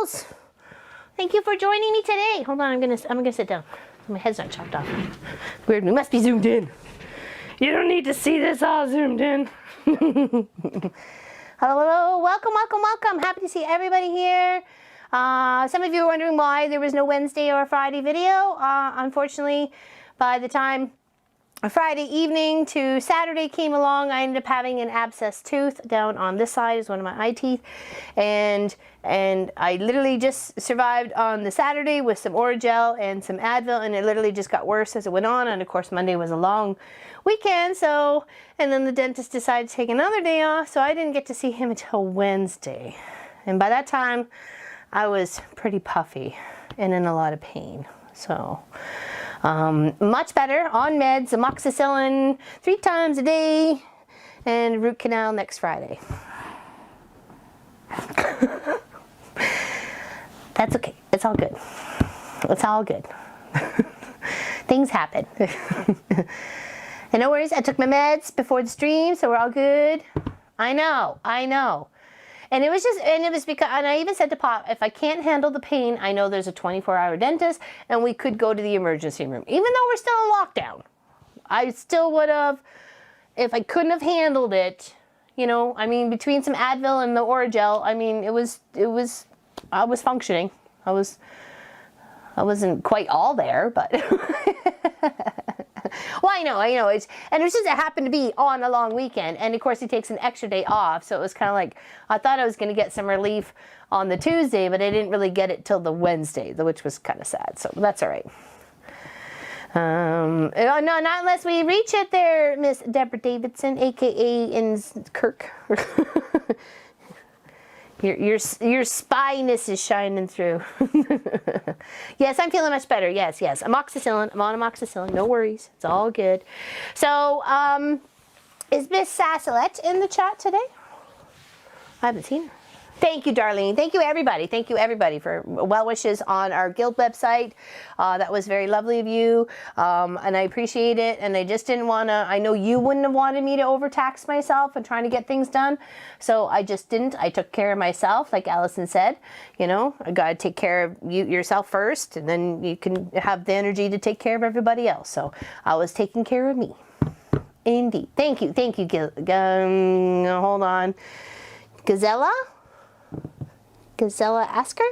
girls. Thank you for joining me today. Hold on, I'm gonna sit down. My head's not chopped off. Weird, we must be zoomed in. You don't need to see this all zoomed in. Hello, hello, welcome, welcome, welcome. Happy to see everybody here. Some of you are wondering why there was no Wednesday or Friday video. Unfortunately, by the time Friday evening to Saturday came along, I ended up having an abscessed tooth down on this side is one of my eye teeth, and I literally just survived on the Saturday with some Oragel and some Advil, and it literally just got worse as it went on. And of course Monday was a long weekend, so, and then the dentist decided to take another day off, so I didn't get to see him until Wednesday. And by that time I was pretty puffy and in a lot of pain. So much better, on meds, amoxicillin 3 times a day, and root canal next Friday. That's okay, it's all good. It's all good. Things happen. And no worries, I took my meds before the stream, so we're all good. I know. And it was because, and I even said to Pop, if I can't handle the pain, I know there's a 24-hour dentist, and we could go to the emergency room. Even though we're still in lockdown, I still would have, if I couldn't have handled it, you know, I mean, between some Advil and the Oragel, I mean, I was functioning. I wasn't quite all there, but well, I know, and it was just, it happened to be on a long weekend, and of course he takes an extra day off, so it was kind of like, I thought I was going to get some relief on the Tuesday, but I didn't really get it till the Wednesday, which was kind of sad, so that's all right. No, not unless we reach it there, Miss Deborah Davidson, aka in Kirk. Your spyness is shining through. Yes, I'm feeling much better. Yes. Amoxicillin. I'm on amoxicillin. No worries. It's all good. So, is Miss Sassalette in the chat today? I haven't seen her. Thank you, Darlene. Thank you, everybody. Thank you, everybody, for well wishes on our guild website. That was very lovely of you, and I appreciate it. And I just didn't want to, I know you wouldn't have wanted me to overtax myself and trying to get things done, so I just didn't. I took care of myself, like Allison said. You know, I got to take care of yourself first, and then you can have the energy to take care of everybody else. So I was taking care of me. Indeed. Thank you. Hold on. Gazella Asker?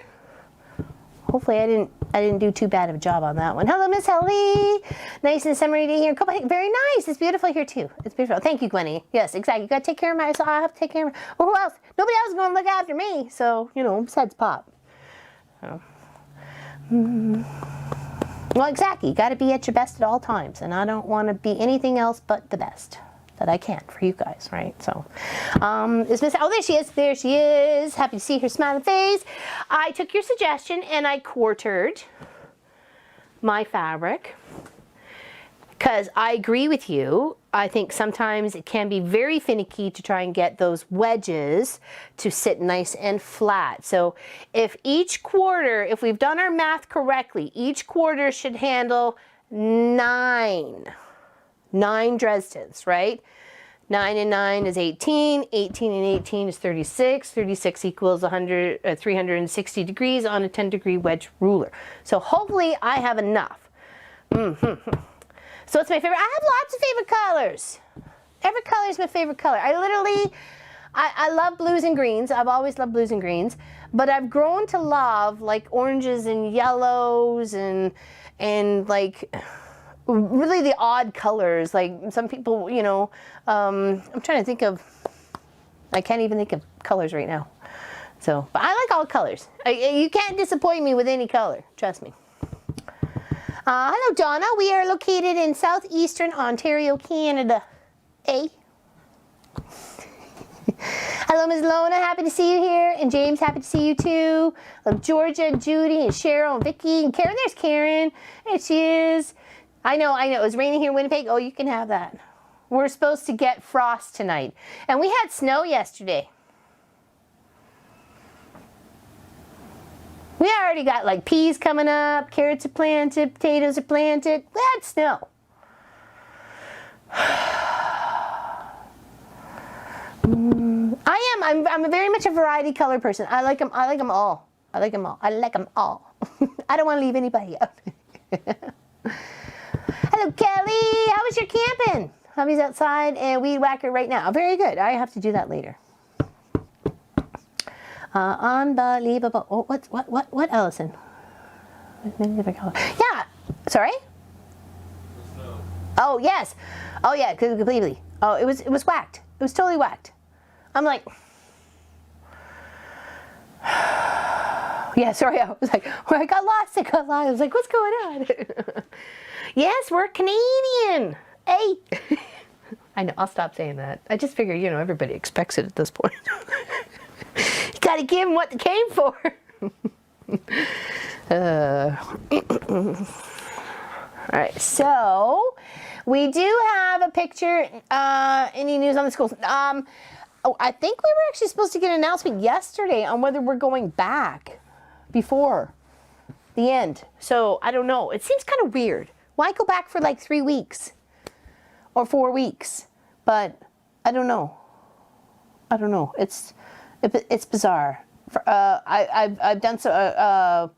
Hopefully I didn't do too bad of a job on that one. Hello, Miss Helly. Nice and summery day here. Very nice. It's beautiful here too. It's beautiful. Thank you, Gwenny. Yes, exactly. You gotta take care of myself. I have to take care of well, who else? Nobody else is gonna look after me. So, you know, besides Pop. So. Well, exactly. You gotta be at your best at all times. And I don't want to be anything else but the best that I can for you guys, right? So, is Miss, oh, there she is, happy to see her smiling face. I took your suggestion and I quartered my fabric, because I agree with you. I think sometimes it can be very finicky to try and get those wedges to sit nice and flat. So if each quarter, if we've done our math correctly, each quarter should handle 9 Dresdens, right? 9 and 9 is 18, 18 and 18 is 36, 36 equals 360 degrees on a 10-degree wedge ruler. So hopefully I have enough. So it's my favorite. I have lots of favorite colors. Every color is my favorite color. I love blues and greens. I've always loved blues and greens, but I've grown to love like oranges and yellows and like really the odd colors. Like some people, you know, I'm trying to think of, I can't even think of colors right now. So, but I like all colors. You can't disappoint me with any color, trust me. Hello, Donna. We are located in southeastern Ontario, Canada. Hello, Ms. Lona. Happy to see you here. And James, happy to see you too. Love Georgia, and Judy, and Cheryl, and Vicky, and Karen. There's Karen. There she is. I know. It was raining here in Winnipeg. Oh, you can have that. We're supposed to get frost tonight. And we had snow yesterday. We already got like peas coming up, carrots are planted, potatoes are planted. We had snow. I'm very much a variety color person. I like them all. I like them all. I like them all. I don't want to leave anybody out. Hello, Kelly. How was your camping? Hubby's outside and weed whacker right now. Very good. I have to do that later. Unbelievable. Oh, what, Allison? Many different colors. Yeah. Sorry? Oh, yes. Oh, yeah, completely. Oh, it was whacked. It was totally whacked. I'm like, yeah, sorry. I was like, I got lost. I was like, what's going on? Yes, we're Canadian. Hey. I know, I'll stop saying that. I just figure, you know, everybody expects it at this point. You gotta give them what they came for. All right, so we do have a picture. Any news on the schools? Oh, I think we were actually supposed to get an announcement yesterday on whether we're going back before the end. So I don't know. It seems kind of weird. Why go back for like 3 weeks or 4 weeks? But I don't know. I don't know. It's bizarre. I've done some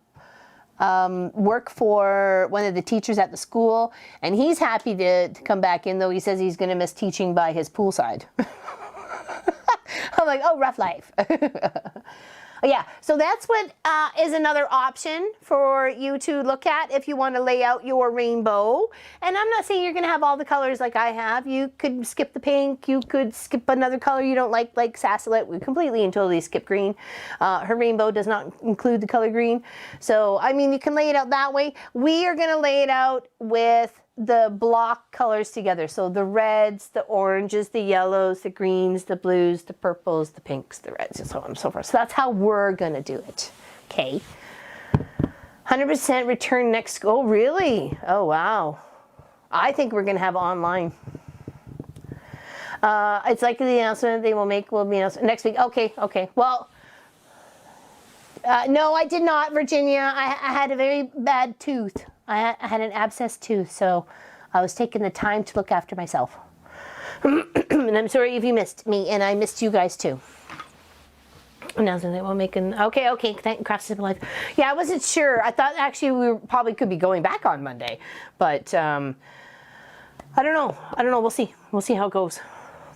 work for one of the teachers at the school, and he's happy to come back in, though he says he's going to miss teaching by his poolside. I'm like, oh, rough life. Yeah, so that's what is another option for you to look at if you want to lay out your rainbow. And I'm not saying you're going to have all the colors like I have. You could skip the pink. You could skip another color you don't like Sassalet. We completely and totally skip green. Her rainbow does not include the color green. So, I mean, you can lay it out that way. We are going to lay it out with the block colors together. So the reds, the oranges, the yellows, the greens, the blues, the purples, the pinks, the reds, and so on and so forth. So that's how we're going to do it. Okay. 100% return next. Oh, really? Oh, wow. I think we're going to have online. It's likely the announcement they will make will be announced next week. Okay, okay. Well, no, I did not, Virginia. I had a very bad tooth. I had an abscessed tooth, so I was taking the time to look after myself. And I'm sorry if you missed me, and I missed you guys too. Announcement that we'll make an okay. Thank Craft Simple Life. Yeah, I wasn't sure. I thought actually we probably could be going back on Monday, but I don't know. We'll see. We'll see how it goes.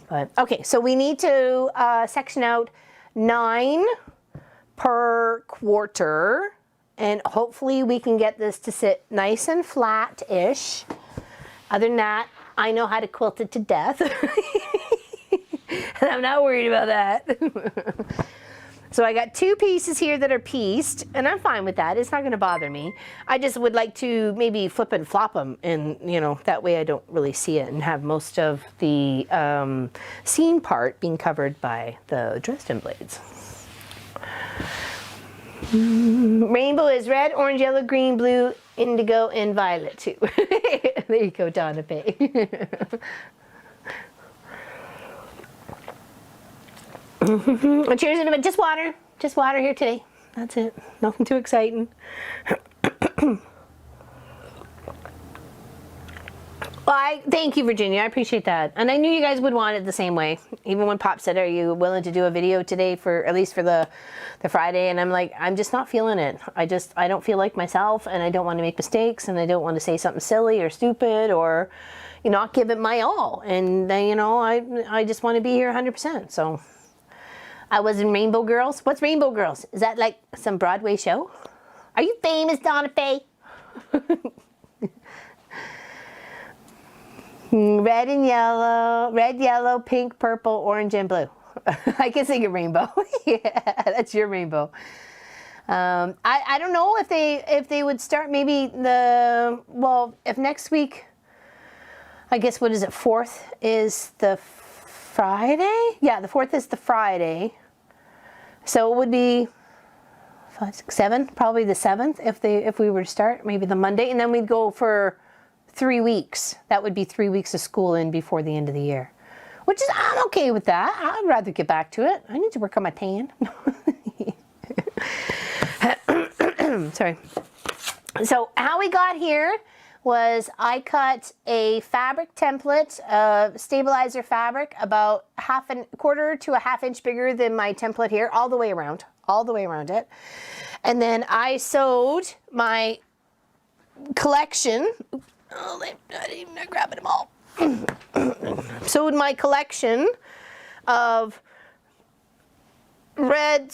But okay, so we need to section out 9 per quarter. And hopefully we can get this to sit nice and flat-ish. Other than that, I know how to quilt it to death. And I'm not worried about that. So I got 2 pieces here that are pieced, and I'm fine with that. It's not going to bother me. I just would like to maybe flip and flop them, and you know, that way I don't really see it and have most of the seam part being covered by the Dresden blades. Rainbow is red, orange, yellow, green, blue, indigo, and violet too. There you go, Donna Faye. Cheers, everybody. Just water here today. That's it. Nothing too exciting. Well, thank you, Virginia. I appreciate that. And I knew you guys would want it the same way. Even when Pop said, are you willing to do a video today for, at least for the Friday? And I'm like, I'm just not feeling it. I don't feel like myself, and I don't want to make mistakes, and I don't want to say something silly or stupid or, you know, not give it my all. And then, you know, I just want to be here 100%. So I was in Rainbow Girls. What's Rainbow Girls? Is that like some Broadway show? Are you famous, Donna Faye? Red and yellow, red, yellow, pink, purple, orange, and blue. I can sing a rainbow. Yeah, that's your rainbow. I don't know if they would start maybe if next week, I guess, what is it, 4th is the Friday? Yeah, the 4th is the Friday. So it would be 5, 6, 7, probably the 7th if we were to start, maybe the Monday, and then we'd go for 3 weeks. That would be 3 weeks of school in before the end of the year, which is, I'm okay with that. I'd rather get back to it. I need to work on my tan. Sorry. So how we got here was I cut a fabric template, stabilizer fabric, about quarter to a half inch bigger than my template here, all the way around it. And then I sewed my collection. Oh, I didn't even grab them all. Sewed my collection of red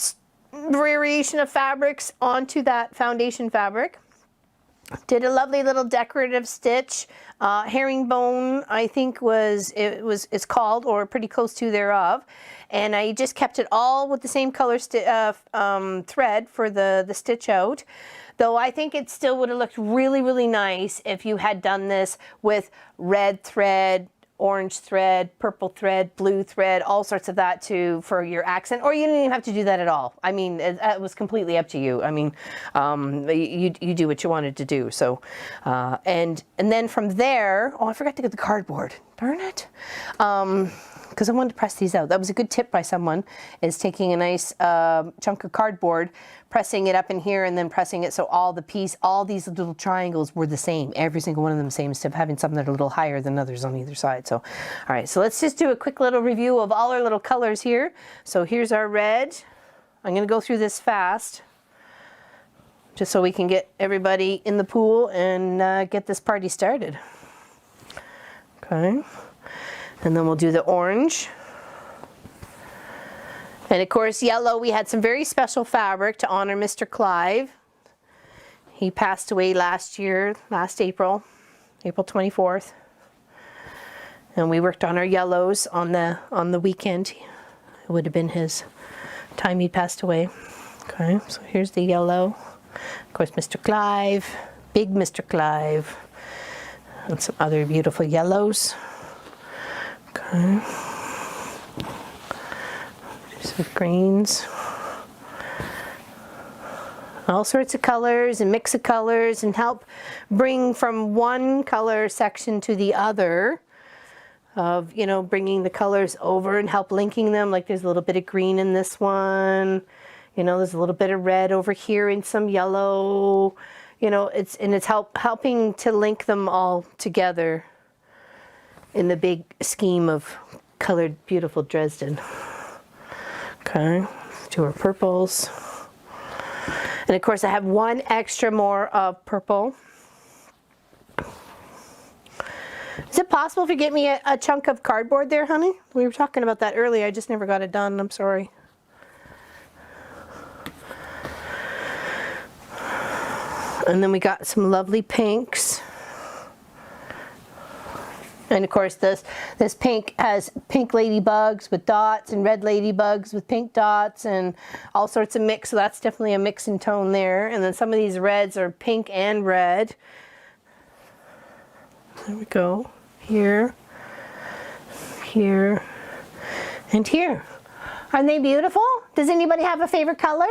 variation of fabrics onto that foundation fabric. Did a lovely little decorative stitch. Herringbone, I think it's called, or pretty close to thereof. And I just kept it all with the same color thread for the stitch out. Though I think it still would have looked really, really nice if you had done this with red thread, orange thread, purple thread, blue thread, all sorts of that too for your accent, or you didn't even have to do that at all. I mean, it was completely up to you. I mean, you do what you wanted to do. So, and then from there, oh, I forgot to get the cardboard. Darn it. Because I wanted to press these out. That was a good tip by someone, is taking a nice chunk of cardboard, pressing it up in here, and then pressing it so all these little triangles were the same. Every single one of them the same, instead of having some that are a little higher than others on either side. So, all right, so let's just do a quick little review of all our little colors here. So here's our red. I'm gonna go through this fast, just so we can get everybody in the pool and get this party started. Okay. And then we'll do the orange. And of course, yellow, we had some very special fabric to honor Mr. Clive. He passed away last April 24th. And we worked on our yellows on the weekend. It would have been his time he passed away. Okay, so here's the yellow. Of course, Mr. Clive, big Mr. Clive. And some other beautiful yellows. Okay. Some greens. All sorts of colors and mix of colors, and help bring from one color section to the other of, you know, bringing the colors over and help linking them. Like there's a little bit of green in this one, you know, there's a little bit of red over here and some yellow, you know, it's helping to link them all together in the big scheme of colored beautiful Dresden. Okay, let's do our purples. And of course I have one extra more of purple. Is it possible if you get me a chunk of cardboard there, honey? We were talking about that earlier, I just never got it done, I'm sorry. And then we got some lovely pinks. And of course this pink has pink ladybugs with dots and red ladybugs with pink dots and all sorts of mix, so that's definitely a mix in tone there. And then some of these reds are pink and red. There we go. Here, here, and here. Aren't they beautiful? Does anybody have a favorite color?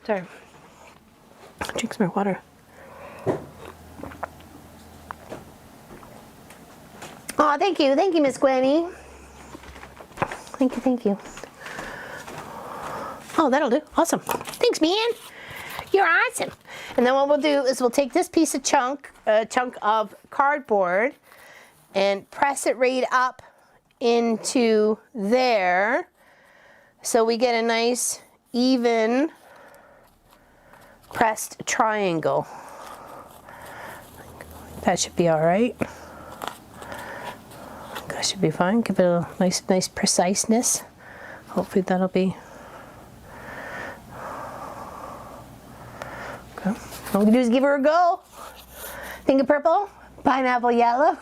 Sorry. Drink some more water. Oh, thank you, Miss Gwenny. Thank you. Oh, that'll do. Awesome. Thanks, man. You're awesome. And then what we'll do is we'll take this piece of chunk of cardboard and press it right up into there, so we get a nice even pressed triangle. That should be all right. That should be fine. Give it a nice preciseness. Hopefully that'll be. Okay. All we can do is give her a go. Think of purple, pineapple yellow,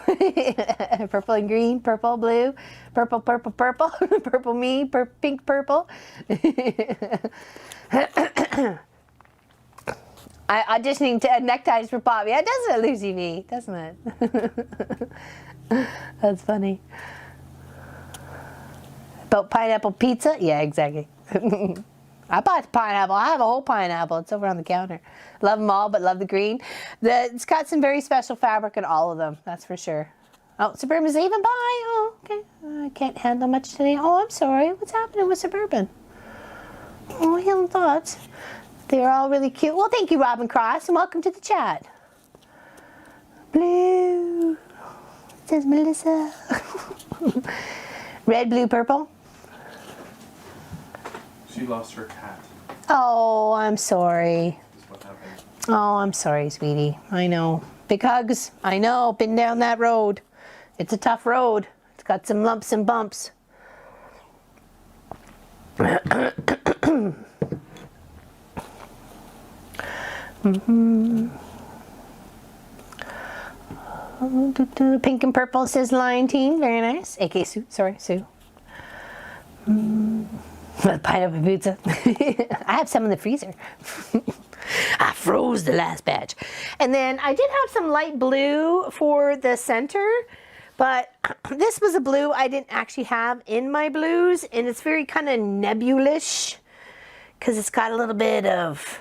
purple and green, purple, blue, purple, purple me, pink purple. Auditioning to neckties for Bobby. That doesn't Lucy me, doesn't it? That's funny. About pineapple pizza? Yeah, exactly. I bought pineapple. I have a whole pineapple. It's over on the counter. Love them all, but love the green. It's got some very special fabric in all of them, that's for sure. Oh, Suburban's leaving. Bye. Oh, okay. I can't handle much today. Oh, I'm sorry. What's happening with Suburban? Oh, healing thoughts. They're all really cute. Well, thank you, Robin Cross, and welcome to the chat. Blue, says Melissa. Red, blue, purple. She lost her cat. Oh, I'm sorry. Oh, I'm sorry, sweetie. I know. Big hugs. I know. Been down that road. It's a tough road. It's got some lumps and bumps. Pink and purple says Lion Team. Very nice. AK Sue. Sorry, Sue. Pineapple pizza. I have some in the freezer. I froze the last batch. And then I did have some light blue for the center, but this was a blue I didn't actually have in my blues, and it's very kind of nebulous because it's got a little bit of,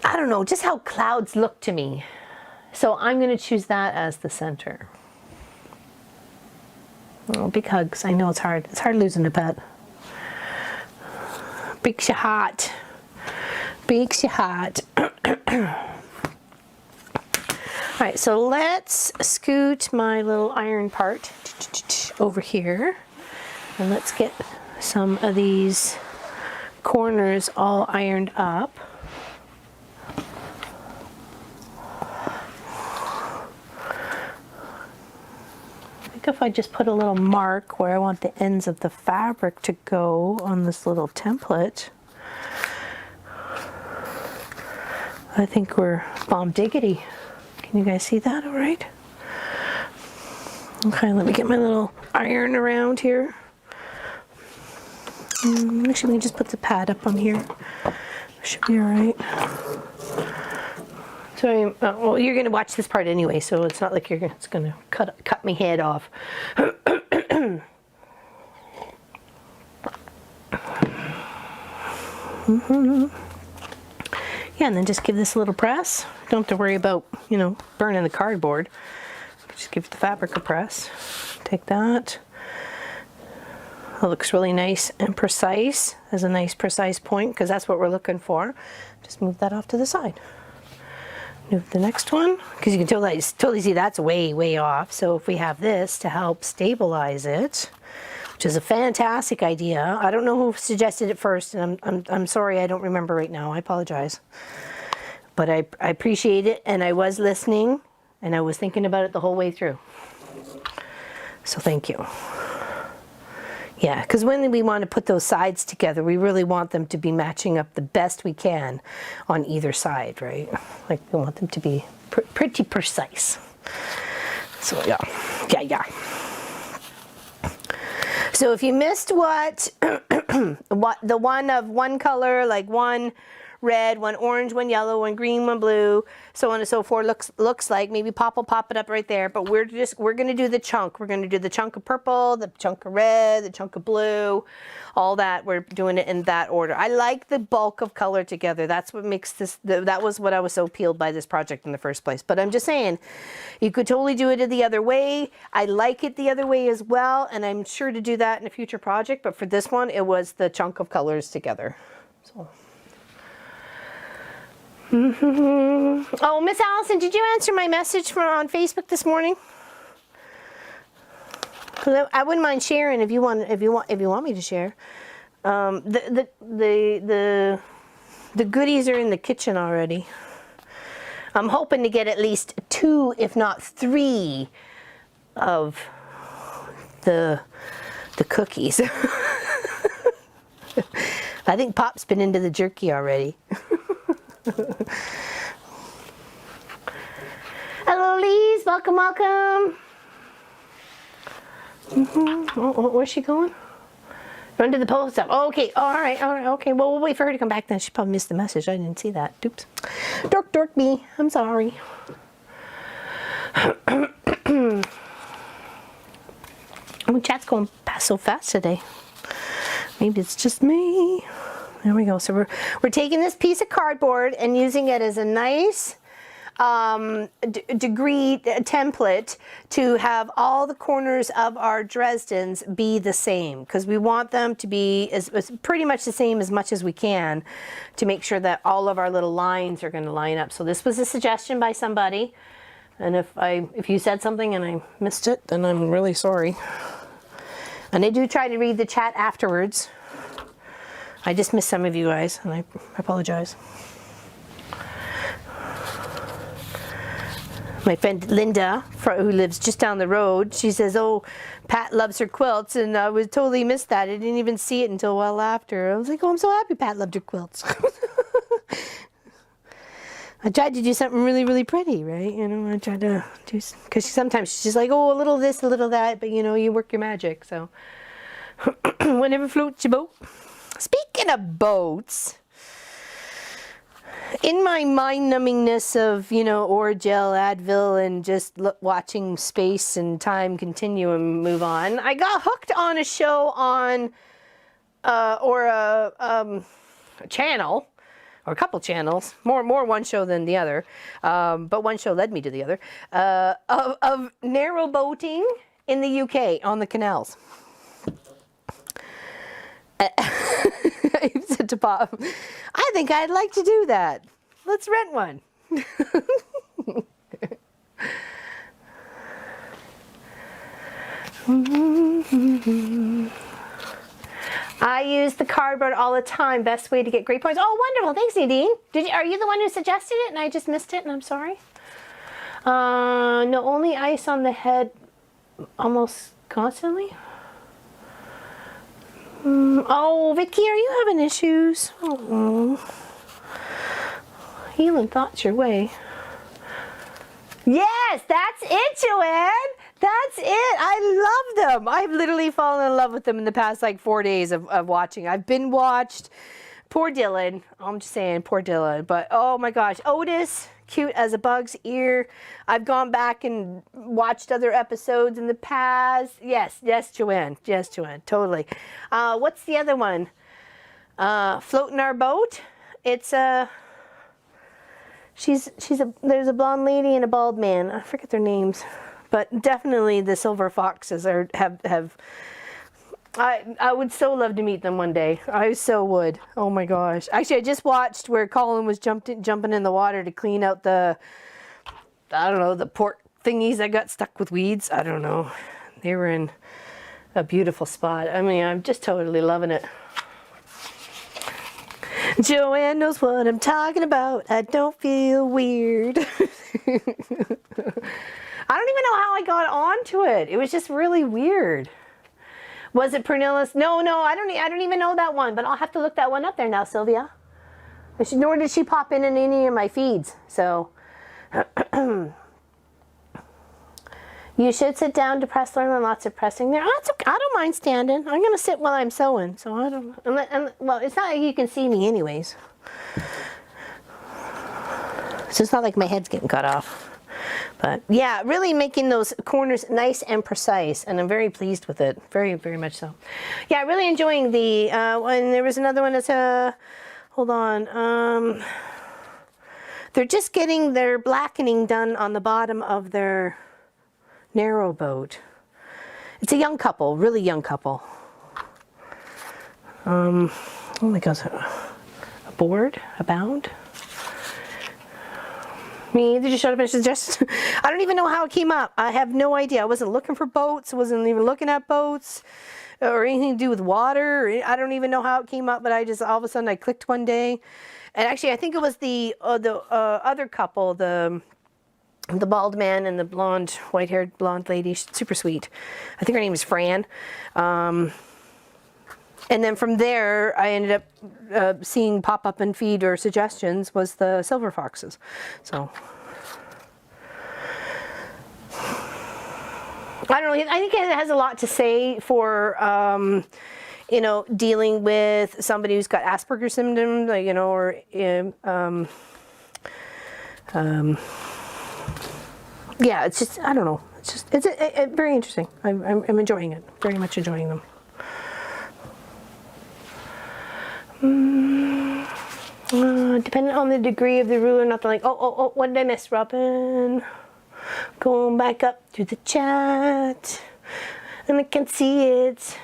I don't know, just how clouds look to me. So I'm going to choose that as the center. Oh, big hugs. I know it's hard. It's hard losing a pet. Breaks your heart. Breaks your heart. Alright, so let's scoot my little iron part over here. And let's get some of these corners all ironed up. If I just put a little mark where I want the ends of the fabric to go on this little template, I think we're bomb diggity. Can you guys see that all right? Okay, let me get my little iron around here. Actually, we can just put the pad up on here. Should be all right. So, well, you're going to watch this part anyway, so it's not like it's going to cut my head off. Yeah, and then just give this a little press. Don't have to worry about, you know, burning the cardboard. Just give the fabric a press. Take that. It looks really nice and precise. Has a nice precise point because that's what we're looking for. Just move that off to the side. Move the next one, because you can totally see that's way off. So if we have this to help stabilize it, which is a fantastic idea. I don't know who suggested it first, and I'm sorry, I don't remember right now. I apologize. But I appreciate it, and I was listening, and I was thinking about it the whole way through. So thank you. Yeah, because when we want to put those sides together, we really want them to be matching up the best we can on either side, right? Like we want them to be pretty precise. So yeah. So if you missed what the one of one color, like one red, one orange, one yellow, one green, one blue, so on and so forth looks like, maybe Pop will pop it up right there, but we're going to do the chunk. We're going to do the chunk of purple, the chunk of red, the chunk of blue, all that. We're doing it in that order. I like the bulk of color together. That's what makes this, that was what I was so appealed by this project in the first place. But I'm just saying, you could totally do it the other way. I like it the other way as well, and I'm sure to do that in a future project, but for this one, it was the chunk of colors together. So. Oh, Miss Allison, did you answer my message on Facebook this morning? I wouldn't mind sharing if you want me to share. The goodies are in the kitchen already. I'm hoping to get at least 2, if not 3, of the cookies. I think Pop's been into the jerky already. Hello, Lise. Welcome. Oh, where's she going? Run to the post up. Oh, okay. All right. Okay. Well, we'll wait for her to come back then. She probably missed the message. I didn't see that. Oops. Dork me. I'm sorry. Oh, chat's going past so fast today. Maybe it's just me. There we go. So we're taking this piece of cardboard and using it as a nice degree template to have all the corners of our Dresdens be the same, because we want them to be as pretty much the same as much as we can to make sure that all of our little lines are going to line up. So this was a suggestion by somebody, and if you said something and I missed it, then I'm really sorry. And I do try to read the chat afterwards. I just missed some of you guys, and I apologize. My friend Linda, who lives just down the road, she says, oh, Pat loves her quilts, and I would totally miss that. I didn't even see it until a while after. I was like, oh, I'm so happy Pat loved her quilts. I tried to do something really, really pretty, right? You know, I tried to do, because sometimes she's just like, oh, a little this, a little that, but you know, you work your magic, so. Whatever floats your boat. Speaking of boats, in my mind-numbingness of, you know, Oragel, Advil, and just watching space and time continuum move on, I got hooked on a show on, or a channel, or a couple channels, more one show than the other, but one show led me to the other, of narrow boating in the UK on the canals. I said to Bob, I think I'd like to do that. Let's rent one. I use the cardboard all the time. Best way to get great points. Oh, wonderful. Thanks, Nadine. Are you the one who suggested it and I just missed it and I'm sorry? No, only ice on the head almost constantly. Oh, Vicky, are you having issues? Oh, healing thoughts your way. Yes, that's it, Joanne. That's it. I love them. I've literally fallen in love with them in the past like 4 days of watching. I've been watched. Poor Dylan. I'm just saying, poor Dylan. But oh my gosh, Otis, cute as a bug's ear. I've gone back and watched other episodes in the past. Yes, Joanne. Yes, Joanne. Totally. What's the other one? Floating Our Boat. It's there's a blonde lady and a bald man. I forget their names, but definitely the Silver Foxes have. I would so love to meet them one day. I so would. Oh my gosh. Actually, I just watched where Colin was jumping in the water to clean out the, I don't know, the pork thingies that got stuck with weeds. I don't know. They were in a beautiful spot. I mean, I'm just totally loving it. Joanne knows what I'm talking about. I don't feel weird. I don't even know how I got onto it. It was just really weird. Was it Pernilla's? No, I don't even know that one, but I'll have to look that one up there now, Sylvia. Nor did she pop in any of my feeds, so. You should sit down to press, learn lots of pressing there. Oh, it's okay. I don't mind standing. I'm going to sit while I'm sewing, so I don't, well, it's not like you can see me anyways. So it's not like my head's getting cut off. But yeah, really making those corners nice and precise, and I'm very pleased with it. Very, very much so. Yeah, really enjoying the, and there was another one that's, hold on, they're just getting their blackening done on the bottom of their narrow boat. It's a young couple, really young couple. Oh my gosh, a board, a bound. Me either, just showed up and suggested. I don't even know how it came up. I have no idea. I wasn't looking for boats. I wasn't even looking at boats or anything to do with water. I don't even know how it came up, but I just, all of a sudden I clicked one day. And actually, I think it was the other couple, the bald man and the blonde, white-haired blonde lady. She's super sweet. I think her name is Fran. And then from there, I ended up seeing pop up and feed or suggestions was the Silver Foxes. So I don't know. I think it has a lot to say for you know, dealing with somebody who's got Asperger's symptoms, you know, or yeah, it's just, I don't know. It's just, it's very interesting. I'm enjoying it. Very much enjoying them. Depending on the degree of the ruler, not the like, oh, what did I miss, Robin? Going back up to the chat, and I can see it.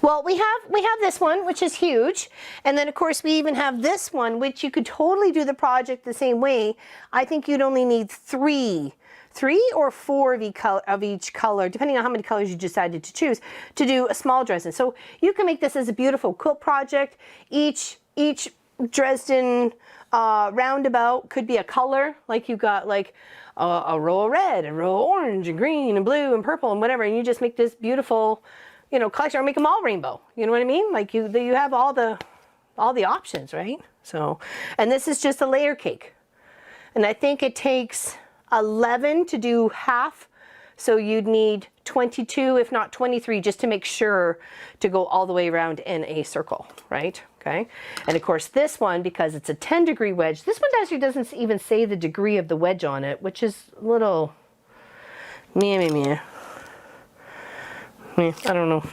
Well, we have this one, which is huge, and then of course we even have this one, which you could totally do the project the same way. I think you'd only need three 3 or 4 of each color, depending on how many colors you decided to choose, to do a small Dresden. So you can make this as a beautiful quilt project. Each Dresden roundabout could be a color, like you got like a row of red, a row of orange and green and blue and purple and whatever, and you just make this beautiful, you know, collection, or make them all rainbow. You know what I mean? Like you have all the options, right? So, and this is just a layer cake, and I think it takes 11 to do half, so you'd need 22, if not 23, just to make sure to go all the way around in a circle, right? Okay, and of course this one, because it's a 10-degree wedge, this one actually doesn't even say the degree of the wedge on it, which is a little meh. I don't know.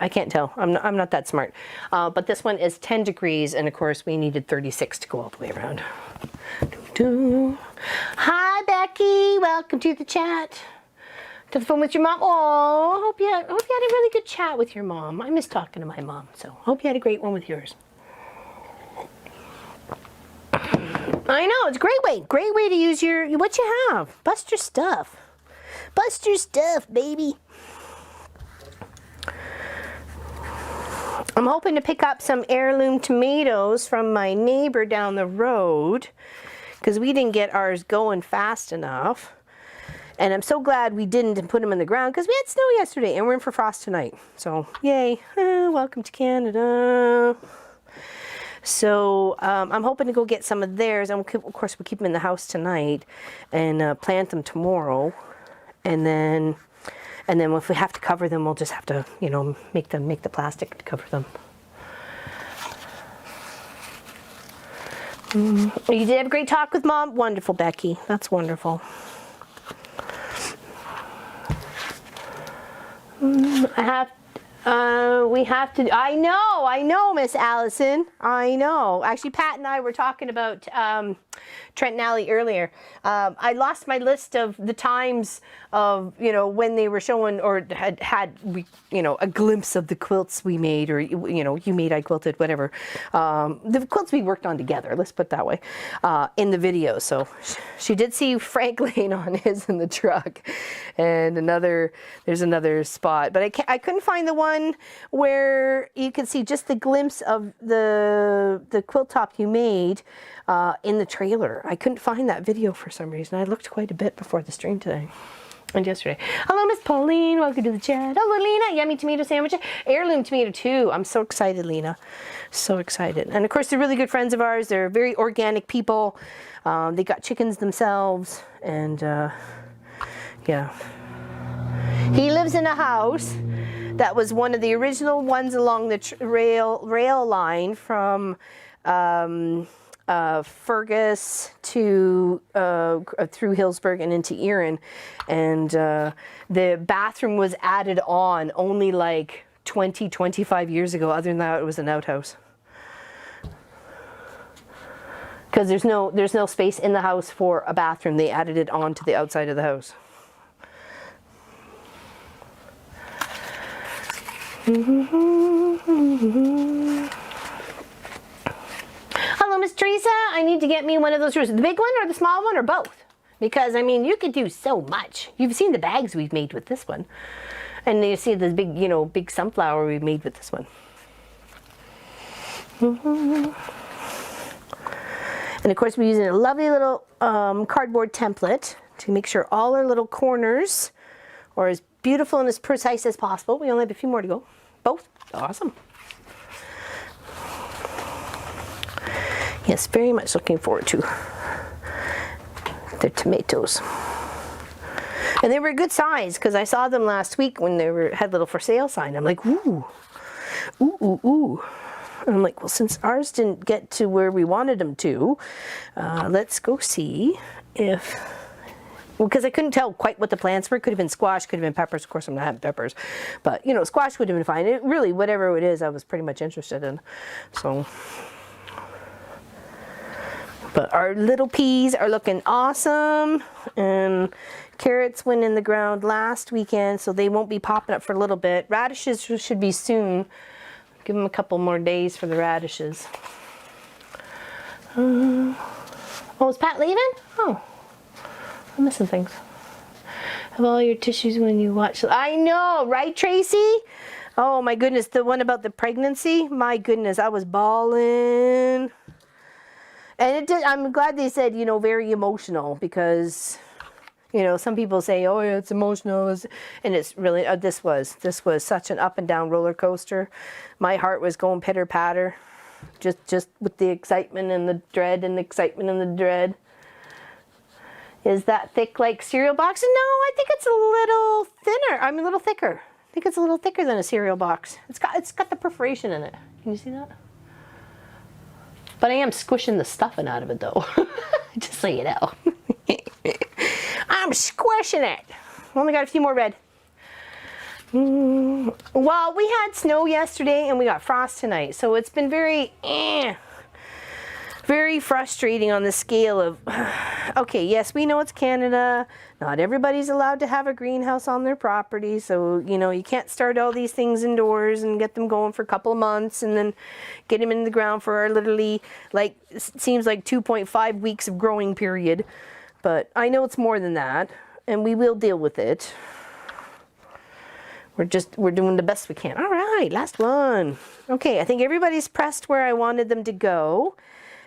I can't tell. I'm not that smart. But this one is 10 degrees, and of course we needed 36 to go all the way around. Hi Becky, welcome to the chat. To the phone with your mom. Oh, hope you had a really good chat with your mom. I miss talking to my mom, so hope you had a great one with yours. I know, it's a great way to use what you have. Bust your stuff. Bust your stuff, baby. I'm hoping to pick up some heirloom tomatoes from my neighbor down the road, because we didn't get ours going fast enough. And I'm so glad we didn't and put them in the ground, because we had snow yesterday and we're in for frost tonight. So yay, welcome to Canada. So I'm hoping to go get some of theirs, and of course we'll keep them in the house tonight and plant them tomorrow. And then if we have to cover them, we'll just have to, you know, make the plastic to cover them. You did have a great talk with Mom? Wonderful, Becky. That's wonderful. We have to, I know, Miss Allison, I know. Actually, Pat and I were talking about Trent and Allie earlier. I lost my list of the times of, you know, when they were showing or had you know, a glimpse of the quilts we made, or, you know, you made, I quilted, whatever. The quilts we worked on together, let's put it that way, in the video. So she did see Frank laying on his in the truck, and there's another spot, but I couldn't find the one where you could see just the glimpse of the quilt top you made in the trailer. I couldn't find that video for some reason. I looked quite a bit before the stream today and yesterday. Hello, Miss Pauline. Welcome to the chat. Hello, Lena. Yummy tomato sandwich. Heirloom tomato too. I'm so excited, Lena. So excited. And of course, they're really good friends of ours. They're very organic people. They got chickens themselves, and yeah. He lives in a house that was one of the original ones along the rail line from Fergus to through Hillsburg and into Erin, and the bathroom was added on only like 25 years ago. Other than that, it was an outhouse, because there's no space in the house for a bathroom. They added it on to the outside of the house. Hello, Miss Teresa. I need to get me one of those drawers. The big one or the small one, or both? Because, I mean, you could do so much. You've seen the bags we've made with this one. And you see the big, you know, big sunflower we made with this one. And of course, we're using a lovely little cardboard template to make sure all our little corners are as beautiful and as precise as possible. We only have a few more to go. Both? Awesome. Yes, very much looking forward to the tomatoes. And they were a good size, because I saw them last week when they had little for sale sign. I'm like, ooh, ooh, ooh, ooh. And I'm like, well, since ours didn't get to where we wanted them to, let's go see if... Well, because I couldn't tell quite what the plants were. Could have been squash, could have been peppers. Of course, I'm not having peppers. But, you know, squash would have been fine. Really, whatever it is, I was pretty much interested in. So... But our little peas are looking awesome, and carrots went in the ground last weekend, so they won't be popping up for a little bit. Radishes should be soon. Give them a couple more days for the radishes. Oh, is Pat leaving? Oh, I'm missing things. Have all your tissues when you watch. I know, right, Tracy? Oh my goodness, the one about the pregnancy. My goodness, I was bawling. And it did, I'm glad they said, you know, very emotional, because, you know, some people say, oh yeah, it's emotional, and it's really, this was such an up and down roller coaster. My heart was going pitter patter, just with the excitement and the dread and the excitement and the dread. Is that thick like cereal box? No, I think it's a little thinner. I'm a little thicker. I think it's a little thicker than a cereal box. It's got the perforation in it. Can you see that? But I am squishing the stuffing out of it though. Just so you know. I'm squishing it. Only got a few more red. Well, we had snow yesterday and we got frost tonight. So it's been very frustrating on the scale of, okay, yes, we know it's Canada. Not everybody's allowed to have a greenhouse on their property. So, you know, you can't start all these things indoors and get them going for a couple of months and then get them in the ground for our literally, like, seems like 2.5 weeks of growing period. But I know it's more than that, and we will deal with it. We're doing the best we can. All right, last one. Okay, I think everybody's pressed where I wanted them to go.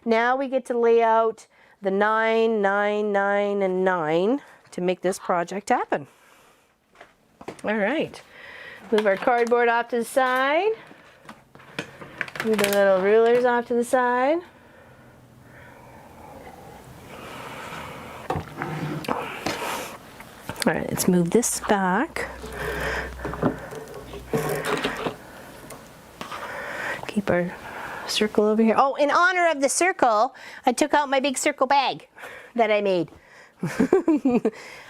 Now we get to lay out the 9, 9, 9, and 9 to make this project happen. All right, move our cardboard off to the side. Move the little rulers off to the side. All right, let's move this back. Keep our circle over here. Oh, in honor of the circle, I took out my big circle bag that I made.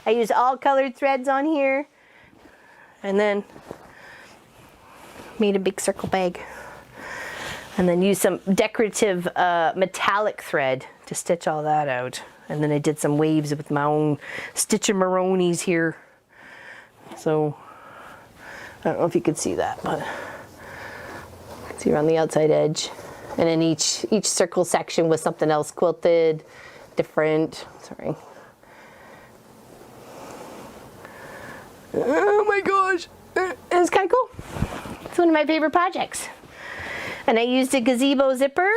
I used all colored threads on here and then made a big circle bag. And then used some decorative metallic thread to stitch all that out. And then I did some waves with my own stitch-a-maronis here. So, I don't know if you could see that, but see around the outside edge. And then each circle section was something else quilted, different. Sorry. Oh my gosh, it's kind of cool. It's one of my favorite projects. And I used a gazebo zipper,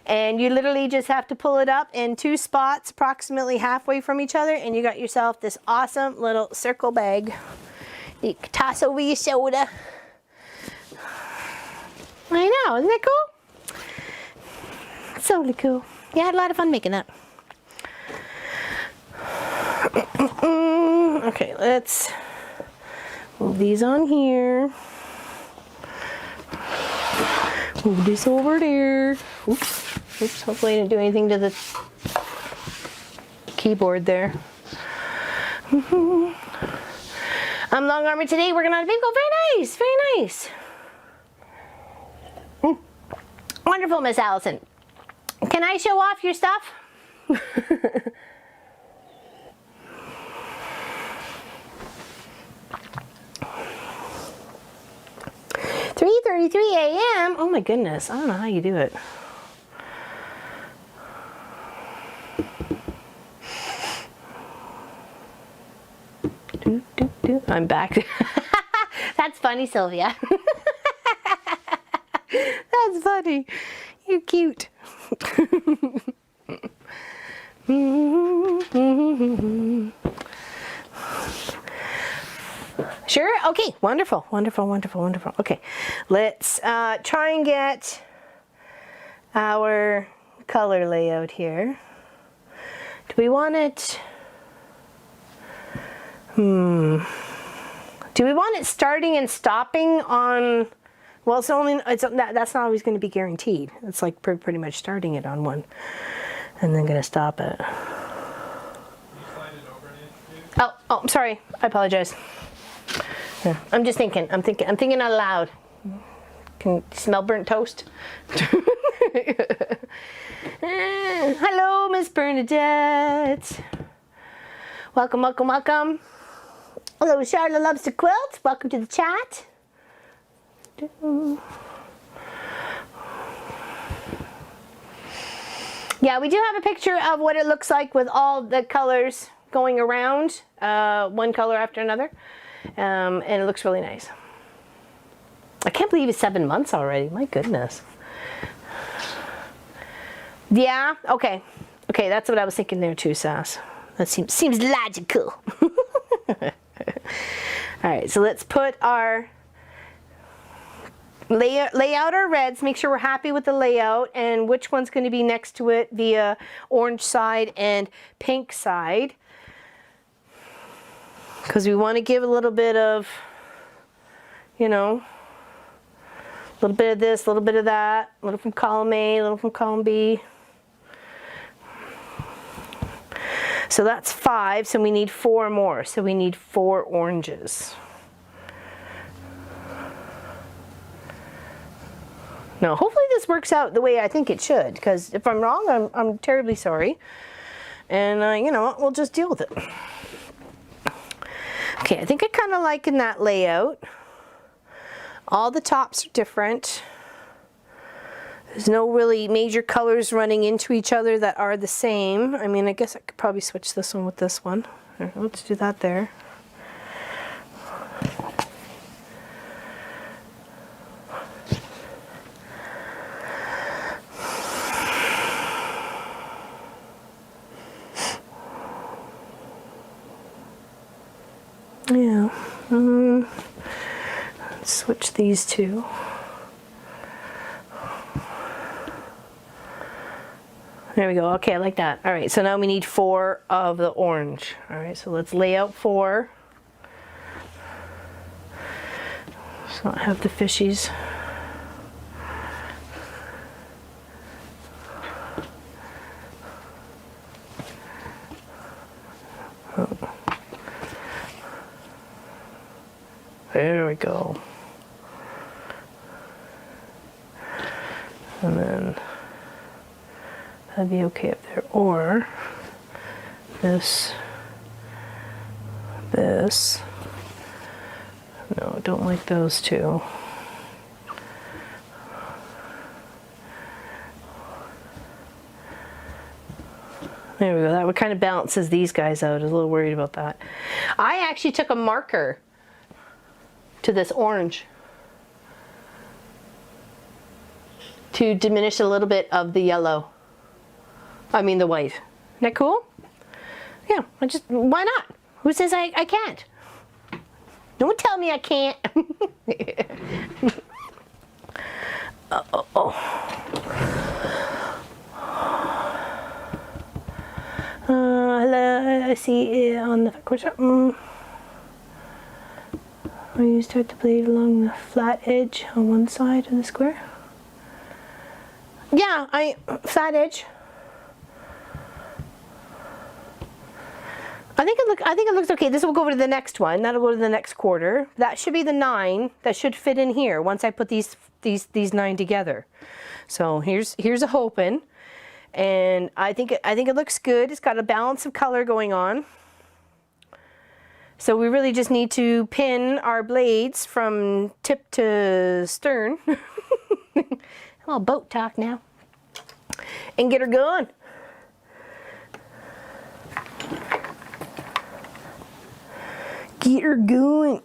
and you literally just have to pull it up in 2 spots approximately halfway from each other, and you got yourself this awesome little circle bag. You can toss over your soda. I know, isn't that cool? It's totally cool. Yeah, I had a lot of fun making that. Okay, let's move these on here. Move this over there. Oops. Oops, hopefully I didn't do anything to the keyboard there. I'm long armored today, working on a bingo. Very nice, very nice. Wonderful, Miss Allison. Can I show off your stuff? 3:33 a.m. Oh my goodness, I don't know how you do it. I'm back. That's funny, Sylvia. That's funny. You're cute. Sure? Okay. Wonderful. Wonderful, wonderful, wonderful. Okay. Let's try and get our color layout here. Do we want it... Do we want it starting and stopping on... Well, that's not always going to be guaranteed. It's like pretty much starting it on one and then going to stop it. Oh, I'm sorry. I apologize. Yeah, I'm just thinking. I'm thinking out loud. Can you smell burnt toast? Hello, Miss Bernadette. Welcome, welcome, welcome. Hello, Charlotte loves to quilt. Welcome to the chat. Yeah, we do have a picture of what it looks like with all the colors going around one color after another, and it looks really nice. I can't believe it's 7 months already. My goodness. Yeah. Okay. Okay. That's what I was thinking there too, Sass. That seems logical. All right. So let's put our lay out our reds. Make sure we're happy with the layout and which one's going to be next to it via orange side and pink side. Because we want to give a little bit of, you know, a little bit of this, a little bit of that, a little from column A, a little from column B. So that's 5, so we need 4 more. So we need 4 oranges. Now, hopefully this works out the way I think it should, because if I'm wrong, I'm terribly sorry. And, you know, we'll just deal with it. Okay, I think I kind of like in that layout. All the tops are different. There's no really major colors running into each other that are the same. I mean, I guess I could probably switch this one with this one. Right, let's do that there. Yeah. Let's switch these two. There we go. Okay, I like that. All right, so now we need 4 of the orange. All right, so let's lay out 4. So I have the fishies. Oh. There we go. And then that'd be okay up there. Or this. No, don't like those two. There we go. That would kind of balances these guys out. I was a little worried about that. I actually took a marker to this orange to diminish a little bit of the yellow. I mean the white. Isn't that cool? Yeah, why not? Who says I can't? Don't tell me I can't. I see on the course. You start the blade along the flat edge on one side of the square. Yeah, flat edge. I think it looks okay. This will go over to the next one. That'll go to the next quarter. That should be the 9 that should fit in here once I put these 9 together. So here's a hoping, and I think it looks good. It's got a balance of color going on. So we really just need to pin our blades from tip to stern. I'm all boat talk now. And get her going. Get her going.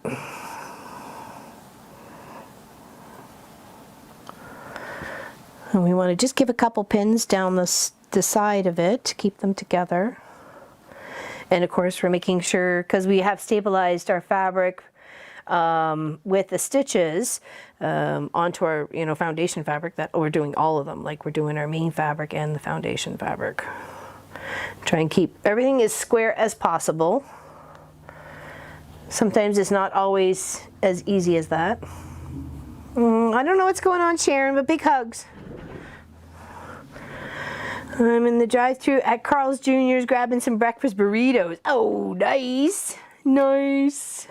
And we want to just give a couple pins down the side of it to keep them together. And of course we're making sure, because we have stabilized our fabric with the stitches onto our foundation fabric, that we're doing all of them, like we're doing our main fabric and the foundation fabric. Try and keep everything as square as possible. Sometimes it's not always as easy as that. I don't know what's going on, Sharon, but big hugs. I'm in the drive-thru at Carl's Jr.'s grabbing some breakfast burritos. Oh, nice. Nice.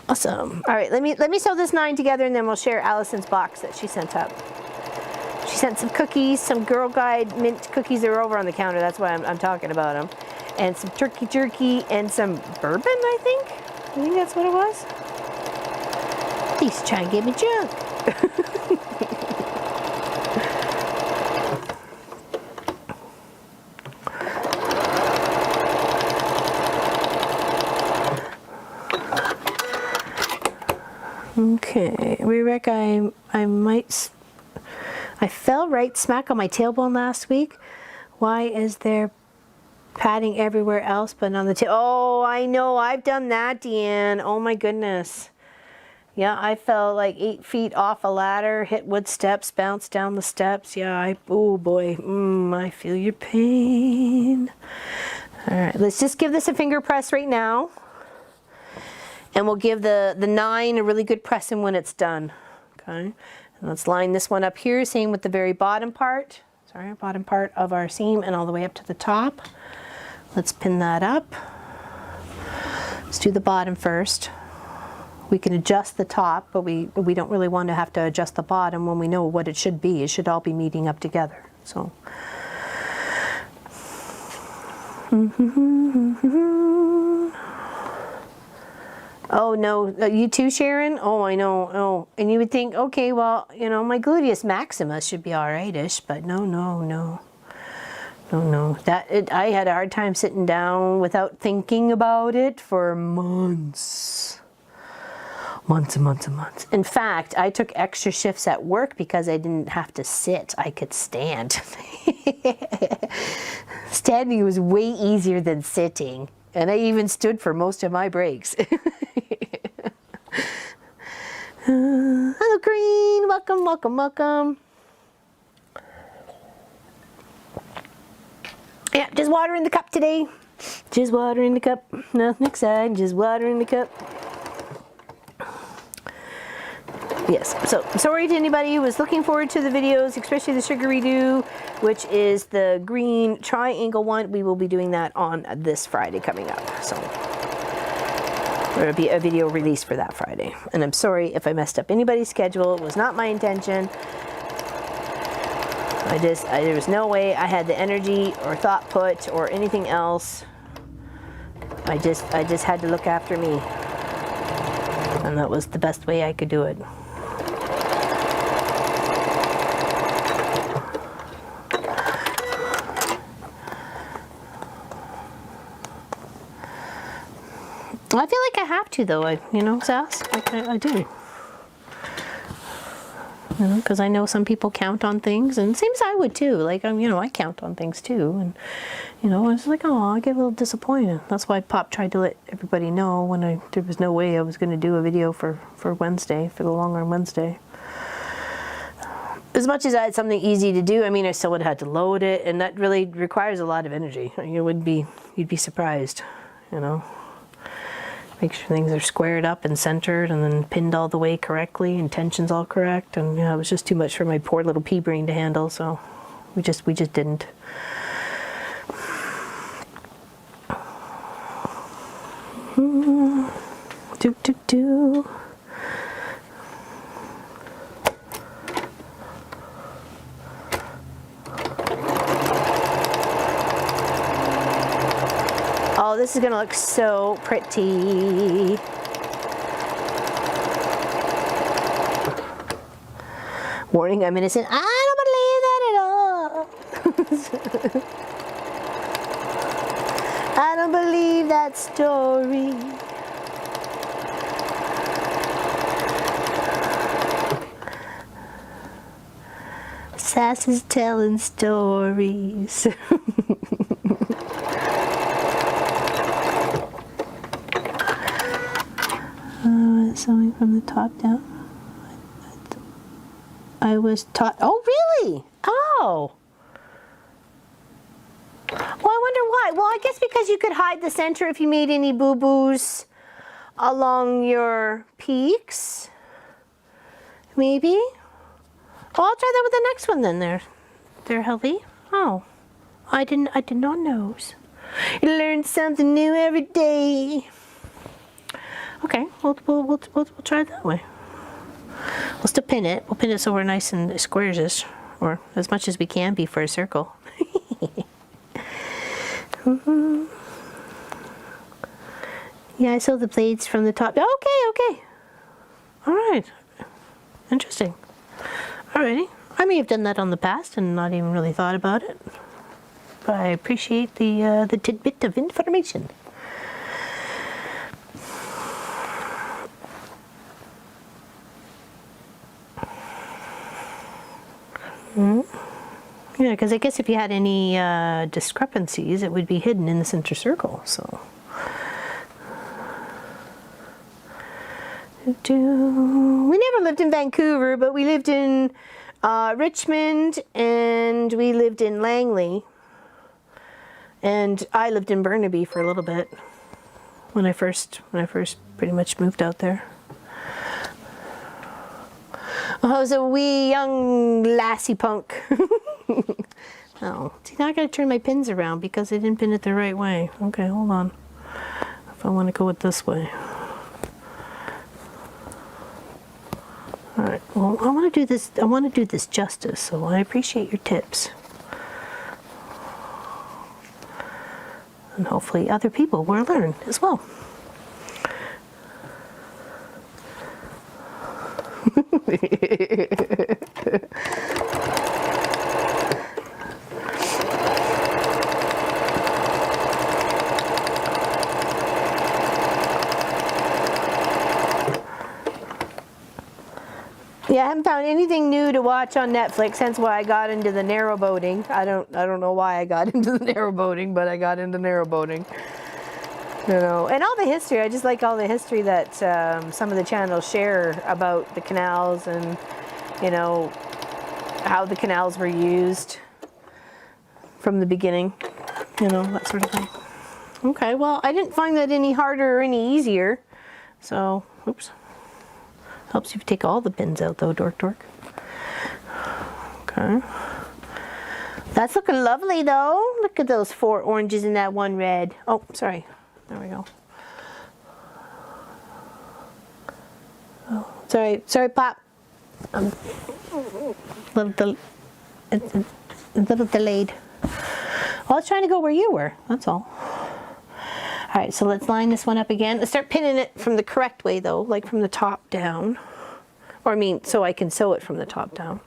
Awesome. All right, let me sew this 9 together, and then we'll share Allison's box that she sent up. She sent some cookies, some Girl Guide mint cookies that are over on the counter. That's why I'm talking about them. And some turkey jerky and some bourbon, I think. I think that's what it was. Please try and give me junk. Okay, Rick, I fell right smack on my tailbone last week. Why is there padding everywhere else but on the tail? Oh, I know, I've done that, Deanne. Oh my goodness. Yeah, I fell like 8 feet off a ladder, hit wood steps, bounced down the steps. Yeah, oh boy, I feel your pain. All right, let's just give this a finger press right now. And we'll give the 9 a really good pressing when it's done. Okay, and let's line this one up here, same with the very bottom part. Sorry, bottom part of our seam and all the way up to the top. Let's pin that up. Let's do the bottom first. We can adjust the top, but we don't really want to have to adjust the bottom when we know what it should be. It should all be meeting up together. So. Oh no, you too, Sharon? Oh, I know. Oh, and you would think, okay, well, you know, my gluteus maximus should be all right-ish, but no. I had a hard time sitting down without thinking about it for months. Months and months and months. In fact, I took extra shifts at work because I didn't have to sit. I could stand. Standing was way easier than sitting. And I even stood for most of my breaks. Hello, Green. Welcome, welcome, welcome. Yeah, just water in the cup today. Just water in the cup. Nothing exciting, just water in the cup. Yes, so sorry to anybody who was looking forward to the videos, especially the sugary dew, which is the green triangle one. We will be doing that on this Friday coming up. So there will be a video release for that Friday. And I'm sorry if I messed up anybody's schedule. It was not my intention. There was no way I had the energy or thought put or anything else. I just had to look after me. And that was the best way I could do it. I feel like I have to, though. You know, Sass, like I do. You know, because I know some people count on things, and it seems I would too. Like, you know, I count on things too, and you know, I was like, oh, I get a little disappointed. That's why Pop tried to let everybody know when there was no way I was going to do a video for Wednesday, for the long arm Wednesday. As much as I had something easy to do, I mean, I still would have had to load it, and that really requires a lot of energy. You'd be surprised, you know. Make sure things are squared up and centered and then pinned all the way correctly and tension's all correct. And you know, it was just too much for my poor little pea brain to handle, so we just didn't. Do. Oh, this is gonna look so pretty. Warning, I'm innocent. I don't believe that at all. I don't believe that story. Sass is telling stories. Sewing from the top down. I was taught. Oh, really? Oh. Well, I wonder why. Well, I guess because you could hide the center if you made any boo-boos along your peaks. Maybe. Well, I'll try that with the next one then. They're healthy. Oh, I did not know. You learn something new every day. Okay, we'll try it that way. We'll still pin it. We'll pin it so we're nice and squares-ish, or as much as we can be for a circle. Yeah, I sew the blades from the top. Okay. All right. Interesting. Alrighty. I may have done that on the past and not even really thought about it, but I appreciate the tidbit of information. Yeah, because I guess if you had any discrepancies, it would be hidden in the center circle. So. We never lived in Vancouver, but we lived in Richmond, and we lived in Langley, and I lived in Burnaby for a little bit when I first pretty much moved out there. I was a wee young lassie punk. Oh, see, now I gotta turn my pins around because I didn't pin it the right way. Okay, hold on. If I want to go it this way. All right. Well, I want to do this. I want to do this justice. So I appreciate your tips, and hopefully other people will learn as well. Yeah, I haven't found anything new to watch on Netflix, hence why I got into the narrowboating. I don't know why I got into the narrowboating, but I got into narrowboating. You know, and all the history. I just like all the history that some of the channels share about the canals, and you know how the canals were used from the beginning. You know, that sort of thing. Okay, well, I didn't find that any harder or any easier. So, oops. Helps if you take all the pins out though, dork. Okay. That's looking lovely though. Look at those 4 oranges and that 1 red. Oh, sorry. There we go. Oh, sorry, Pop. A little delayed. Well, I was trying to go where you were, that's all. All right, so let's line this one up again. Let's start pinning it from the correct way though, like from the top down. Or I mean, so I can sew it from the top down.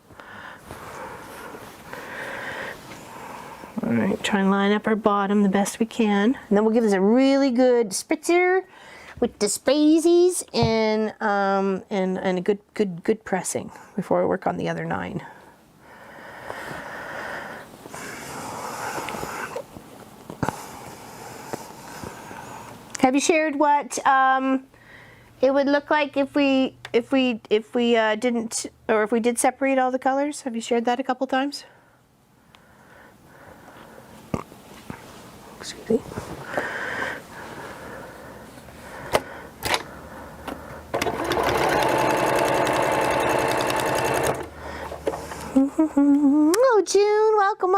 All right, try and line up our bottom the best we can. And then we'll give this a really good spritzer with the spazies and a good pressing before I work on the other 9. Have you shared what it would look like if we didn't, or if we did separate all the colors? Have you shared that a couple times? Excuse me. Oh, June, welcome.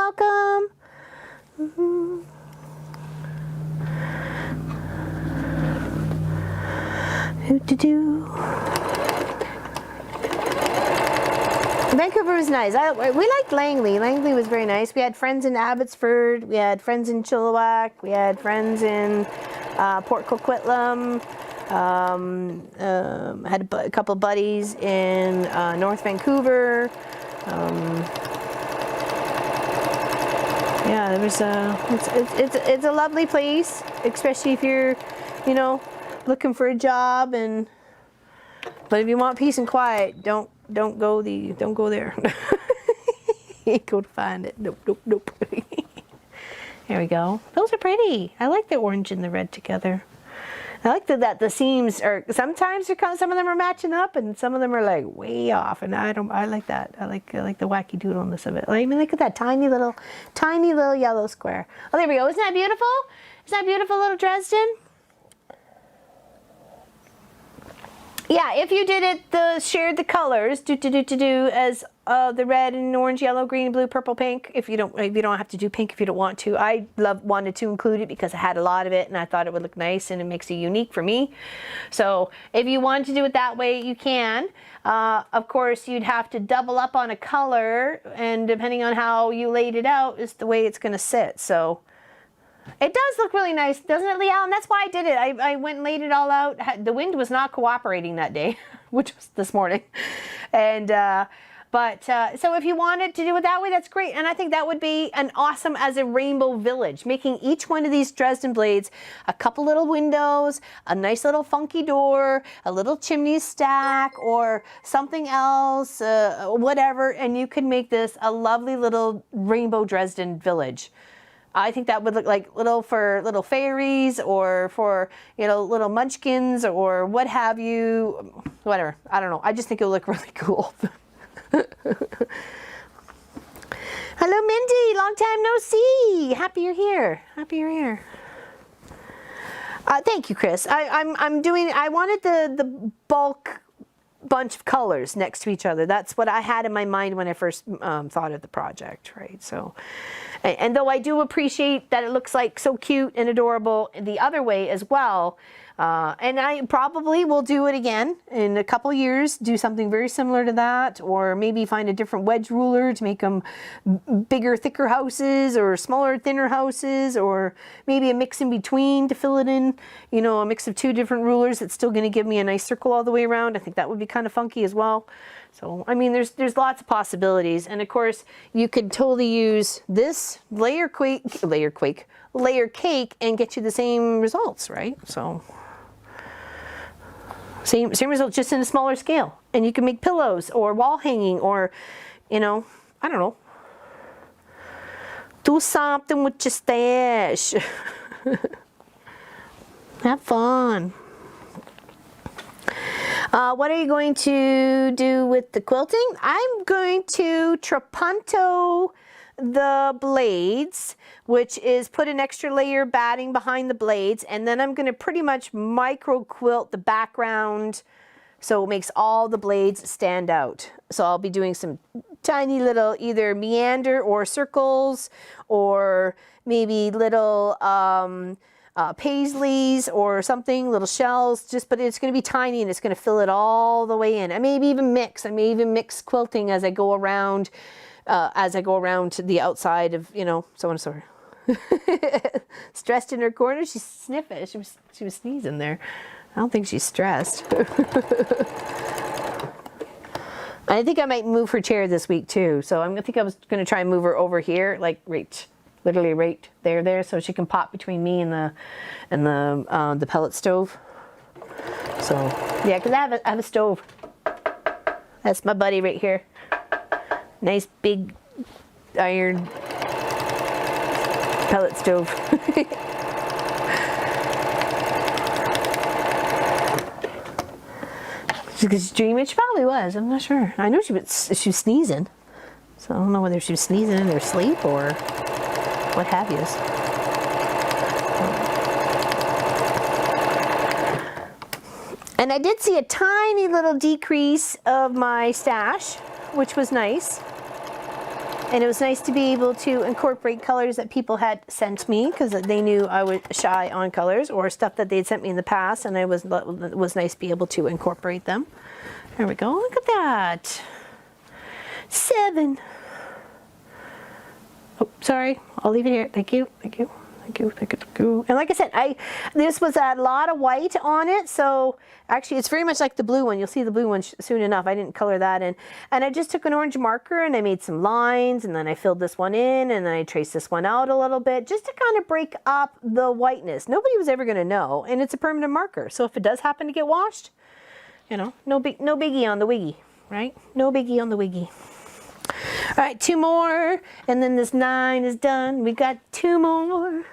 Vancouver was nice. We liked Langley. Langley was very nice. We had friends in Abbotsford. We had friends in Chilliwack. We had friends in Port Coquitlam. Had a couple of buddies in North Vancouver. Yeah, there was it's a lovely place, especially if you're, you know, looking for a job. And but if you want peace and quiet, don't go there. Ain't go to find it. Nope. There we go. Those are pretty. I like the orange and the red together. I like that the seams are sometimes some of them are matching up and some of them are like way off, and I like that. I like the wacky doodleness of it. I mean, look at that tiny little yellow square. Oh, there we go. Isn't that beautiful? Isn't that beautiful, little Dresden? Yeah, if you did it, shared the colors, as the red and orange, yellow, green, blue, purple, pink. If you don't have to do pink if you don't want to. I wanted to include it because I had a lot of it and I thought it would look nice and it makes it unique for me. So if you want to do it that way, you can. Of course, you'd have to double up on a color, and depending on how you laid it out is the way it's going to sit. So it does look really nice, doesn't it, Leal? And that's why I did it. I went and laid it all out. The wind was not cooperating that day, which was this morning. And But so if you wanted to do it that way, that's great. And I think that would be an awesome as a rainbow village, making each one of these Dresden blades a couple little windows, a nice little funky door, a little chimney stack, or something else, whatever. And you could make this a lovely little rainbow Dresden village. I think that would look like for little fairies, or for, you know, little munchkins, or what have you, whatever. I don't know. I just think it would look really cool. Hello, Mindy. Long time no see. Happy you're here. Happy you're here. Thank you, Chris. I wanted the bulk bunch of colors next to each other. That's what I had in my mind when I first thought of the project, right? So, and though I do appreciate that it looks like so cute and adorable the other way as well, and I probably will do it again in a couple years, do something very similar to that, or maybe find a different wedge ruler to make them bigger, thicker houses, or smaller, thinner houses, or maybe a mix in between to fill it in, you know, a mix of two different rulers that's still going to give me a nice circle all the way around. I think that would be kind of funky as well. So, I mean, there's lots of possibilities. And of course, you could totally use this layer cake and get you the same results, right? So, same result, just in a smaller scale. And you can make pillows or wall hanging, or, you know, I don't know. Do something with your stash. Have fun. What are you going to do with the quilting? I'm going to trapunto the blades, which is put an extra layer of batting behind the blades, and then I'm going to pretty much micro quilt the background so it makes all the blades stand out. So I'll be doing some tiny little either meander or circles, or maybe little paisleys or something, little shells, but it's going to be tiny and it's going to fill it all the way in. I may even mix quilting as I go around to the outside of, you know, so on and so forth. Stressed in her corner, she's sniffing. She was sneezing there. I don't think she's stressed. I think I might move her chair this week too. So I think I was going to try and move her over here, like literally right there, so she can pop between me and the pellet stove. So yeah, because I have a stove. That's my buddy right here. Nice big iron pellet stove. She's dreaming. She probably was. I'm not sure. I know she was sneezing. So I don't know whether she was sneezing in her sleep or what have you. And I did see a tiny little decrease of my stash, which was nice. And it was nice to be able to incorporate colors that people had sent me, because they knew I was shy on colors, or stuff that they'd sent me in the past, and it was nice to be able to incorporate them. There we go. Look at that. 7. Oh, sorry. I'll leave it here. Thank you. Thank you. Thank you. Thank you. Thank you. And like I said, this was a lot of white on it, so actually it's very much like the blue one. You'll see the blue one soon enough. I didn't color that in. And I just took an orange marker and I made some lines, and then I filled this one in, and then I traced this one out a little bit just to kind of break up the whiteness. Nobody was ever going to know, and it's a permanent marker. So if it does happen to get washed, you know, no biggie on the wiggy, right? No biggie on the wiggy. All right, 2 more, and then this 9 is done. We got 2 more.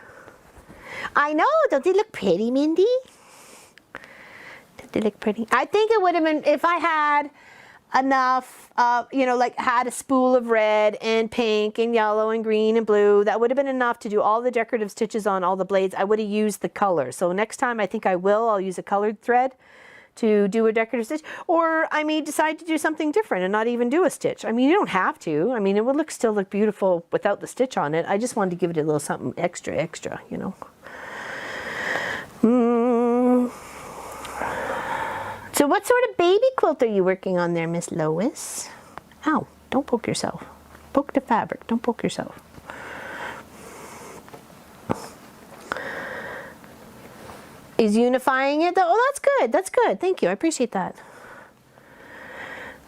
I know, don't they look pretty, Mindy? Don't they look pretty? I think it would have been, if I had enough, you know, like had a spool of red and pink and yellow and green and blue, that would have been enough to do all the decorative stitches on all the blades. I would have used the color. So next time I think I'll use a colored thread to do a decorative stitch, or I may decide to do something different and not even do a stitch. I mean, you don't have to. I mean, it would still look beautiful without the stitch on it. I just wanted to give it a little something extra, you know. So what sort of baby quilt are you working on there, Miss Lois? Ow, don't poke yourself. Poke the fabric, don't poke yourself. Is unifying it though? Oh, that's good. That's good. Thank you. I appreciate that.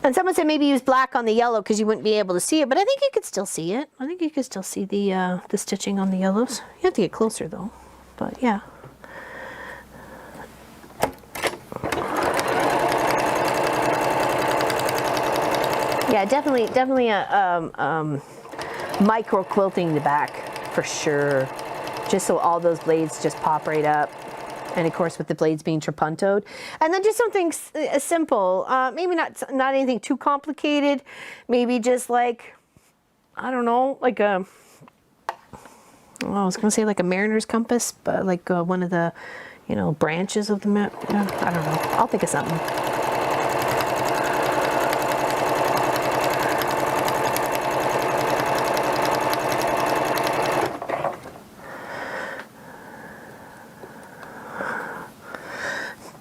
And someone said maybe use black on the yellow because you wouldn't be able to see it, but I think you could still see it. I think you could still see the stitching on the yellows. You have to get closer though, but yeah. Yeah, definitely a micro quilting the back for sure. Just so all those blades just pop right up. And of course with the blades being trapuntoed. And then just something simple, maybe not anything too complicated. Maybe just like, I don't know, like a, oh, I was gonna say like a mariner's compass, but like one of the, you know, branches of the map. I don't know, I'll think of something.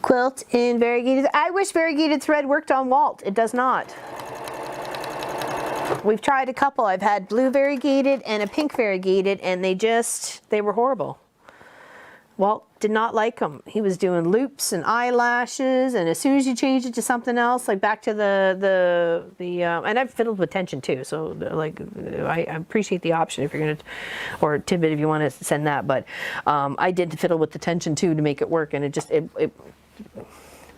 Quilt in variegated. I wish variegated thread worked on Walt. It does not. We've tried a couple. I've had blue variegated and a pink variegated, and they were horrible. Walt did not like them. He was doing loops and eyelashes, and as soon as you change it to something else, like back to and I've fiddled with tension too. So like, I appreciate the option if you're gonna, or tidbit if you want to send that. But I did fiddle with the tension too to make it work, and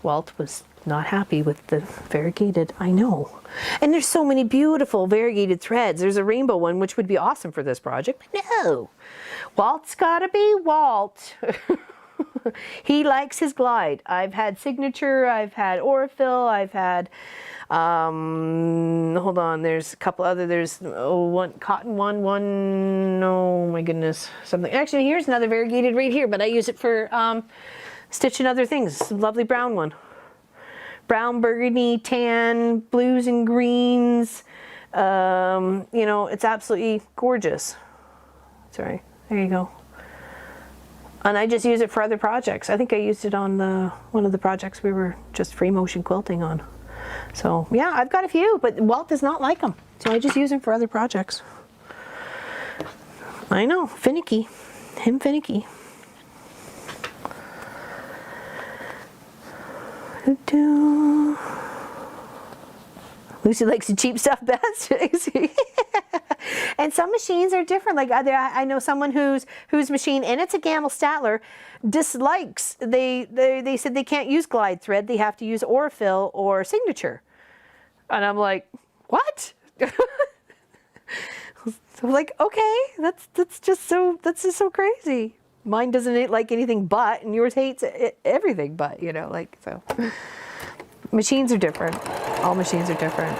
Walt was not happy with the variegated. I know. And there's so many beautiful variegated threads. There's a rainbow one, which would be awesome for this project, but no. Walt's gotta be Walt. He likes his glide. I've had signature, I've had Orifil, I've had, hold on, there's a couple other, there's one cotton one, oh my goodness, something. Actually, here's another variegated right here, but I use it for stitching other things. Lovely brown one. Brown, burgundy, tan, blues and greens. You know, it's absolutely gorgeous. Sorry, there you go. And I just use it for other projects. I think I used it on one of the projects we were just free motion quilting on. So yeah, I've got a few, but Walt does not like them. So I just use them for other projects. I know, finicky. Him finicky. Lucy likes the cheap stuff best. And some machines are different. Like I know someone whose machine, and it's a Gamble Statler, dislikes. They said they can't use glide thread. They have to use Orifil or signature. And I'm like, what? So I'm like, okay, that's just so crazy. Mine doesn't like anything but, and yours hates everything but, you know, like, so. Machines are different. All machines are different.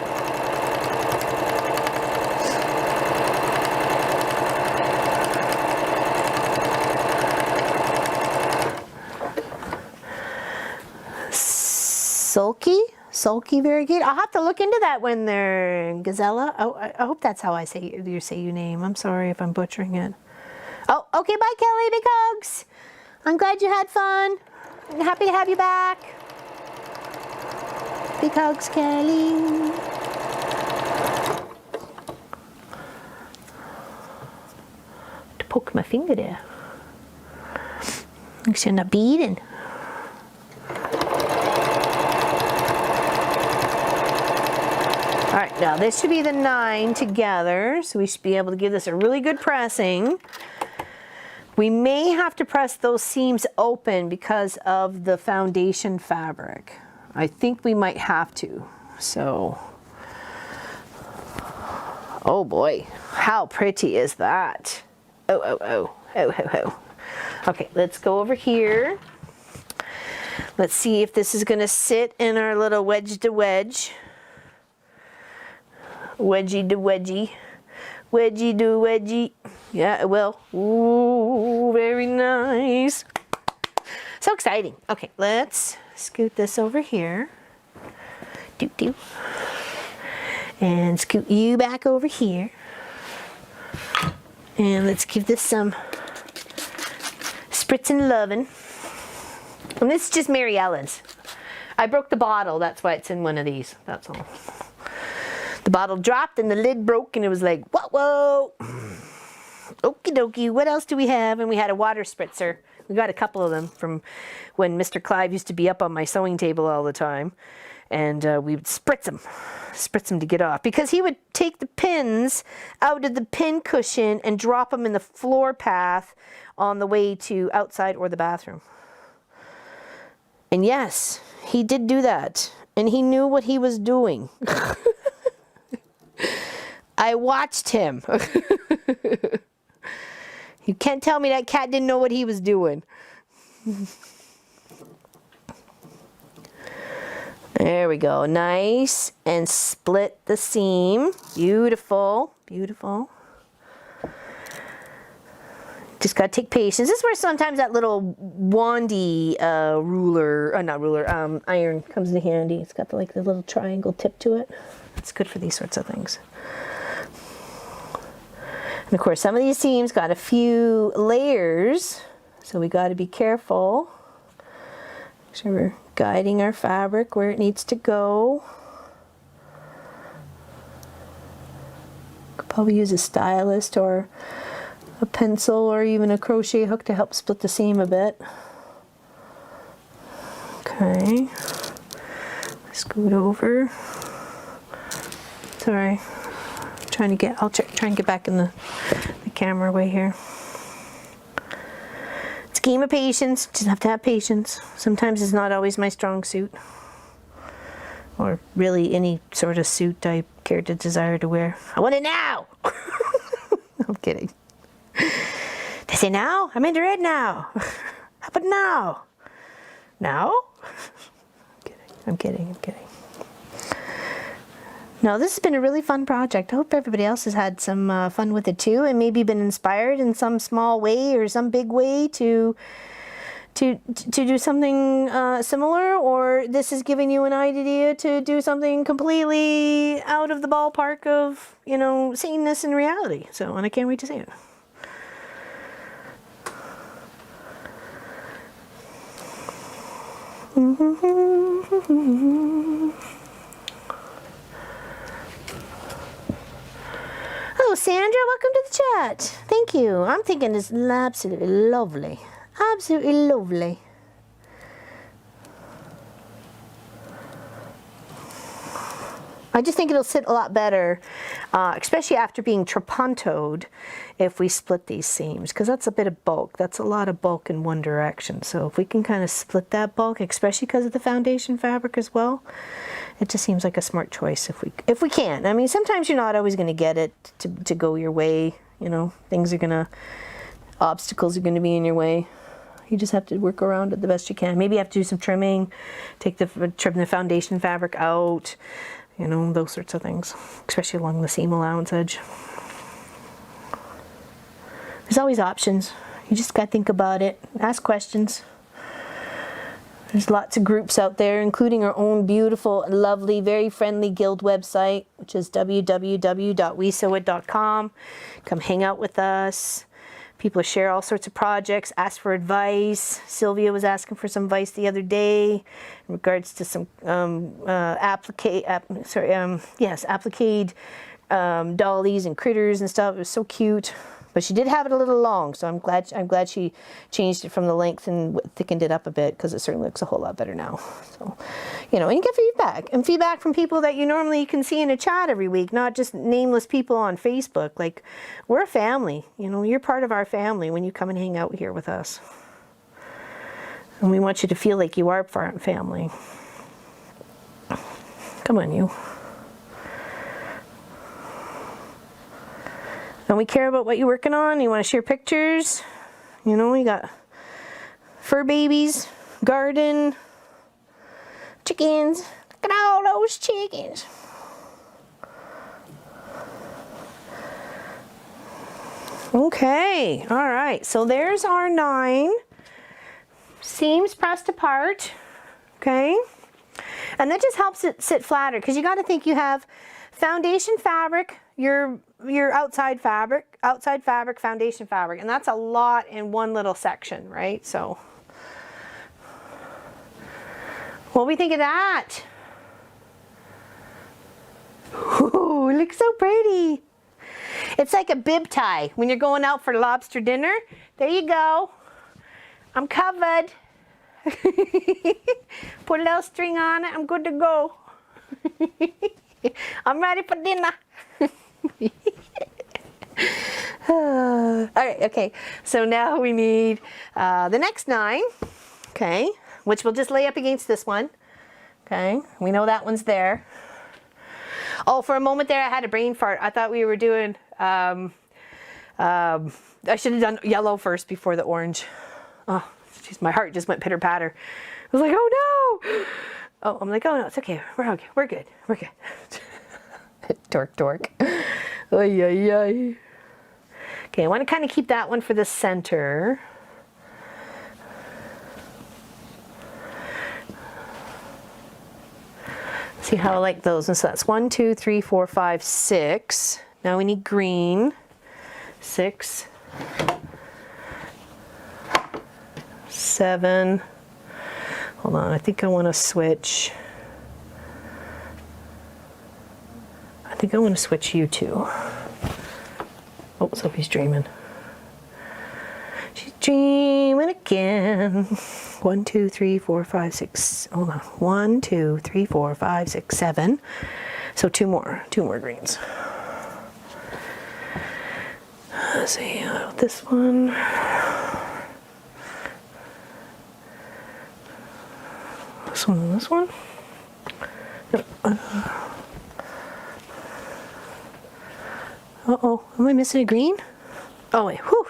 Sulky variegated. I'll have to look into that when they're Gazella. Oh, I hope that's how I say your name. I'm sorry if I'm butchering it. Oh, okay, bye Kelly, big hugs. I'm glad you had fun. I'm happy to have you back. Big hugs, Kelly. To poke my finger there. Make sure I'm not bleeding. All right, now this should be the 9 together, so we should be able to give this a really good pressing. We may have to press those seams open because of the foundation fabric. I think we might have to, so. Oh boy, how pretty is that? Oh. Okay, let's go over here. Let's see if this is gonna sit in our little wedge to wedge. Wedgie to wedgie. Wedgie to wedgie. Yeah, it will. Ooh, very nice. So exciting. Okay, let's scoot this over here. Doop. And scoot you back over here. And let's give this some spritz and lovin'. And this is just Mary Ellen's. I broke the bottle, that's why it's in one of these, that's all. The bottle dropped and the lid broke and it was like, whoa. Okie dokie, what else do we have? And we had a water spritzer. We got a couple of them from when Mr. Clive used to be up on my sewing table all the time. And we would spritz them to get off. Because he would take the pins out of the pin cushion and drop them in the floor path on the way to outside or the bathroom. And yes, he did do that. And he knew what he was doing. I watched him. You can't tell me that cat didn't know what he was doing. There we go. Nice. And split the seam. Beautiful. Beautiful. Just got to take patience. This is where sometimes that little wandy iron comes in handy. It's got the little triangle tip to it. It's good for these sorts of things. And of course, some of these seams got a few layers, so we got to be careful. Make sure we're guiding our fabric where it needs to go. Could probably use a stylus or a pencil or even a crochet hook to help split the seam a bit. Okay, scoot over. Sorry, I'll try and get back in the camera way here. It's a game of patience. Just have to have patience. Sometimes it's not always my strong suit, or really any sort of suit I care to desire to wear. I want it now. I'm kidding. They say now? I'm into red now. How about now? Now? I'm kidding. No, this has been a really fun project. I hope everybody else has had some fun with it too, and maybe been inspired in some small way or some big way to do something similar, or this is giving you an idea to do something completely out of the ballpark of, you know, seeing this in reality. So, and I can't wait to see it. Hello, Sandra. Welcome to the chat. Thank you. I'm thinking it's absolutely lovely. Absolutely lovely. I just think it'll sit a lot better, especially after being trapuntoed, if we split these seams, because that's a bit of bulk. That's a lot of bulk in one direction. So if we can kind of split that bulk, especially because of the foundation fabric as well, it just seems like a smart choice if we can. I mean, sometimes you're not always going to get it to go your way. You know, obstacles are going to be in your way. You just have to work around it the best you can. Maybe you have to do some trimming, trim the foundation fabric out. You know, those sorts of things, especially along the seam allowance edge. There's always options. You just got to think about it, ask questions. There's lots of groups out there, including our own beautiful, lovely, very friendly guild website, which is www.wesewit.com. Come hang out with us. People share all sorts of projects, ask for advice. Sylvia was asking for some advice the other day in regards to some applique dollies and critters and stuff. It was so cute, but she did have it a little long, so I'm glad she changed it from the length and thickened it up a bit, because it certainly looks a whole lot better now. So, you know, and you get feedback from people that you normally can see in a chat every week, not just nameless people on Facebook. Like, we're a family. You know, you're part of our family when you come and hang out here with us, and we want you to feel like you are part of our family. Come on, you. And we care about what you're working on. You want to share pictures. You know, we got fur babies, garden, chickens. Look at all those chickens. Okay, all right. So there's our 9 seams pressed apart. Okay, and that just helps it sit flatter, because you got to think you have foundation fabric, your outside fabric, foundation fabric, and that's a lot in one little section, right? So, what do we think of that? Ooh, it looks so pretty. It's like a bib tie when you're going out for lobster dinner. There you go. I'm covered. Put a little string on it. I'm good to go. I'm ready for dinner. All right, okay. So now we need the next 9, okay, which we'll just lay up against this one. Okay, we know that one's there. Oh, for a moment there, I had a brain fart. I thought we were doing, I should have done yellow first before the orange. Oh, jeez, my heart just went pitter patter. I was like, oh no. Oh, I'm like, oh no, it's okay. We're okay. We're good. We're good. Dork. Oy, oy, oy. Okay, I want to kind of keep that one for the center. See how I like those. And so that's 1, 2, 3, 4, 5, 6. Now we need green. 6, 7. Hold on, I think I want to switch. I think I want to switch you two. Oh, Sophie's dreaming. She's dreaming again. 1, 2, 3, 4, 5, 6. Hold on. 1, 2, 3, 4, 5, 6, 7. So 2 more greens. Let's see, this one. This one and this one. Uh-oh, am I missing a green? Oh wait, whew.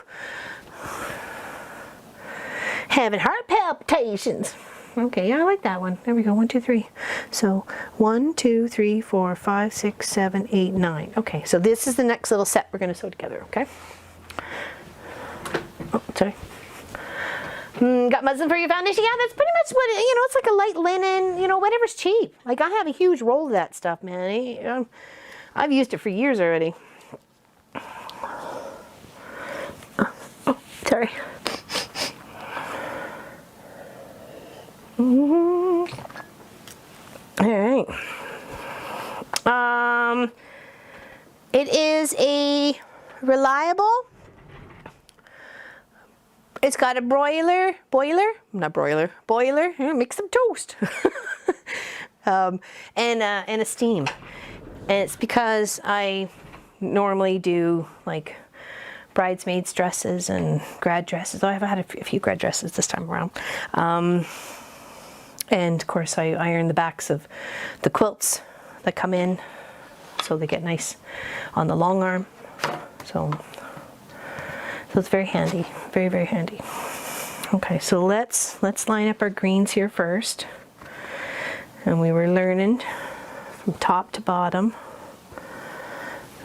Having heart palpitations. Okay, yeah, I like that one. There we go, 1, 2, 3. So 1, 2, 3, 4, 5, 6, 7, 8, 9. Okay, so this is the next little set we're gonna sew together, okay? Oh, sorry. Got muslin for your foundation? Yeah, that's pretty much what, it's like a light linen, whatever's cheap. Like I have a huge roll of that stuff, man. I've used it for years already. Oh, sorry. All right. It is a reliable. It's got a boiler, make some toast, and a steam. And it's because I normally do like bridesmaids dresses and grad dresses. I've had a few grad dresses this time around. And of course I iron the backs of the quilts that come in so they get nice on the long arm. So it's very handy, very, very handy. Okay, so let's line up our greens here first. And we were learning from top to bottom.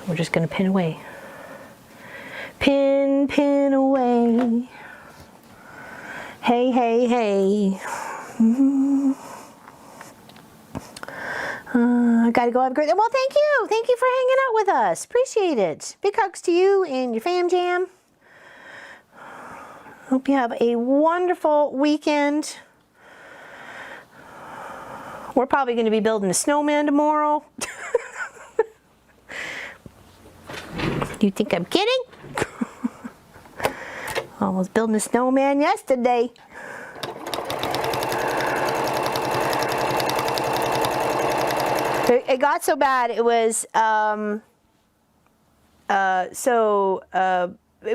We're just gonna pin away. Pin away. Hey, hey, hey. I gotta go have a great day. Well, thank you. Thank you for hanging out with us. Appreciate it. Big hugs to you and your fam jam. Hope you have a wonderful weekend. We're probably going to be building a snowman tomorrow. You think I'm kidding? I was building a snowman yesterday. It got so bad, it was, it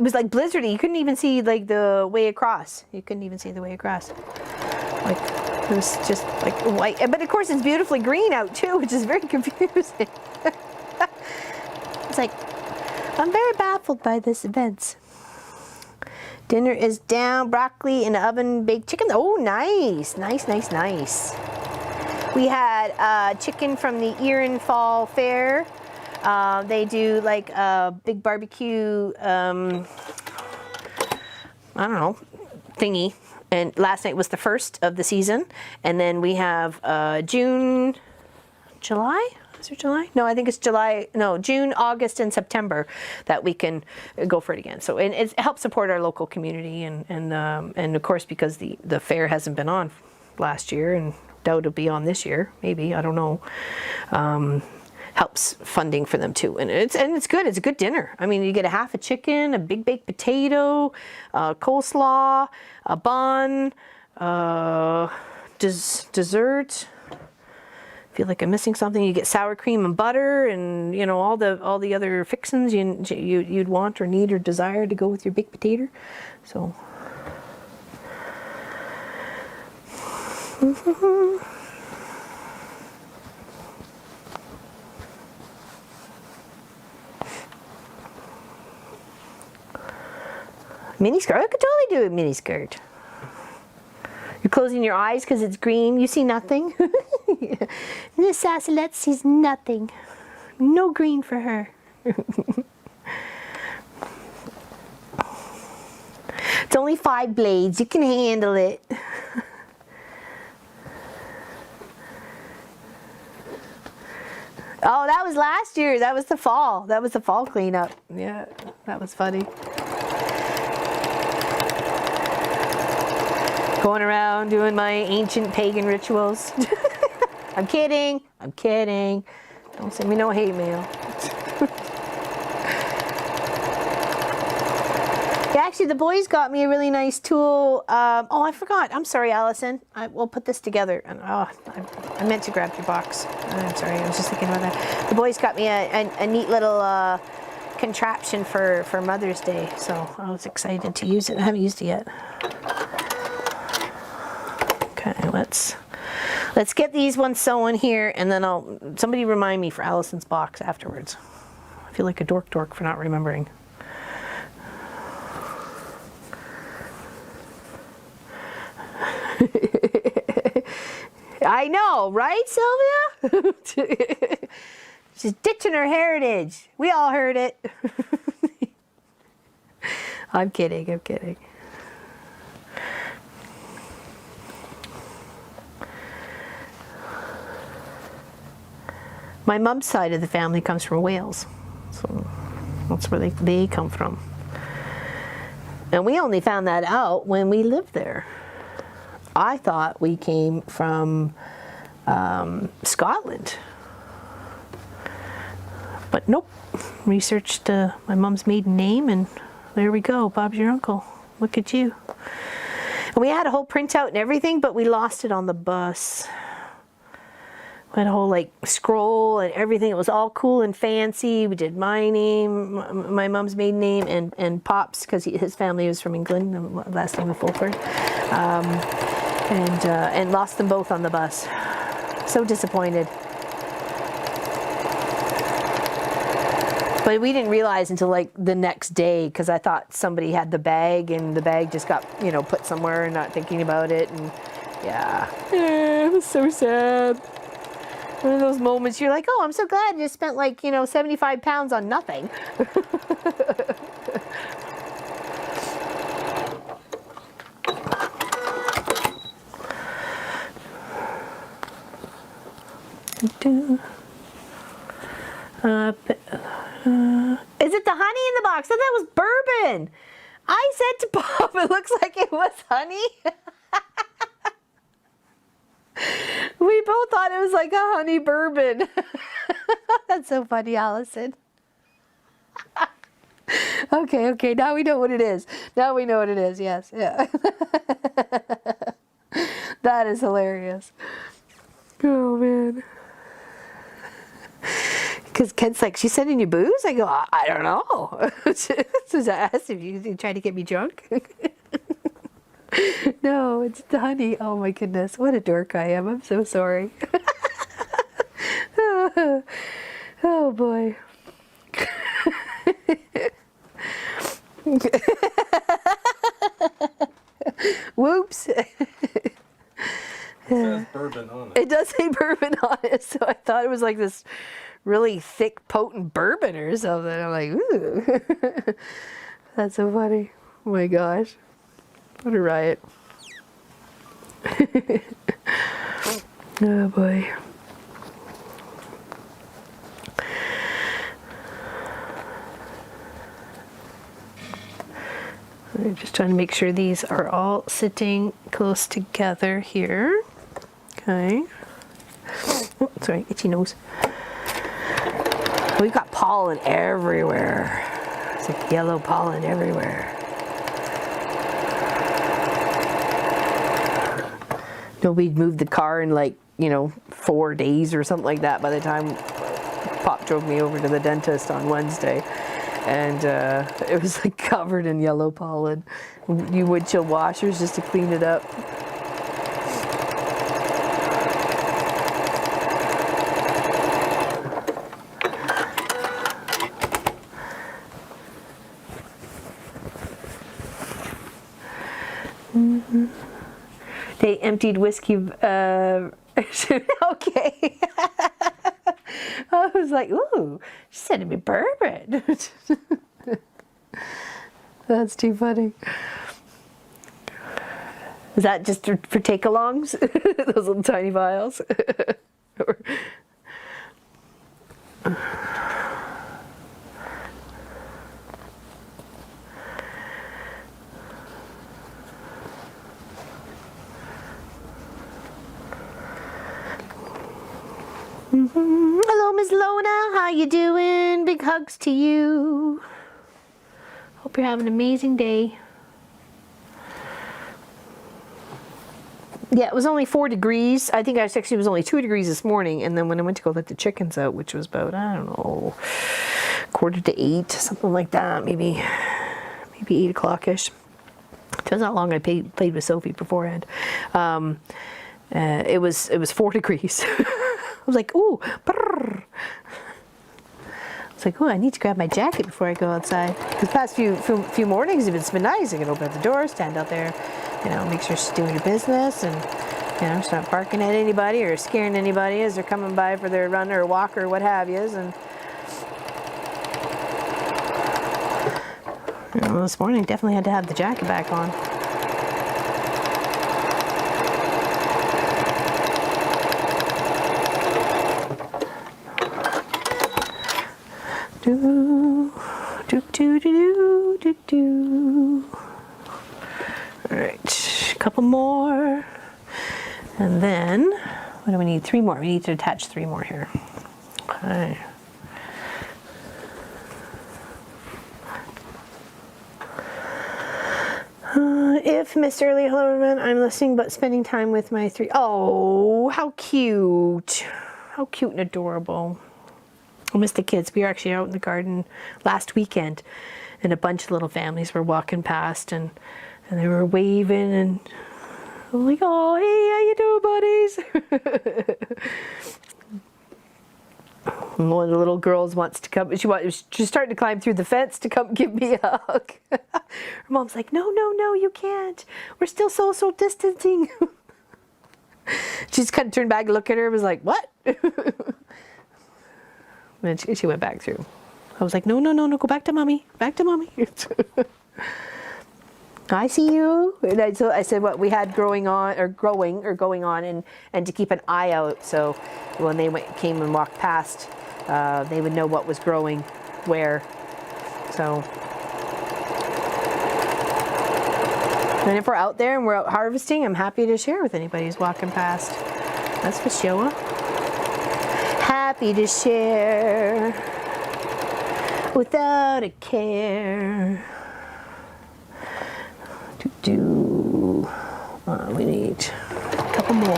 was like blizzardy. You couldn't even see like the way across. You couldn't even see the way across. Like, it was just like white. But of course it's beautifully green out too, which is very confusing. It's like, I'm very baffled by this event. Dinner is down, broccoli in the oven, baked chicken. Oh, nice, nice, nice, nice. We had chicken from the Erin Fall Fair. They do like a big barbecue, I don't know, thingy. And last night was the first of the season. And then we have July? Is it July? No, I think it's July. No, June, August, and September that we can go for it again. So it helps support our local community, and of course because the fair hasn't been on last year, and doubt it'll be on this year. Maybe, I don't know. helps funding for them too. And it's good. It's a good dinner. I mean, you get a half a chicken, a big baked potato, coleslaw, a bun, dessert. Feel like I'm missing something. You get sour cream and butter, and you know all the other fixings you'd want or need or desire to go with your baked potato. So. Mini skirt. I could totally do a mini skirt. You're closing your eyes because it's green. You see nothing. Miss Sassalette sees nothing. No green for her. It's only 5 blades. You can handle it. Oh, that was last year. That was the fall. That was the fall cleanup. Yeah, that was funny. Going around doing my ancient pagan rituals. I'm kidding. I'm kidding. Don't send me no hate mail. Yeah, actually, the boys got me a really nice tool. Oh, I forgot. I'm sorry, Allison. We'll put this together. Oh, I meant to grab your box. I'm sorry. I was just thinking about that. The boys got me a neat little contraption for Mother's Day, so I was excited to use it. I haven't used it yet. Okay, let's get these ones sewn here, and then somebody remind me for Allison's box afterwards. I feel like a dork for not remembering. I know, right, Sylvia? She's ditching her heritage. We all heard it. I'm kidding, I'm kidding. My mom's side of the family comes from Wales, so that's where they come from. And we only found that out when we lived there. I thought we came from Scotland, but nope. Researched my mom's maiden name, and there we go. Bob's your uncle. Look at you. And we had a whole printout and everything, but we lost it on the bus. We had a whole like scroll and everything. It was all cool and fancy. We did my name, my mom's maiden name, and Pop's, because his family was from England. The last name was Fulford, and lost them both on the bus. So disappointed. But we didn't realize until like the next day, because I thought somebody had the bag, and the bag just got put somewhere and not thinking about it, and yeah, it was so sad. One of those moments you're like, oh, I'm so glad you spent like, 75 pounds on nothing. Is it the honey in the box? I thought that was bourbon. I said to Bob, it looks like it was honey. We both thought it was like a honey bourbon. That's so funny, Allison. Okay, now we know what it is. Now we know what it is, yes. Yeah. That is hilarious. Oh, man. Because Ken's like, she's sending you booze? I go, I don't know. So I asked if you tried to get me drunk. No, it's the honey. Oh my goodness, what a dork I am. I'm so sorry. Oh boy. Whoops. It says bourbon on it. It does say bourbon on it, so I thought it was like this really thick, potent bourbon or something. I'm like, ooh. That's so funny. Oh my gosh. What a riot. Oh boy. I'm just trying to make sure these are all sitting close together here. Okay. Oh, sorry, itchy nose. We've got pollen everywhere. It's like yellow pollen everywhere. We'd moved the car in like, 4 days or something like that by the time Pop drove me over to the dentist on Wednesday. And it was like covered in yellow pollen. You windshield washers just to clean it up. They emptied whiskey. Okay. I was like, ooh, she's sending me bourbon. That's too funny. Is that just for take-alongs? Those little tiny vials? Hello, Miss Lona. How you doing? Big hugs to you. Hope you're having an amazing day. Yeah, it was only 4 degrees. I think it was only 2 degrees this morning. And then when I went to go let the chickens out, which was about, I don't know, 7:45, something like that, maybe 8 o'clock-ish. Depends how long I played with Sophie beforehand. It was 4 degrees. I was like, ooh, brrr. I was like, ooh, I need to grab my jacket before I go outside. The past few mornings, it's been nice. I can open up the door, stand out there, make sure she's doing her business, and she's not barking at anybody or scaring anybody as they're coming by for their run or walk or what have yous. And this morning, definitely had to have the jacket back on. All right, a couple more, and then what do we need? 3 more. We need to attach 3 more here. Okay. If missed early, hello everyone. I'm listening but spending time with my 3. Oh, how cute! How cute and adorable. I miss the kids. We were actually out in the garden last weekend, and a bunch of little families were walking past, and they were waving, and I'm like, oh, hey, how you doing, buddies? And one of the little girls wants to come. She's starting to climb through the fence to come give me a hug. Her mom's like, no, you can't. We're still social distancing. She just kind of turned back and looked at her and was like, what? And then she went back through. I was like, no, go back to mommy. Back to mommy. I see you. And I said what we had going on, and to keep an eye out. So when they came and walked past, they would know what was growing where. So. And if we're out there and we're out harvesting, I'm happy to share with anybody who's walking past. That's for sure. Happy to share without a care. We need a couple more.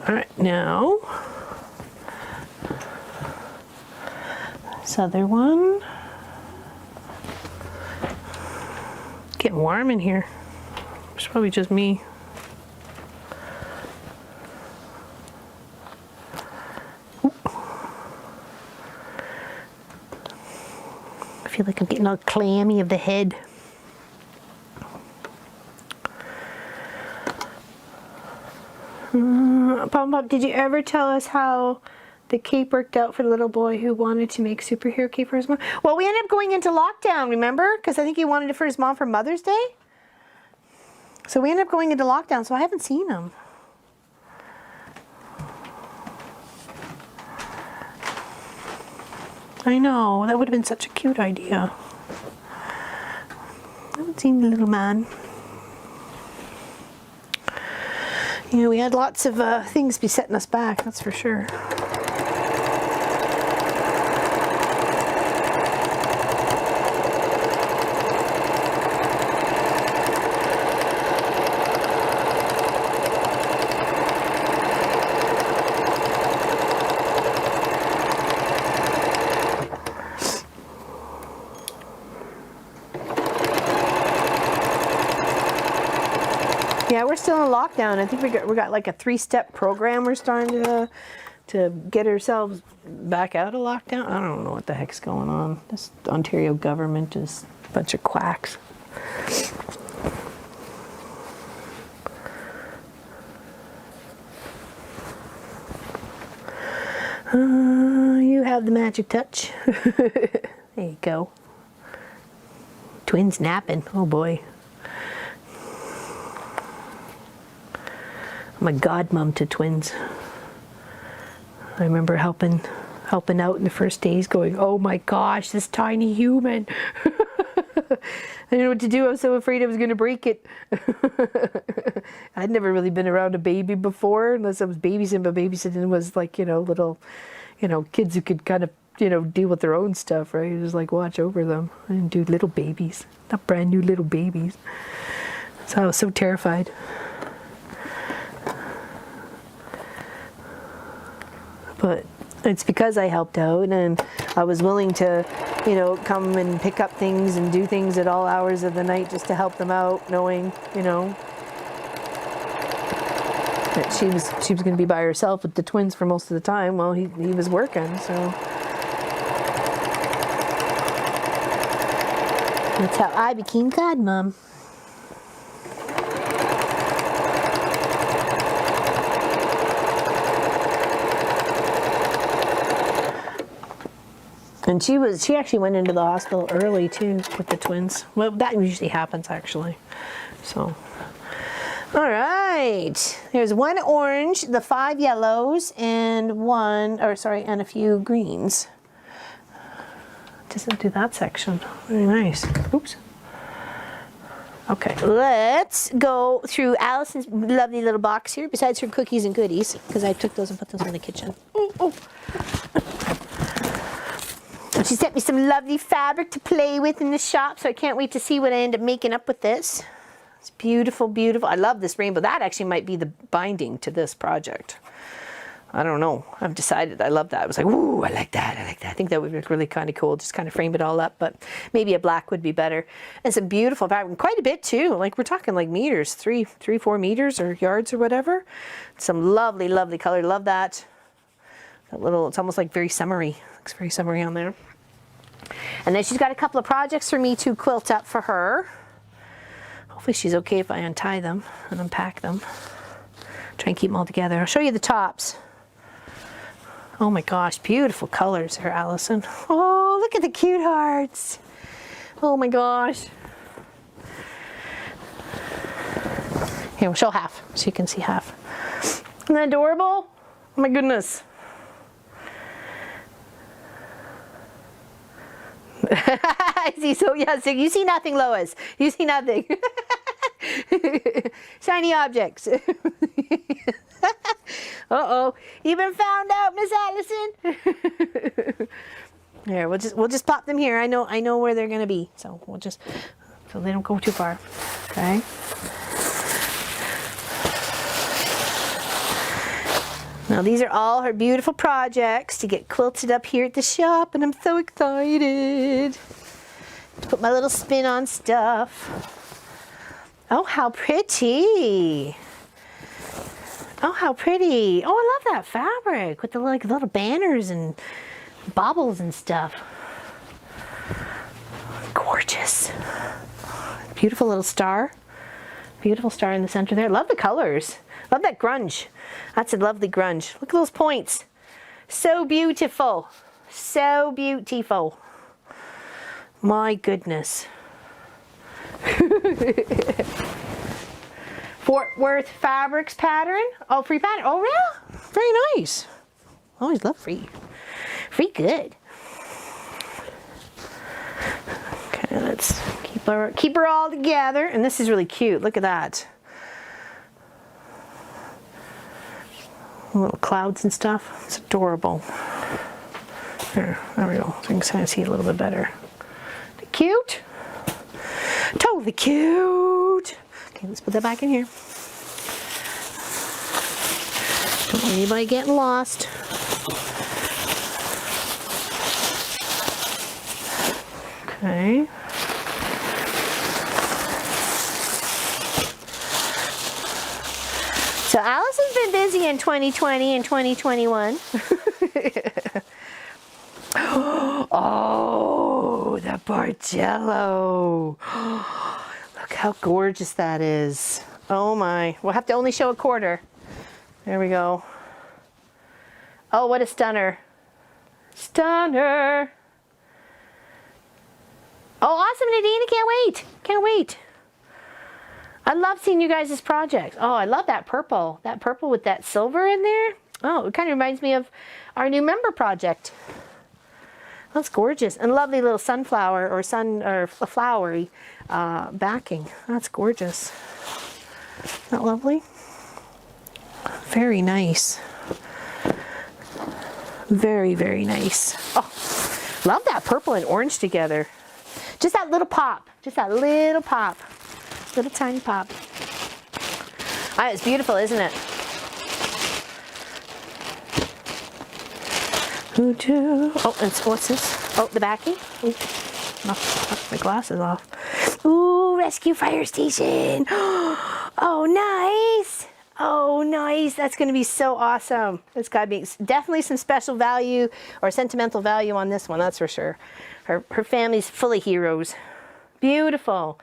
All right, now this other one. Getting warm in here. It's probably just me. I feel like I'm getting all clammy of the head. Pop, did you ever tell us how the cape worked out for the little boy who wanted to make superhero cape for his mom? Well, we ended up going into lockdown, remember? Because I think he wanted it for his mom for Mother's Day. So we ended up going into lockdown, so I haven't seen him. I know, that would have been such a cute idea. I haven't seen the little man. Yeah, we had lots of things besetting us back, that's for sure. Yeah, we're still in lockdown. I think we got like a 3-step program we're starting to get ourselves back out of lockdown. I don't know what the heck's going on. This Ontario government is a bunch of quacks. You have the magic touch. There you go. Twins napping. Oh boy. I'm a godmom to twins. I remember helping out in the first days going, oh my gosh, this tiny human. I didn't know what to do. I was so afraid I was going to break it. I'd never really been around a baby before, unless I was babysitting, but babysitting was like, little, kids who could kind of, deal with their own stuff, right? It was like watch over them. I didn't do little babies, not brand new little babies. So I was so terrified. But it's because I helped out and I was willing to, come and pick up things and do things at all hours of the night just to help them out, knowing, that she was going to be by herself with the twins for most of the time while he was working. So that's how I became godmom. And she actually went into the hospital early too with the twins. Well, that usually happens actually. So, all right. There's 1 orange, the 5 yellows, and and a few greens. Doesn't do that section. Very nice. Oops. Okay, let's go through Allison's lovely little box here, besides her cookies and goodies, because I took those and put those in the kitchen. Oh. She sent me some lovely fabric to play with in the shop, so I can't wait to see what I end up making up with this. It's beautiful, beautiful. I love this rainbow. That actually might be the binding to this project. I don't know. I've decided. I love that. I was like, ooh, I like that. I think that would be really kind of cool. Just kind of frame it all up, but maybe a black would be better. And some beautiful fabric, quite a bit too. Like we're talking like meters, 4 meters or yards or whatever. Some lovely, lovely color. Love that. That little, it's almost like very summery. Looks very summery on there. And then she's got a couple of projects for me to quilt up for her. Hopefully she's okay if I untie them and unpack them. Try and keep them all together. I'll show you the tops. Oh my gosh, beautiful colors here, Allison. Oh, look at the cute hearts. Oh my gosh. Here, we'll show half so you can see half. Isn't that adorable? Oh my goodness. I see, so you see nothing, Lois. You see nothing. Shiny objects. Uh-oh. You've been found out, Miss Allison. Here, we'll just pop them here. I know where they're gonna be. So so they don't go too far. Okay. Now these are all her beautiful projects to get quilted up here at the shop, and I'm so excited to put my little spin on stuff. Oh, how pretty. Oh, how pretty. Oh, I love that fabric with the little banners and baubles and stuff. Gorgeous. Beautiful little star. Beautiful star in the center there. Love the colors. Love that grunge. That's a lovely grunge. Look at those points. So beautiful. So beautiful. My goodness. Fort Worth Fabrics pattern. Oh, free pattern. Oh, yeah. Very nice. Always love free. Free good. Okay, let's keep her all together. And this is really cute. Look at that. Little clouds and stuff. It's adorable. There we go. So you can kind of see it a little bit better. Cute. Totally cute. Okay, let's put that back in here. Don't want anybody getting lost. Okay. So Allison's been busy in 2020 and 2021. Oh, the Bargello. Look how gorgeous that is. Oh my. We'll have to only show a quarter. There we go. Oh, what a stunner. Stunner. Oh, awesome, Nadine. I can't wait. Can't wait. I love seeing you guys' projects. Oh, I love that purple. That purple with that silver in there. Oh, it kind of reminds me of our new member project. That's gorgeous. And lovely little sunflower or flowery backing. That's gorgeous. Isn't that lovely? Very nice. Very, very nice. Oh, love that purple and orange together. Just that little pop. Just that little pop. Little tiny pop. Ah, it's beautiful, isn't it? Oh, and what's this? Oh, the backing. Ooh, knock my glasses off. Ooh, rescue fire station. Oh, nice. Oh, nice. That's going to be so awesome. It's got to be definitely some special value or sentimental value on this one, that's for sure. Her family's full of heroes. Beautiful.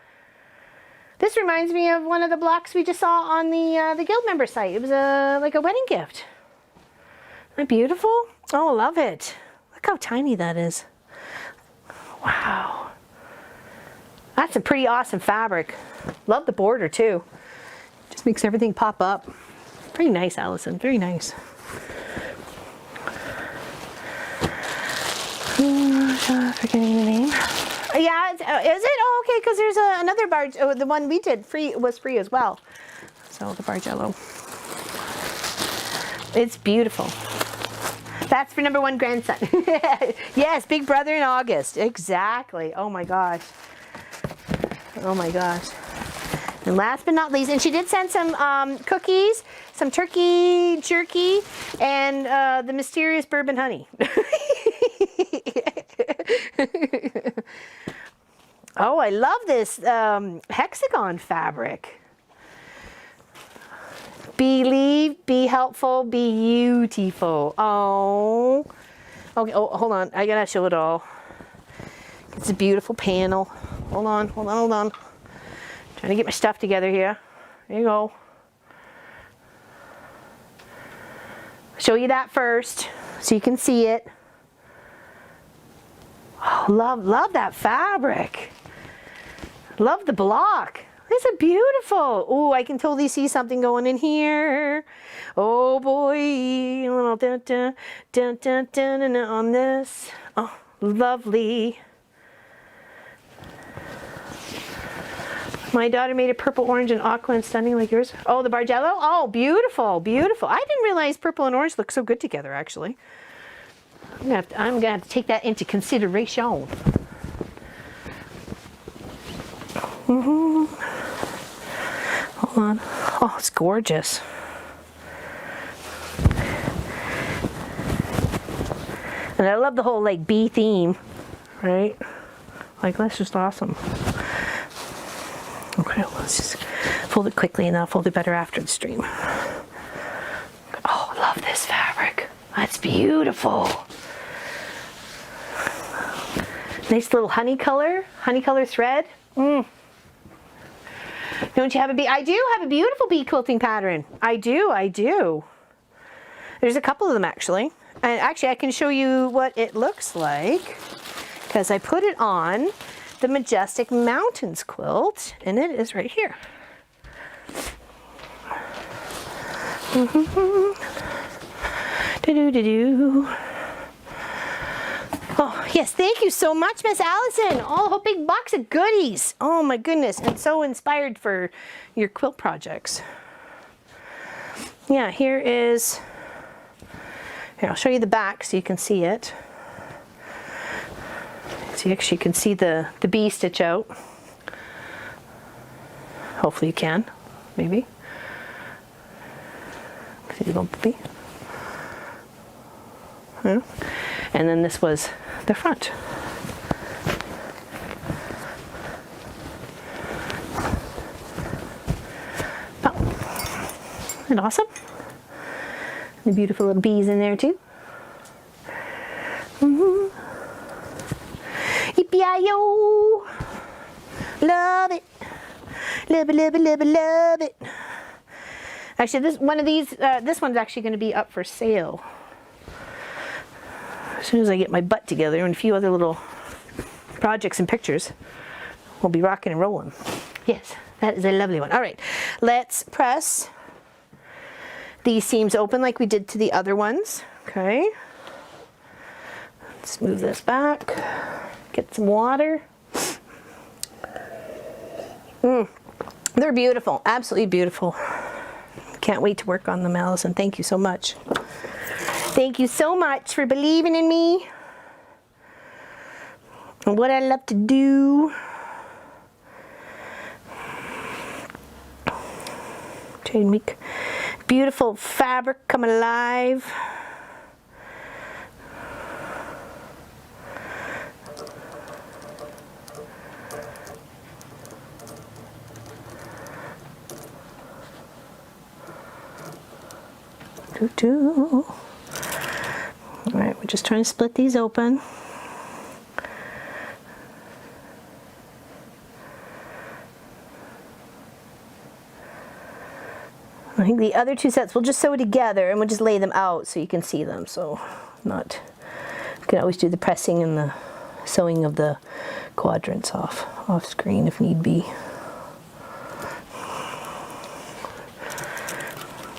This reminds me of one of the blocks we just saw on the guild member site. It was like a wedding gift. Isn't that beautiful? Oh, love it. Look how tiny that is. Wow. That's a pretty awesome fabric. Love the border too. Just makes everything pop up. Very nice, Allison. Very nice. Forgetting the name. Yeah, is it? Oh, okay, because there's another barge. Oh, the one we did was free as well. So the Bargello. It's beautiful. That's for #1 grandson. Yes, big brother in August. Exactly. Oh my gosh. Oh my gosh. And last but not least, and she did send some cookies, some turkey jerky, and the mysterious bourbon honey. Oh, I love this hexagon fabric. Believe, be helpful, be beautiful. Oh. Okay, oh, hold on. I gotta show it all. It's a beautiful panel. Hold on, hold on, hold on. Trying to get my stuff together here. There you go. Show you that first so you can see it. Oh, love that fabric. Love the block. This is beautiful. Oh, I can totally see something going in here. Oh boy, a little dun dun dun dun dun dun on this. Oh, lovely. My daughter made it purple, orange, and aqua and stunning like yours. Oh, the Bargello? Oh, beautiful, beautiful. I didn't realize purple and orange look so good together, actually. I'm gonna have to take that into consideration. Hold on. Oh, it's gorgeous. And I love the whole like bee theme, right? Like that's just awesome. Okay, let's just fold it quickly and I'll fold it better after the stream. Oh, I love this fabric. That's beautiful. Nice little honey color thread. Don't you have a bee? I do have a beautiful bee quilting pattern. I do. There's a couple of them actually. And actually I can show you what it looks like because I put it on the Majestic Mountains quilt and it is right here. Oh, yes, thank you so much, Miss Allison. Oh, a whole big box of goodies. Oh my goodness, and so inspired for your quilt projects. Yeah, here is Here, I'll show you the back so you can see it. So you actually can see the bee stitch out. Hopefully you can, maybe. See the bumblebee? Yeah. And then this was the front. Oh, isn't it awesome? The beautiful little bees in there too. Yippee-yi-yo! Love it. Love it, love it, love it, love it. Actually, this one's actually going to be up for sale. As soon as I get my butt together and a few other little projects and pictures, we'll be rocking and rolling. Yes, that is a lovely one. All right, let's press these seams open like we did to the other ones. Okay. Let's move this back. Get some water. They're beautiful, absolutely beautiful. Can't wait to work on them, Allison. Thank you so much. Thank you so much for believing in me and what I love to do. Try to make beautiful fabric come alive. All right, we're just trying to split these open. I think the other two sets we'll just sew together and we'll just lay them out so you can see them. So you can always do the pressing and the sewing of the quadrants off screen if need be.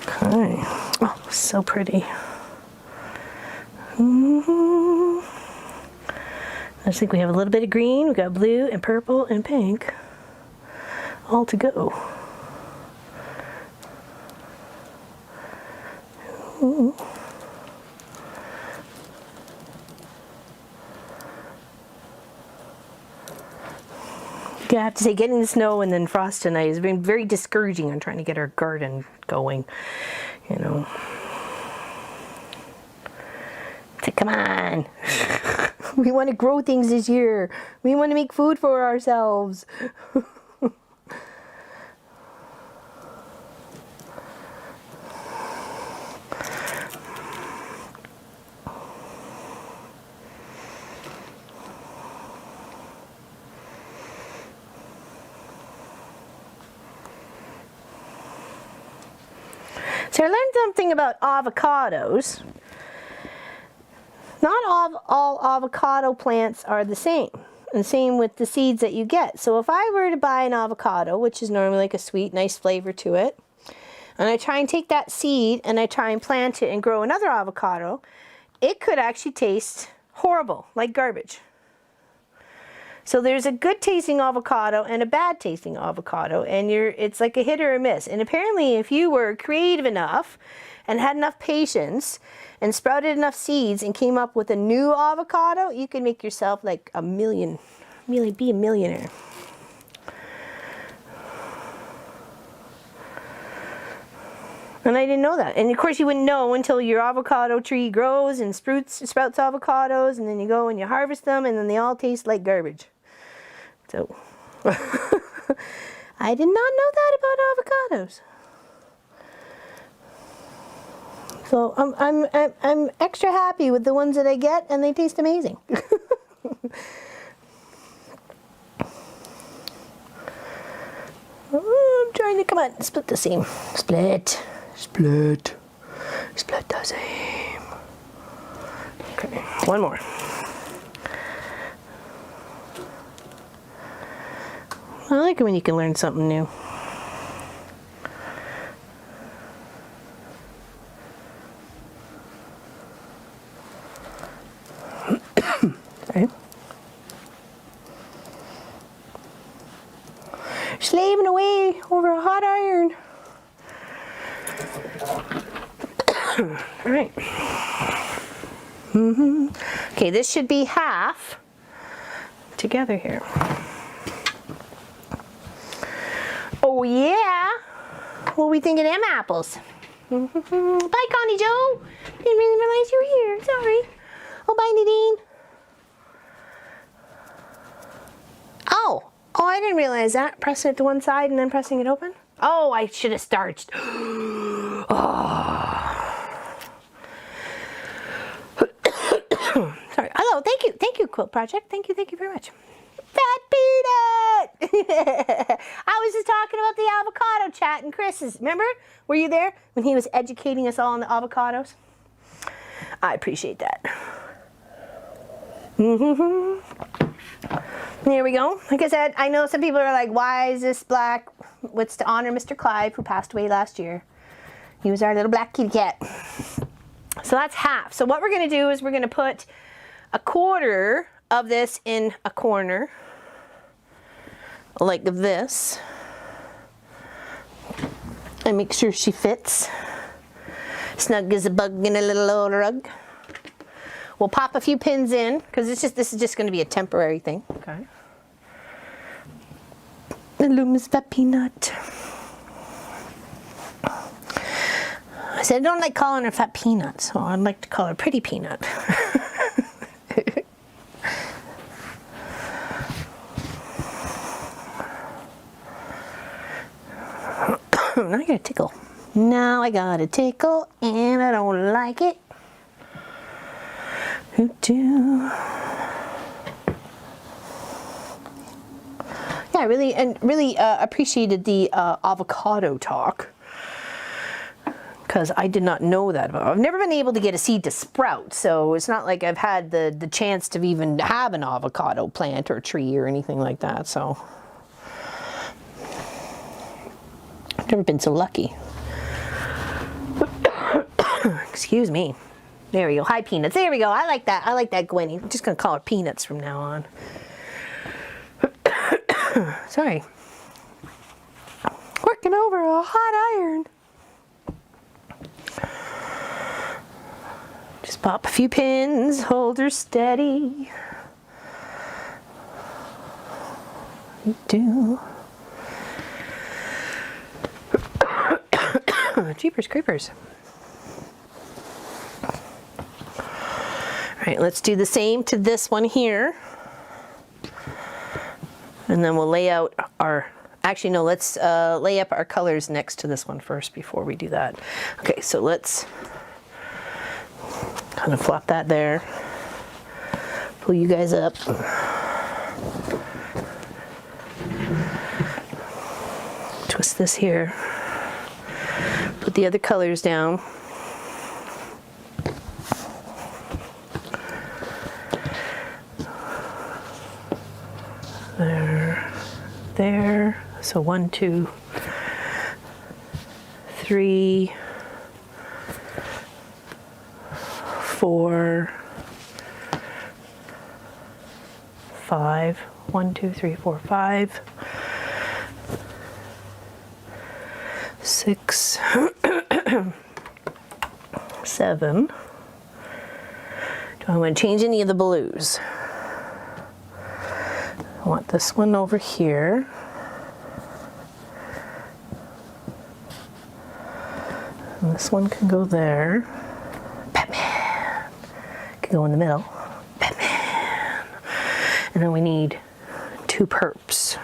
Okay. Oh, so pretty. I just think we have a little bit of green, we got blue and purple and pink all to go. I have to say, getting the snow and then frost tonight has been very discouraging on trying to get our garden going, you know. So come on. We want to grow things this year. We want to make food for ourselves. So I learned something about avocados. Not all avocado plants are the same. And same with the seeds that you get. So if I were to buy an avocado, which is normally like a sweet, nice flavor to it, and I try and take that seed and I try and plant it and grow another avocado, it could actually taste horrible, like garbage. So there's a good tasting avocado and a bad tasting avocado, and it's like a hit or a miss. And apparently if you were creative enough and had enough patience and sprouted enough seeds and came up with a new avocado, you could make yourself like be a millionaire. And I didn't know that. And of course you wouldn't know until your avocado tree grows and sprouts avocados, and then you go and you harvest them and then they all taste like garbage. So I did not know that about avocados. So I'm extra happy with the ones that I get, and they taste amazing. I'm trying to, come on, split the seam. Split the seam. Okay, one more. I like it when you can learn something new. Okay. Slaving away over a hot iron. All right. Okay, this should be half together here. Oh yeah. What we think of them apples? Bye, Connie Joe. Didn't really realize you were here. Sorry. Oh, bye, Nadine. Oh, I didn't realize that. Pressing it to one side and then pressing it open. Oh, I should have starched. Oh. Sorry. Hello. Thank you, Quilt Project. Thank you very much. Fat Peanut! I was just talking about the avocado chat and Chris's. Remember? Were you there when he was educating us all on the avocados? I appreciate that. There we go. Like I said, I know some people are like, why is this black? What's to honor Mr. Clive, who passed away last year. He was our little black kitty cat. So that's half. So what we're going to do is we're going to put a quarter of this in a corner like this and make sure she fits snug as a bug in a little old rug. We'll pop a few pins in because this is just going to be a temporary thing. Okay. Hello, Miss Fat Peanut. I said I don't like calling her Fat Peanut, so I'd like to call her Pretty Peanut. Now I got a tickle. Now I got a tickle and I don't like it. Yeah, I really appreciated the avocado talk because I did not know that. I've never been able to get a seed to sprout, so it's not like I've had the chance to even have an avocado plant or tree or anything like that. So I've never been so lucky. Excuse me. There we go. Hi, Peanuts. There we go. I like that. I like that, Gwenny. I'm just going to call her Peanuts from now on. Sorry. Working over a hot iron. Just pop a few pins. Hold her steady. Do. Jeepers creepers. All right, let's do the same to this one here. And then we'll lay out our, actually no, let's lay up our colors next to this one first before we do that. Okay, so let's kind of flop that there. Pull you guys up. Twist this here. Put the other colors down. There. So 1, 2, 3, 4, 5. 1, 2, 3, 4, 5. 6, 7. Do I want to change any of the blues? I want this one over here. And this one can go there. Batman can go in the middle. Batman. And then we need 2 perps.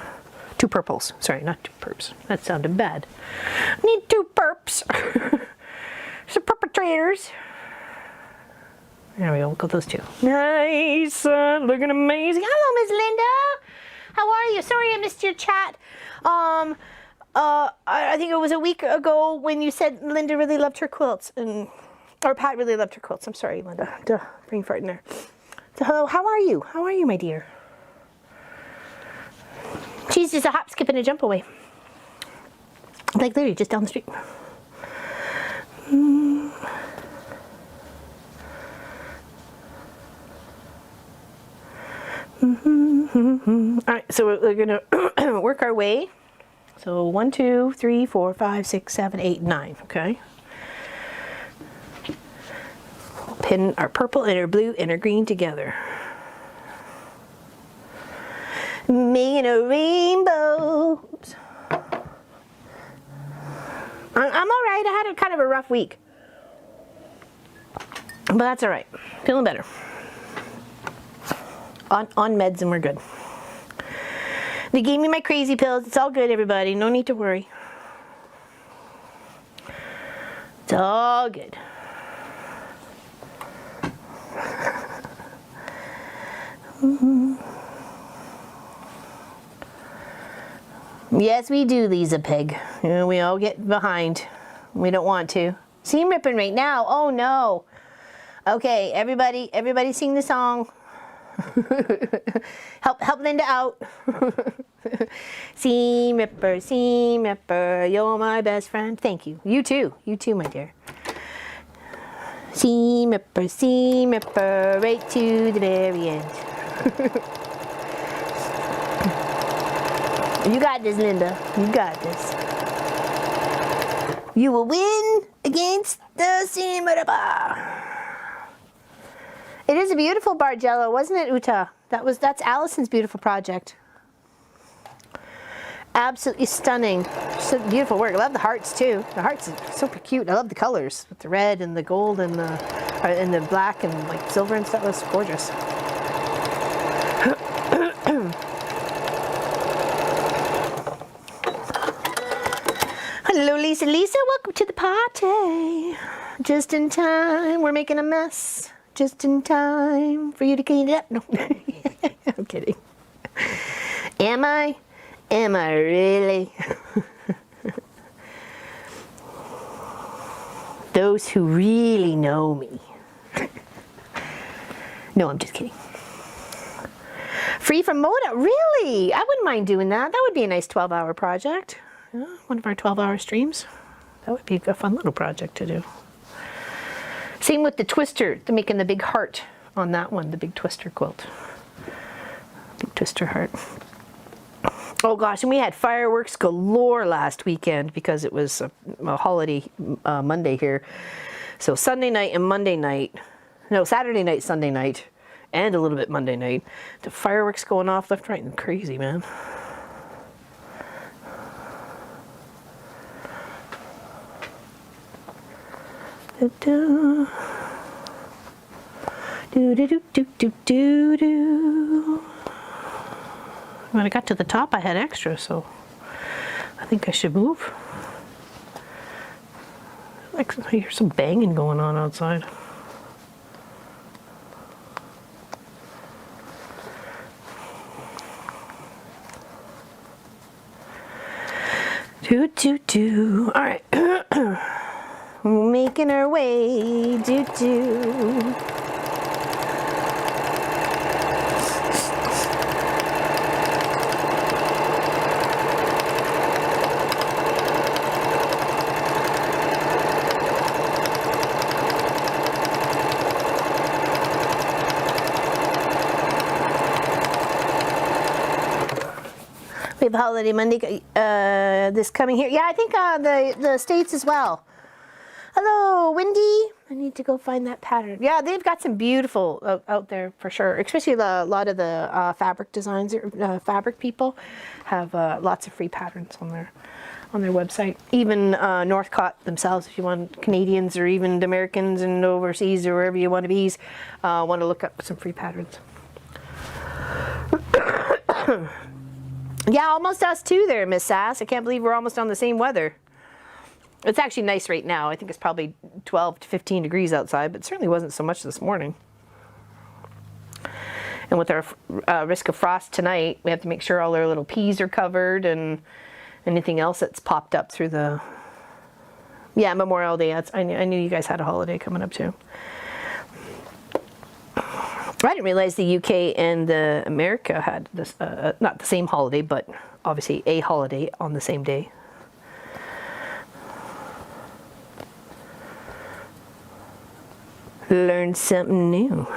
2 purples. Sorry, not 2 perps. That sounded bad. I need 2 perps. Some perpetrators. There we go. We'll go with those 2. Nice. Looking amazing. Hello, Miss Linda. How are you? Sorry I missed your chat. I think it was a week ago when you said Linda really loved her quilts, or Pat really loved her quilts. I'm sorry, Linda. Duh, brain fart in there. So hello, how are you? How are you, my dear? She's just a hop, skip, and a jump away. Like literally just down the street. All right, so we're gonna work our way. So 1, 2, 3, 4, 5, 6, 7, 8, 9. Okay. Pin our purple and our blue and our green together. Making a rainbow. I'm all right. I had kind of a rough week. But that's all right. Feeling better. On meds and we're good. They gave me my crazy pills. It's all good, everybody. No need to worry. It's all good. Yes, we do, Lisa Pig. You know, we all get behind. We don't want to. Seam ripping right now. Oh no. Okay, everybody sing the song. help Linda out. Seam ripper, you're my best friend. Thank you. You too, my dear. Seam ripper, right to the very end. You got this, Linda. You got this. You will win against the seam ripper. It is a beautiful Bargello, wasn't it, Uta? That's Allison's beautiful project. Absolutely stunning. So beautiful work. I love the hearts too. The hearts are super cute. I love the colors with the red and the gold and the black and like silver and stuff. That's gorgeous. Hello, Lisa. Lisa, welcome to the party. Just in time. We're making a mess. Just in time for you to clean it up. No, I'm kidding. Am I? Am I really? Those who really know me. No, I'm just kidding. Free from Moda? Really? I wouldn't mind doing that. That would be a nice 12-hour project. One of our 12-hour streams. That would be a fun little project to do. Same with the twister, making the big heart on that one, the big twister quilt. Big twister heart. Oh gosh, and we had fireworks galore last weekend because it was a holiday Monday here. So Sunday night and Monday night, no, Saturday night, Sunday night, and a little bit Monday night. The fireworks going off left, right, and crazy, man. Do do do do do do do do. When I got to the top, I had extra, so I think I should move. Like I hear some banging going on outside. Do do do. All right. Making our way, do-do. We have a holiday Monday this coming here. Yeah, I think the States as well. Hello, Wendy. I need to go find that pattern. Yeah, they've got some beautiful out there for sure. Especially a lot of the fabric designs, fabric people have lots of free patterns on their website. Even Northcott themselves, if you want Canadians or even Americans and overseas or wherever you want to be, want to look up some free patterns. Yeah, almost us too there, Miss Sass. I can't believe we're almost on the same weather. It's actually nice right now. I think it's probably 12 to 15 degrees outside, but it certainly wasn't so much this morning. And with our risk of frost tonight, we have to make sure all our little peas are covered and anything else that's popped up through the... Yeah, Memorial Day. I knew you guys had a holiday coming up too. I didn't realize the UK and America had this, not the same holiday, but obviously a holiday on the same day. Learned something new.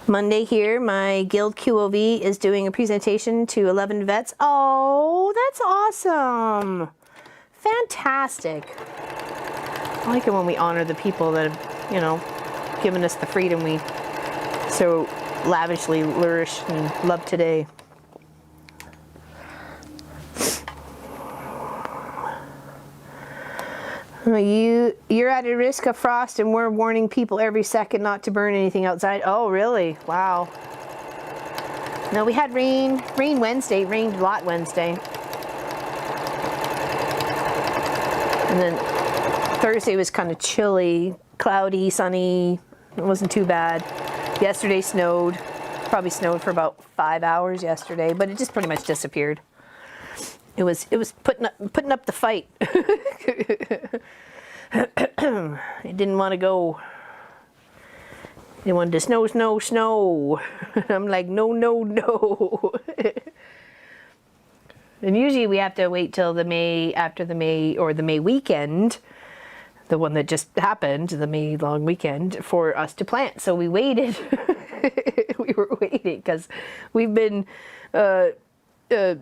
Monday here, my Guild QOV is doing a presentation to 11 vets. Oh, that's awesome. Fantastic. I like it when we honor the people that have, you know, given us the freedom we so lavishly nourish and love today. You're at a risk of frost, and we're warning people every second not to burn anything outside. Oh, really? Wow. No, we had rain Wednesday. It rained a lot Wednesday. And then Thursday was kind of chilly, cloudy, sunny. It wasn't too bad. Yesterday snowed. Probably snowed for about 5 hours yesterday, but it just pretty much disappeared. It was putting up the fight. It didn't want to go. They wanted to snow, snow, snow. I'm like, no, no, no. And usually we have to wait till after the May weekend, the one that just happened, the May long weekend, for us to plant. So we waited. We were waiting because we've been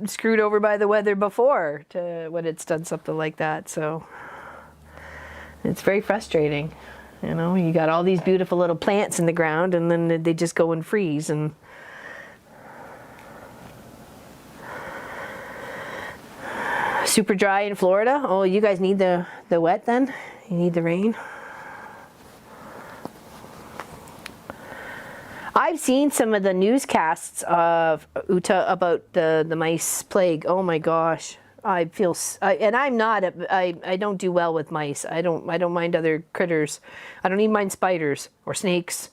screwed over by the weather before when it's done something like that. So it's very frustrating. You know, you got all these beautiful little plants in the ground, and then they just go and freeze. And super dry in Florida. Oh, you guys need the wet then? You need the rain? I've seen some of the newscasts of Utah about the mice plague. Oh my gosh. I feel, and I'm not, I don't do well with mice. I don't mind other critters. I don't even mind spiders or snakes.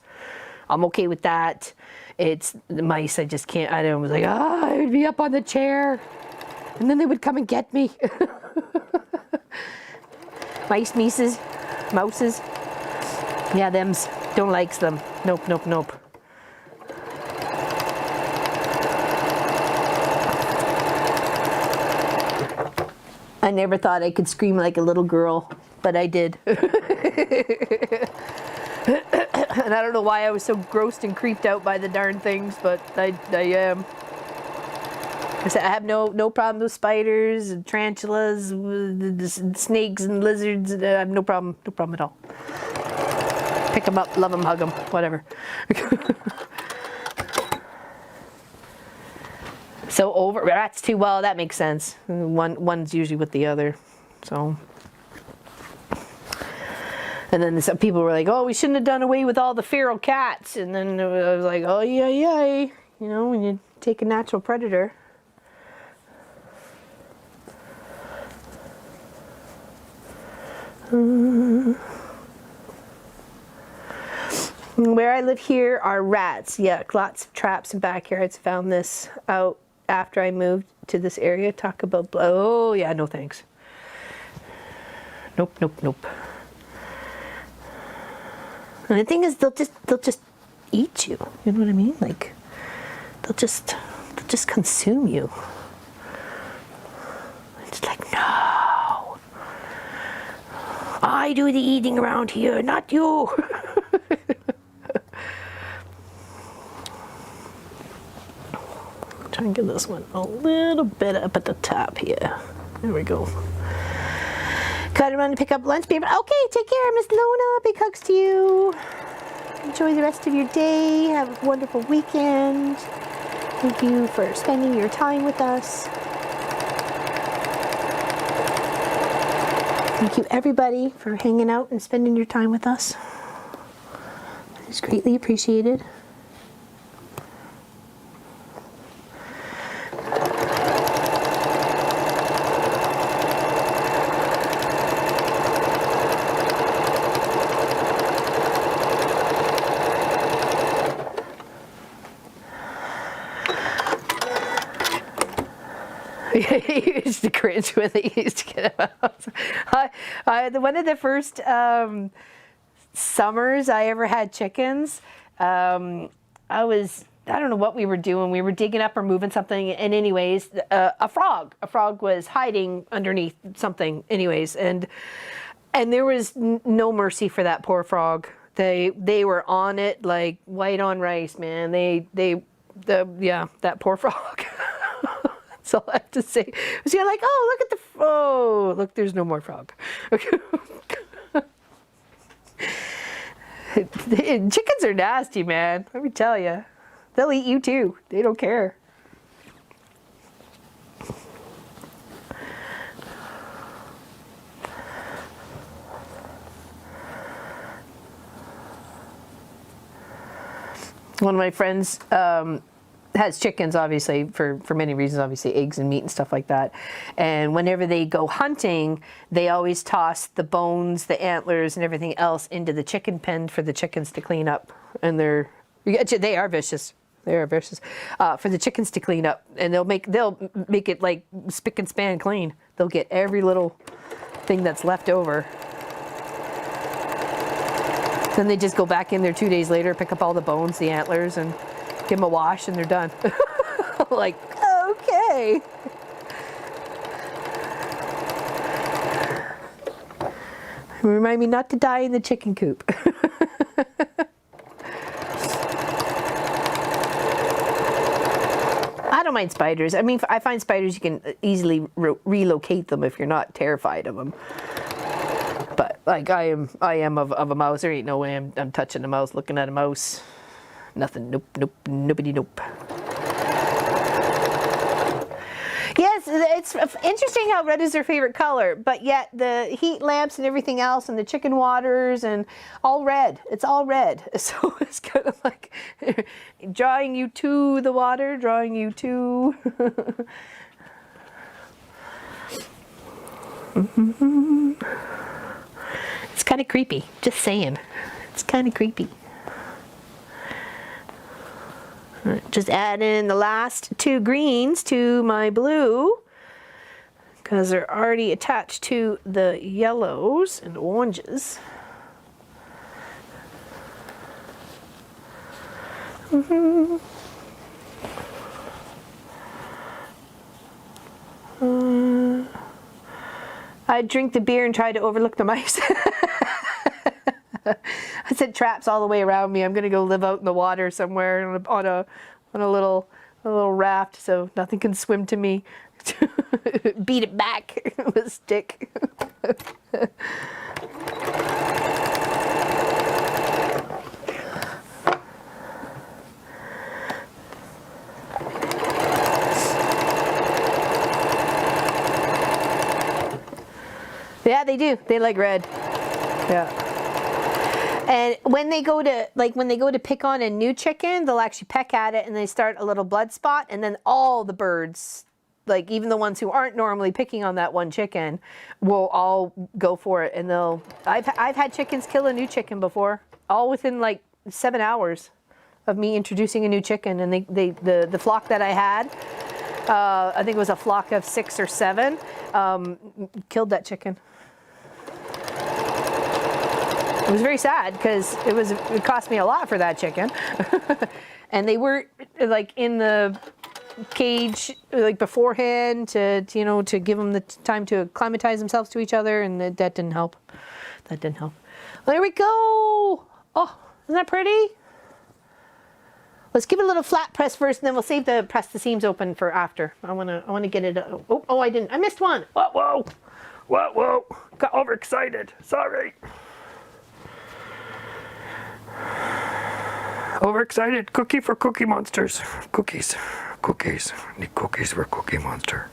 I'm okay with that. It's the mice, I just can't. I was like, I would be up on the chair, and then they would come and get me. Mouses. Yeah, thems. Don't likes them. Nope, nope, nope. I never thought I could scream like a little girl, but I did. And I don't know why I was so grossed and creeped out by the darn things, but I am. I said I have no problem with spiders and tarantulas, snakes and lizards. I have no problem at all. Pick them up, love them, hug them, whatever. So over rats too. Well, that makes sense. One's usually with the other. So, and then some people were like, "Oh, we shouldn't have done away with all the feral cats." And then I was like, "Oh yeah, you know, when you take a natural predator." Where I live here are rats. Yeah, lots of traps and backyards. Found this out after I moved to this area. Talk about oh yeah, no thanks. Nope, nope, nope. And the thing is, they'll just eat you. You know what I mean? Like they'll just consume you. It's like, no, I do the eating around here, not you. Try and get this one a little bit up at the top here. There we go. Got to run to pick up lunch paper. Okay, take care, Miss Lona. Big hugs to you. Enjoy the rest of your day. Have a wonderful weekend. Thank you for spending your time with us. Thank you, everybody, for hanging out and spending your time with us. It's greatly appreciated. He used to cringe when they used to get him out. One of the first summers I ever had chickens, I don't know what we were doing. We were digging up or moving something, and anyways, a frog was hiding underneath something, anyways, and there was no mercy for that poor frog. They were on it like white on rice, man. That poor frog. That's all I have to say. So you're like, look, there's no more frog. Chickens are nasty, man. Let me tell you. They'll eat you too. They don't care. One of my friends has chickens, obviously, for many reasons, obviously eggs and meat and stuff like that. And whenever they go hunting, they always toss the bones, the antlers, and everything else into the chicken pen for the chickens to clean up. And they are vicious. They are vicious for the chickens to clean up. And they'll make it like spick and span clean. They'll get every little thing that's left over. Then they just go back in there 2 days later, pick up all the bones, the antlers, and give them a wash, and they're done. Like, okay. Remind me not to die in the chicken coop. I don't mind spiders. I mean, I find spiders, you can easily relocate them if you're not terrified of them. But like I am of a mouse. There ain't no way I'm touching a mouse, looking at a mouse. Nothing. Nope. Nobody. Nope. Yes, it's interesting how red is their favorite color, but yet the heat lamps and everything else and the chicken waters and all red. It's all red. So it's kind of like drawing you to the water, drawing you to. It's kind of creepy, just saying. It's kind of creepy. Just add in the last 2 greens to my blue because they're already attached to the yellows and oranges. I'd drink the beer and try to overlook the mice. I set traps all the way around me. I'm gonna go live out in the water somewhere on a little raft so nothing can swim to me. Beat it back with a stick. Yeah, they do. They like red. Yeah. And when they go to pick on a new chicken, they'll actually peck at it and they start a little blood spot, and then all the birds, like even the ones who aren't normally picking on that one chicken, will all go for it. And I've had chickens kill a new chicken before, all within like 7 hours of me introducing a new chicken. And the flock that I had, I think it was a flock of 6 or 7, killed that chicken. It was very sad because it cost me a lot for that chicken. And they were like in the cage like beforehand to give them the time to acclimatize themselves to each other, and that didn't help. That didn't help. Well, there we go. Oh, isn't that pretty? Let's give it a little flat press first, and then we'll save the press the seams open for after. I wanna get it. Oh, I didn't. I missed one. Whoa. Got overexcited. Sorry. Overexcited. Cookie for Cookie Monsters. Cookies. Need cookies for Cookie Monster.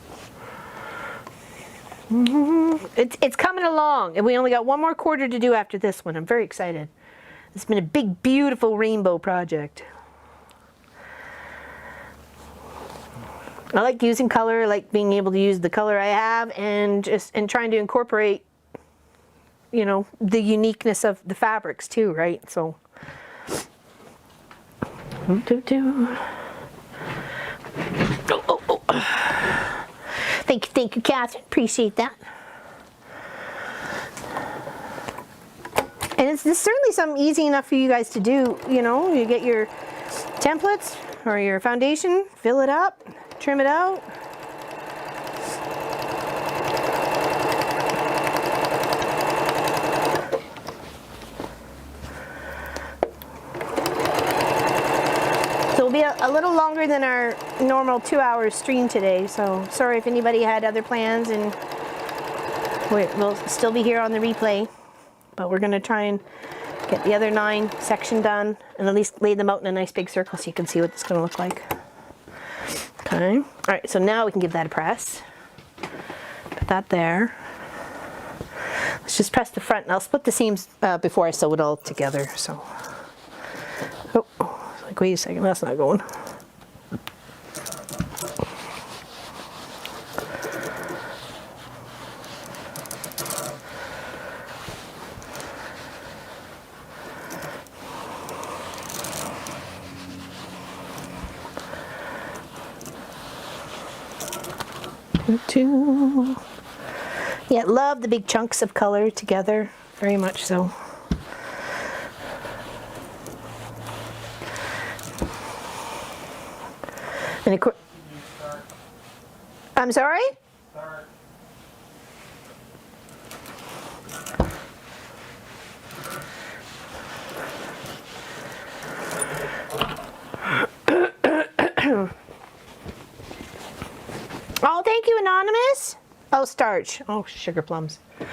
It's coming along, and we only got one more quarter to do after this one. I'm very excited. It's been a big, beautiful rainbow project. I like using color. I like being able to use the color I have, and trying to incorporate, the uniqueness of the fabrics too, right? So. Oh. Thank you, Catherine. Appreciate that. And it's certainly something easy enough for you guys to do. You get your templates or your foundation, fill it up, trim it out. So it'll be a little longer than our normal 2-hour stream today, so sorry if anybody had other plans, and we'll still be here on the replay, but we're going to try and Get the other 9 section done and at least lay them out in a nice big circle so you can see what it's going to look like. Okay. All right, so now we can give that a press. Put that there. Let's just press the front and I'll split the seams before I sew it all together. So, oh, like wait a second, that's not going. Yeah, love the big chunks of color together, very much so. And I'm sorry? Start. Oh, thank you, Anonymous. Oh, starch. Oh, sugar plums. And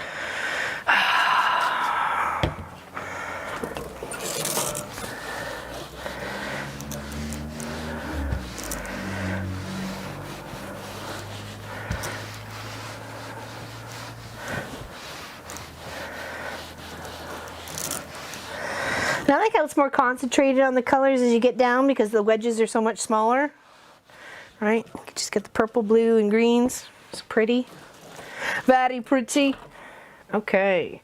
I like how it's more concentrated on the colors as you get down because the wedges are so much smaller. Right? You can just get the purple, blue, and greens. It's pretty. Very pretty. Okay.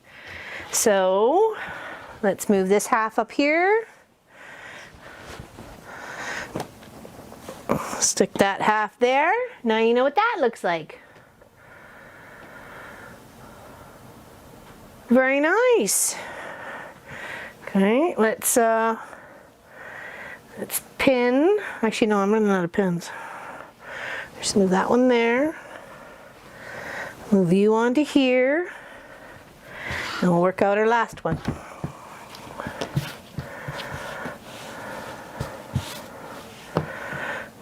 So, let's move this half up here. Stick that half there. Now you know what that looks like. Very nice. Okay, let's pin. Actually, no, I'm running out of pins. Just move that one there. Move you onto here. And we'll work out our last one.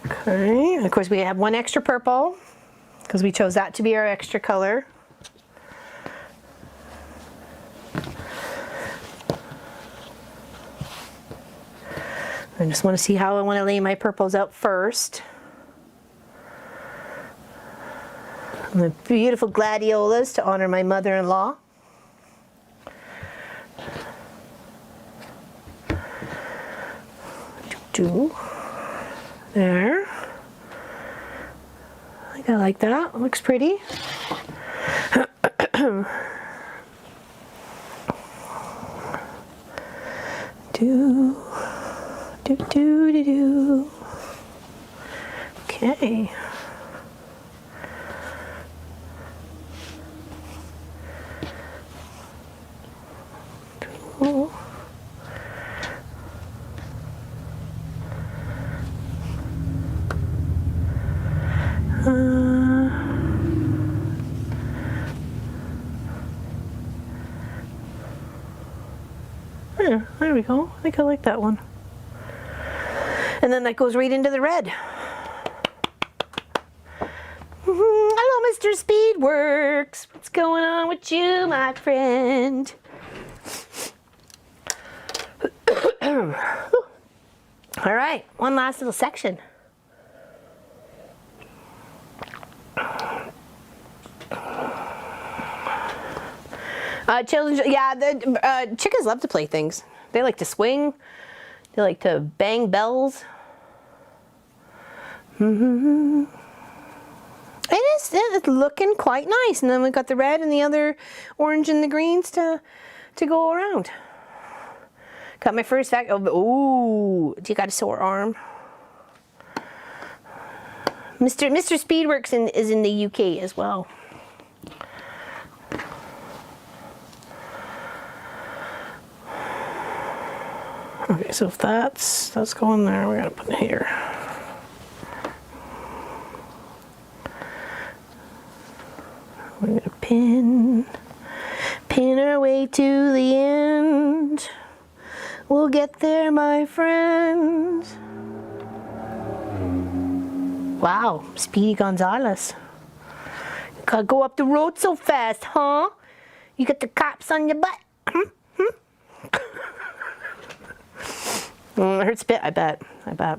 Okay, and of course we have one extra purple because we chose that to be our extra color. I just want to see how I want to lay my purples out first. And the beautiful gladiolas to honor my mother-in-law. There. I think I like that. It looks pretty. Okay. There we go. I think I like that one. And then that goes right into the red. Hello, Mr. Speedworks. What's going on with you, my friend? All right, one last little section. Children, yeah, the chickens love to play things. They like to swing. They like to bang bells. It's looking quite nice. And then we've got the red and the other orange and the greens to go around. Got my first vac. Oh, you got a sore arm. Mr. Speedworks is in the UK as well. Okay, so if that's going there, we gotta put it here. We're gonna pin our way to the end. We'll get there, my friends. Wow, Speedy Gonzales. You gotta go up the road so fast, huh? You got the cops on your butt. It hurts a bit, I bet. I bet.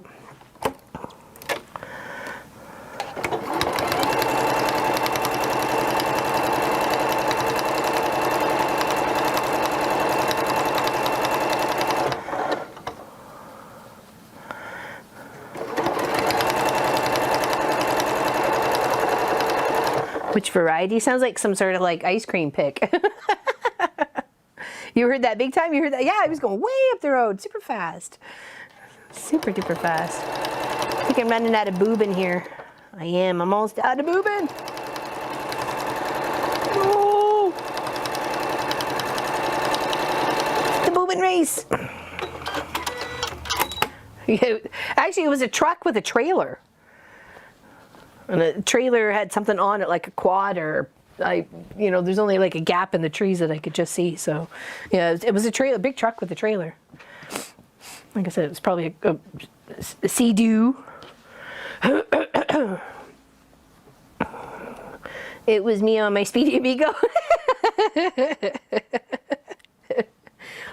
Which variety? Sounds like some sort of like ice cream pick. You heard that big time? You heard that? Yeah, I was going way up the road, super fast. Super duper fast. I think I'm running out of boobin here. I am. I'm almost out of boobin. Oh! The boobin race. Yeah, actually, it was a truck with a trailer. And the trailer had something on it, like a quad, or there's only like a gap in the trees that I could just see. So, yeah, it was a big truck with a trailer. Like I said, it was probably a Sea-Doo. It was me on my Speedy Amigo.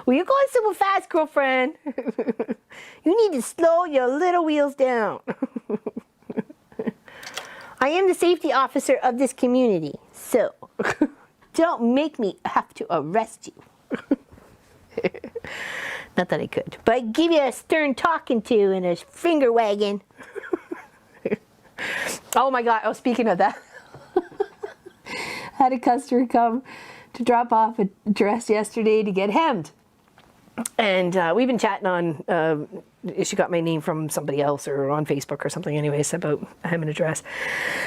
Will you going super fast, girlfriend? You need to slow your little wheels down. I am the safety officer of this community, so don't make me have to arrest you. Not that I could, but I'd give you a stern talking to and a finger wagging. Oh my God, speaking of that, I had a customer come to drop off a dress yesterday to get hemmed. And we've been chatting on, she got my name from somebody else or on Facebook or something anyways about hemming a dress.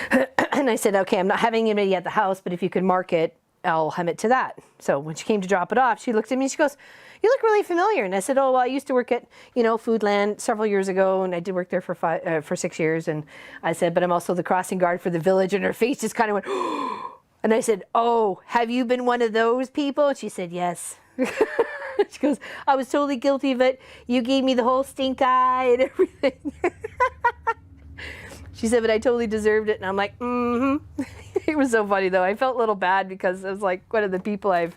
And I said, okay, I'm not having anybody at the house, but if you could mark it, I'll hem it to that. So when she came to drop it off, she looked at me and she goes, you look really familiar. And I said, oh, well, I used to work at, Foodland several years ago, and I did work there for 6 years. And I said, but I'm also the crossing guard for the village. And her face just kind of went, and I said, oh, have you been one of those people? And she said, yes. She goes, I was totally guilty of it. You gave me the whole stink eye and everything. She said, but I totally deserved it. And I'm like, mm-hmm. It was so funny, though. I felt a little bad because I was like one of the people I've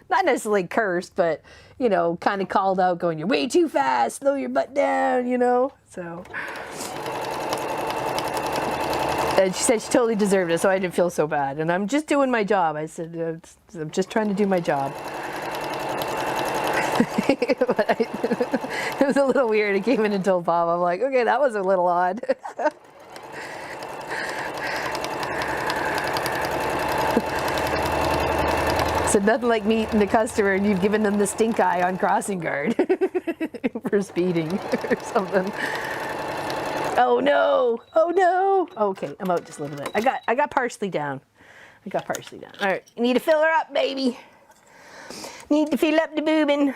not necessarily cursed, but, kind of called out going, you're way too fast. Slow your butt down, So. And she said she totally deserved it, so I didn't feel so bad. And I'm just doing my job. I said, I'm just trying to do my job. It was a little weird. I came in and told Bob, I'm like, okay, that was a little odd. So nothing like meeting the customer and you've given them the stink eye on crossing guard for speeding or something. Oh no! Oh no! Okay, I'm out just a little bit. I got parsley down. All right, you need to fill her up, baby. Need to fill up the boobin.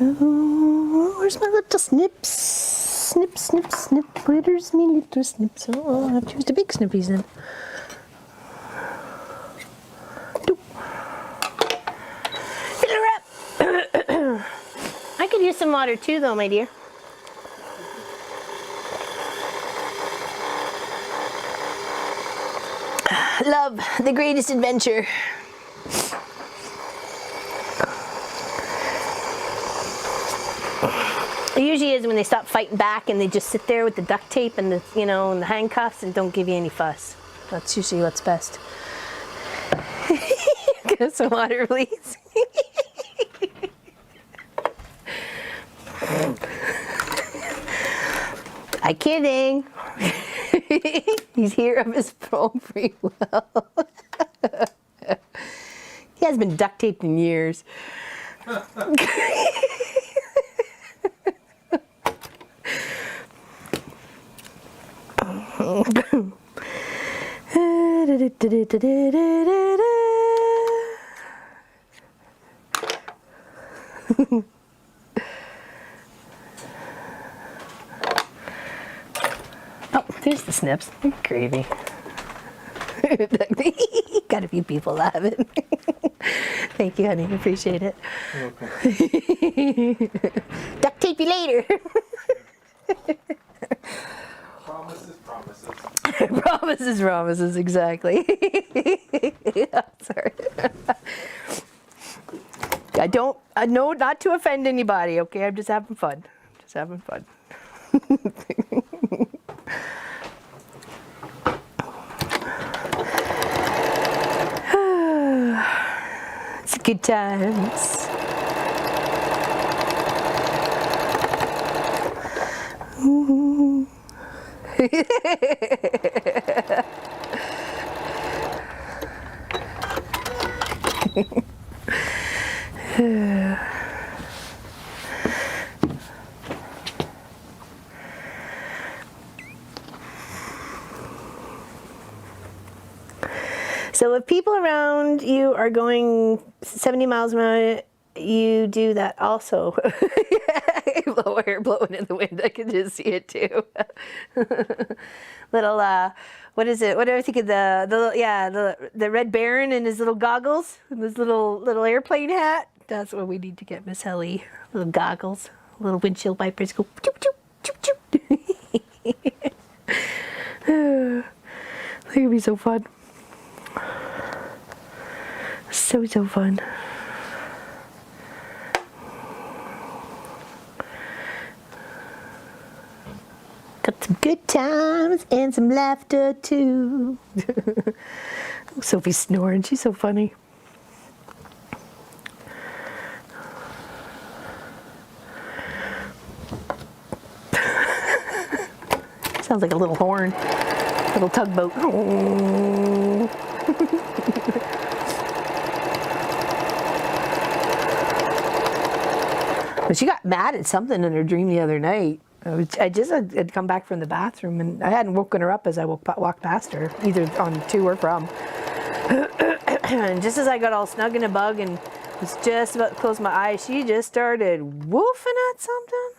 Oh, where's my little snips? Snip, snip, snip. Where's me little snips? Oh, I've used the big snippies then. I could use some water too, though, my dear. Love, the greatest adventure. It usually is when they stop fighting back and they just sit there with the duct tape and the, and the handcuffs and don't give you any fuss. That's usually what's best. Get some water, please. I'm kidding. He's here of his own free will. He has been duct taped in years. Oh, there's the snips. Gravy. Got a few people laughing. Thank you, honey. Appreciate it. Okay. Duct tape you later. Promises, promises. Promises, promises, exactly. Sorry. I know not to offend anybody, okay? I'm just having fun. Just having fun. It's good times. Ooh. So if people around you are going 70 miles an hour, you do that also. Blow air blowing in the wind. I can just see it too. Little what is it? What do I think of the Red Baron and his little goggles and his little airplane hat? That's what we need to get Miss Helly. Little goggles, little windshield wipers go choop choop choop choop. That would be so fun. So fun. Got some good times and some laughter too. Sophie's snoring. She's so funny. Sounds like a little horn, little tugboat. But she got mad at something in her dream the other night. I just had come back from the bathroom and I hadn't woken her up as I walked past her, either on to or from. And just as I got all snug in a bug and was just about to close my eyes, she just started woofing at something.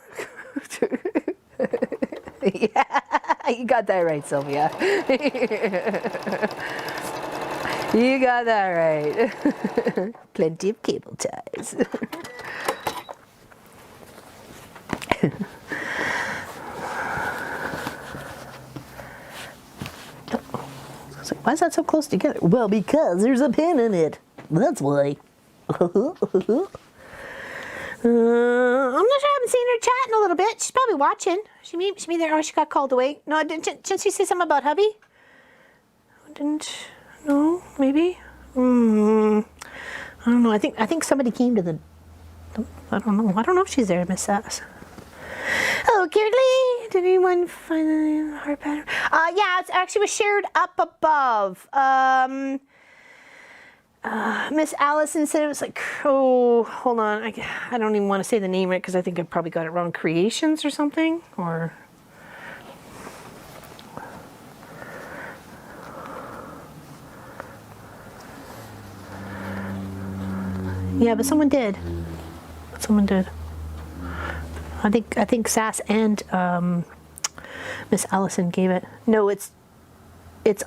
Yeah, you got that right, Sylvia. You got that right. Plenty of cable ties. Why is that so close together? Well, because there's a pin in it. That's why. I'm not sure. I haven't seen her chatting a little bit. She's probably watching. She may there. Oh, she got called away. No, didn't she say something about hubby? No, maybe. I don't know. I think somebody came to the. I don't know. I don't know if she's there, Miss Sass. Oh, Kimberly, did anyone find the heart pattern? Yeah, it actually was shared up above. Miss Allison said it was like, oh, hold on. I don't even want to say the name right because I think I probably got it wrong. Creations or something? Or. Yeah, but someone did. Someone did. I think Sass and Miss Allison gave it. No, it's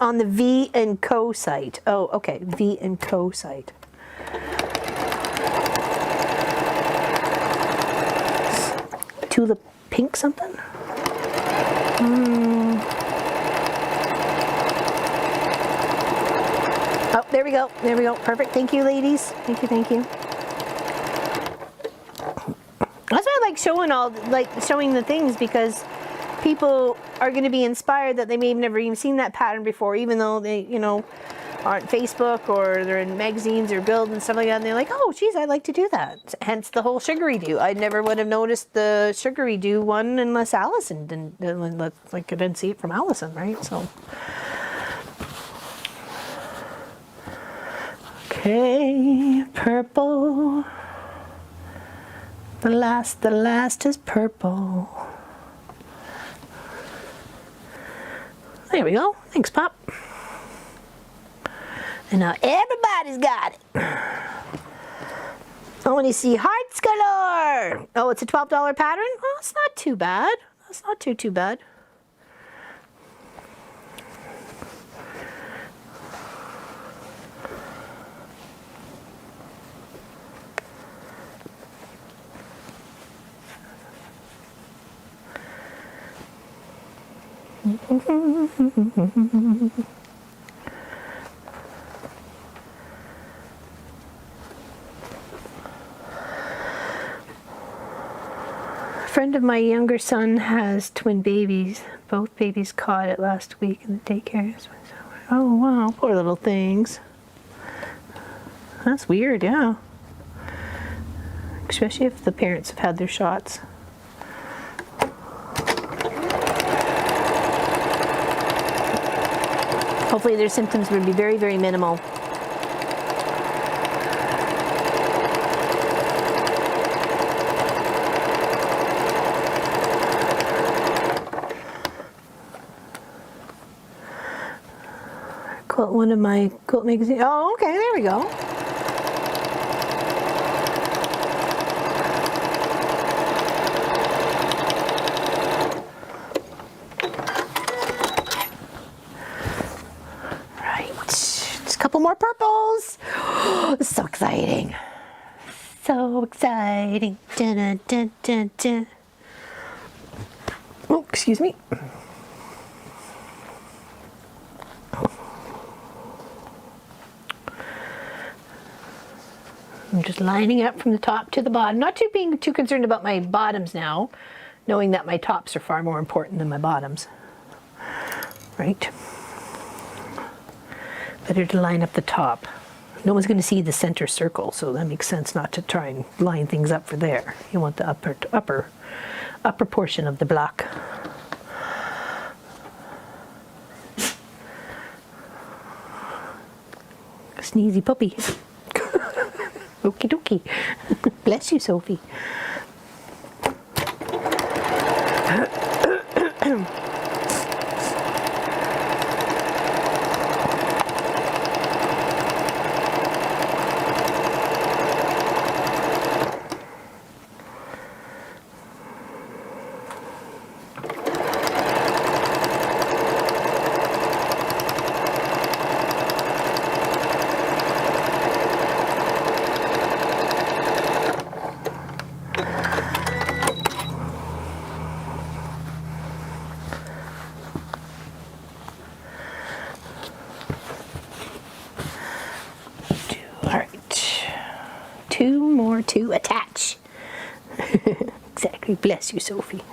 on the V and Co site. Oh, okay, V and Co site. Tulip pink something. Oh, there we go. There we go. Perfect. Thank you, ladies. Thank you. That's why I like showing the things, because people are going to be inspired that they may have never even seen that pattern before, even though they, are on Facebook or they're in magazines or Build and stuff like that, and they're like, oh, geez, I'd like to do that. Hence the whole sugary do. I never would have noticed the sugary do one unless Allison didn't, I didn't see it from Allison, right? So. Okay, purple. The last is purple. There we go. Thanks, Pop. And now everybody's got it. Oh, when you see hearts galore. Oh, it's a $12 pattern? Well, it's not too bad. That's not too bad. A friend of my younger son has twin babies. Both babies caught it last week in the daycare. Oh wow, poor little things. That's weird, yeah. Especially if the parents have had their shots. Hopefully their symptoms will be very, very minimal. Quilt, one of my quilt magazines. Oh, okay, there we go. Couple more purples. So exciting. So exciting. Dun, dun, dun, dun, dun. Oh, excuse me. I'm just lining up from the top to the bottom. Not being too concerned about my bottoms now, knowing that my tops are far more important than my bottoms. Right? Better to line up the top. No one's going to see the center circle, so that makes sense not to try and line things up for there. You want the upper portion of the block. Sneezy puppy. Okie dokie. Bless you, Sophie. Two more to attach. Exactly. Bless you, Sophie.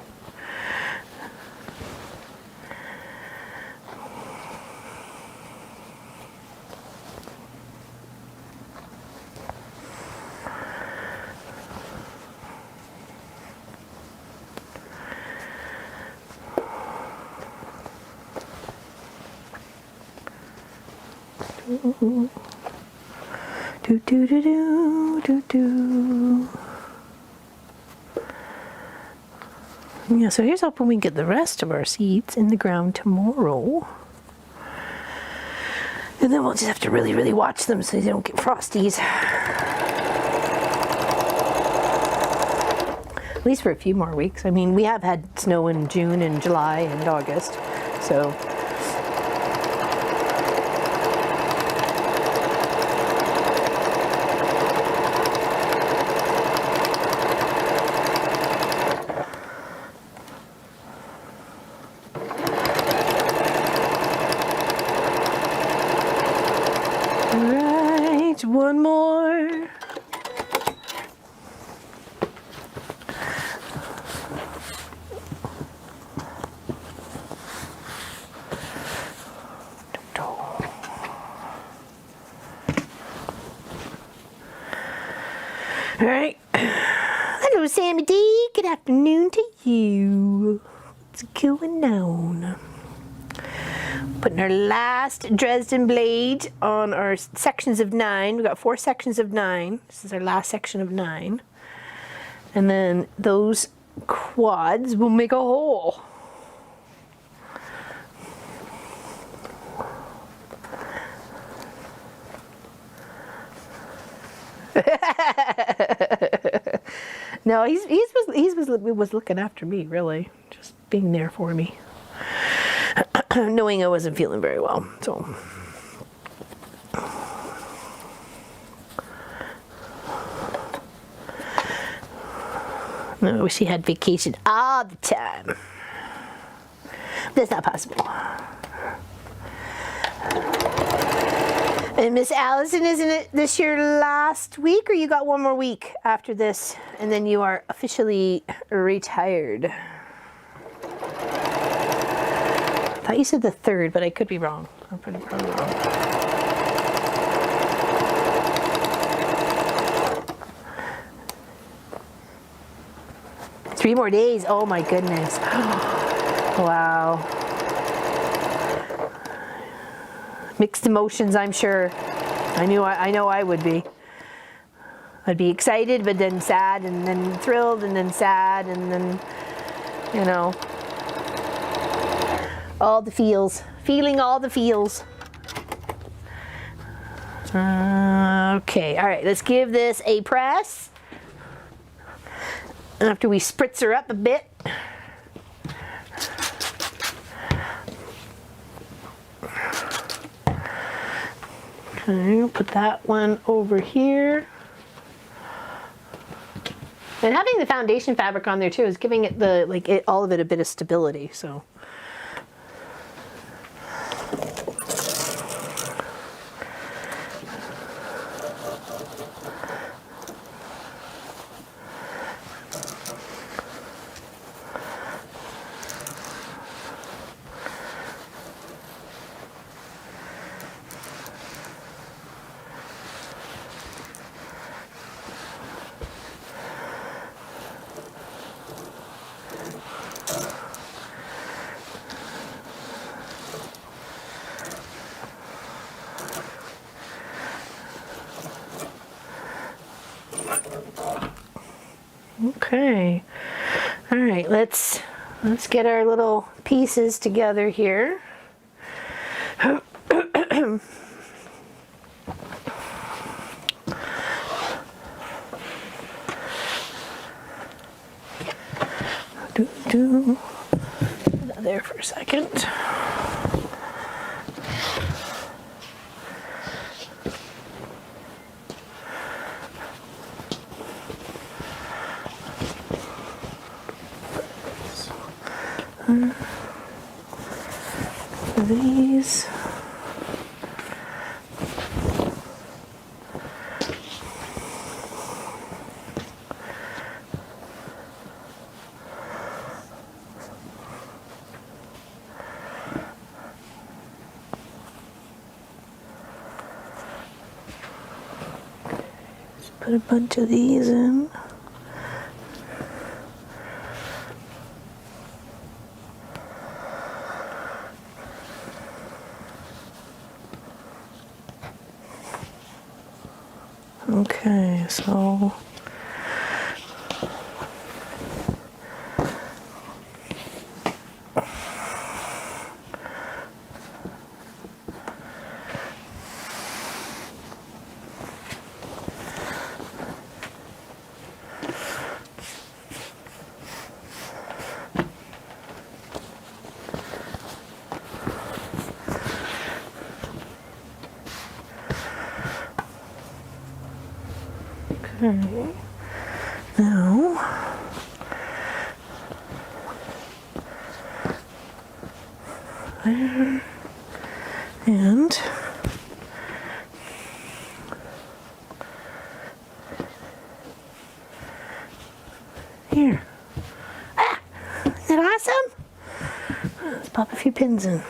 Do do do do do do. Yeah, so here's hoping we can get the rest of our seeds in the ground tomorrow. And then we'll just have to really, really watch them so they don't get frosties. At least for a few more weeks. I mean, we have had snow in June and July and August, so. One more. All right. Hello, Sammy D. Good afternoon to you. What's going on? Putting our last Dresden blade on our sections of 9. We've got 4 sections of 9. This is our last section of 9. And then those quads will make a hole. No, he was looking after me, really, just being there for me. Knowing I wasn't feeling very well, so. I wish he had vacation all the time. That's not possible. And Miss Allison, isn't it this your last week, or you got one more week after this, and then you are officially retired? I thought you said the 3rd, but I could be wrong. I'm probably wrong. Three more days. Oh my goodness. Wow. Mixed emotions, I'm sure. I know I would be. I'd be excited, but then sad, and then thrilled, and then sad, and then, you know, all the feels. Feeling all the feels. Okay, all right, let's give this a press. After we spritz her up a bit. Okay, put that one over here. And having the foundation fabric on there too is giving it all of it a bit of stability, so. Okay. All right, let's get our little pieces together here. Put that there for a second. These. Just put a bunch of these in. Okay, so okay. Now there and here. Ah, isn't that awesome? Let's pop a few pins in.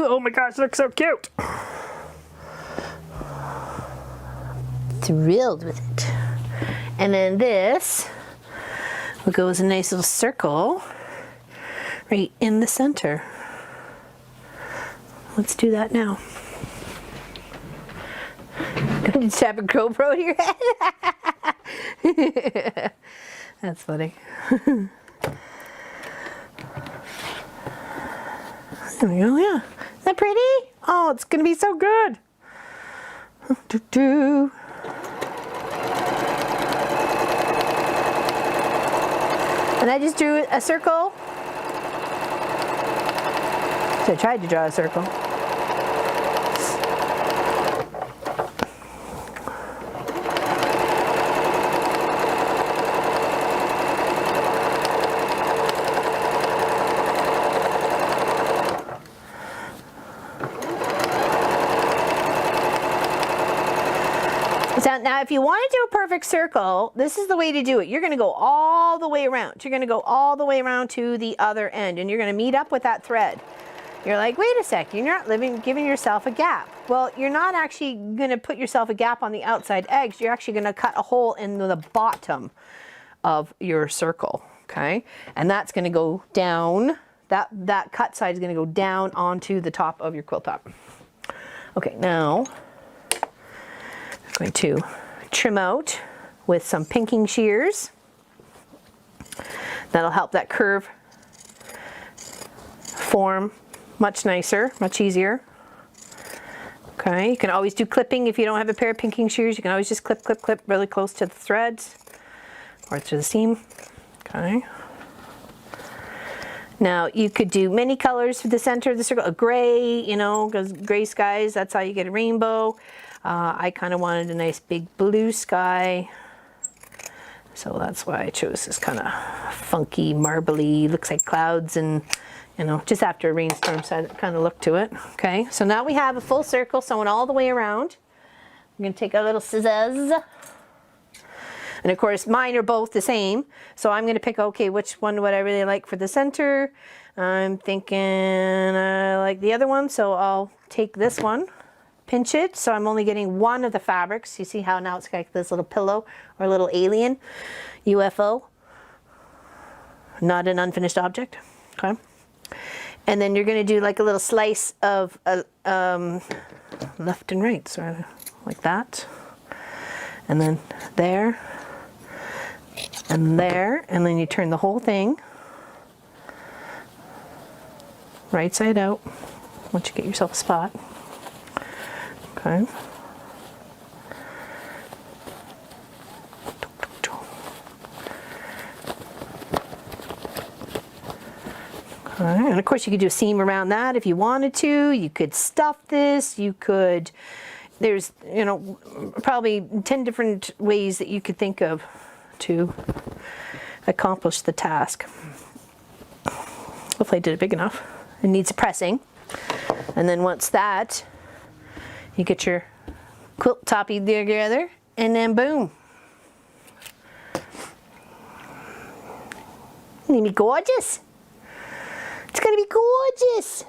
Oh my gosh, it looks so cute. Thrilled with it. And then this will go as a nice little circle right in the center. Let's do that now. Did you have a GoPro to your head? That's funny. There we go, yeah. Is that pretty? Oh, it's gonna be so good. And I just drew a circle. So I tried to draw a circle. So now if you want to do a perfect circle, this is the way to do it. You're going to go all the way around. You're going to go all the way around to the other end, and you're going to meet up with that thread. You're like, wait a sec, you're not giving yourself a gap. Well, you're not actually going to put yourself a gap on the outside edge. You're actually going to cut a hole in the bottom of your circle, okay? And that's going to go down. That cut side is going to go down onto the top of your quilt top. Okay, now I'm going to trim out with some pinking shears. That'll help that curve form much nicer, much easier. Okay, you can always do clipping if you don't have a pair of pinking shears. You can always just clip, clip, clip really close to the threads or to the seam. Okay. Now you could do many colors for the center of the circle. A gray, you know, because gray skies, that's how you get a rainbow. I kind of wanted a nice big blue sky. So that's why I chose this kind of funky, marbly, looks like clouds and, you know, just after a rainstorm kind of look to it. Okay, so now we have a full circle sewn all the way around. I'm going to take a little scissors. And of course, mine are both the same. So I'm going to pick, okay, which one would I really like for the center? I'm thinking I like the other one, so I'll take this one, pinch it. So I'm only getting one of the fabrics. You see how now it's like this little pillow or a little alien UFO, not an unfinished object. Okay. And then you're going to do like a little slice of left and right, sort of like that. And then there. And there, and then you turn the whole thing right side out once you get yourself a spot. Okay. Okay, and of course you could do a seam around that if you wanted to. You could stuff this, you could, there's, you know, probably 10 different ways that you could think of to accomplish the task. Hopefully I did it big enough. It needs a pressing. And then once that, you get your quilt toppy together, and then boom. It's gonna be gorgeous. It's gonna be gorgeous.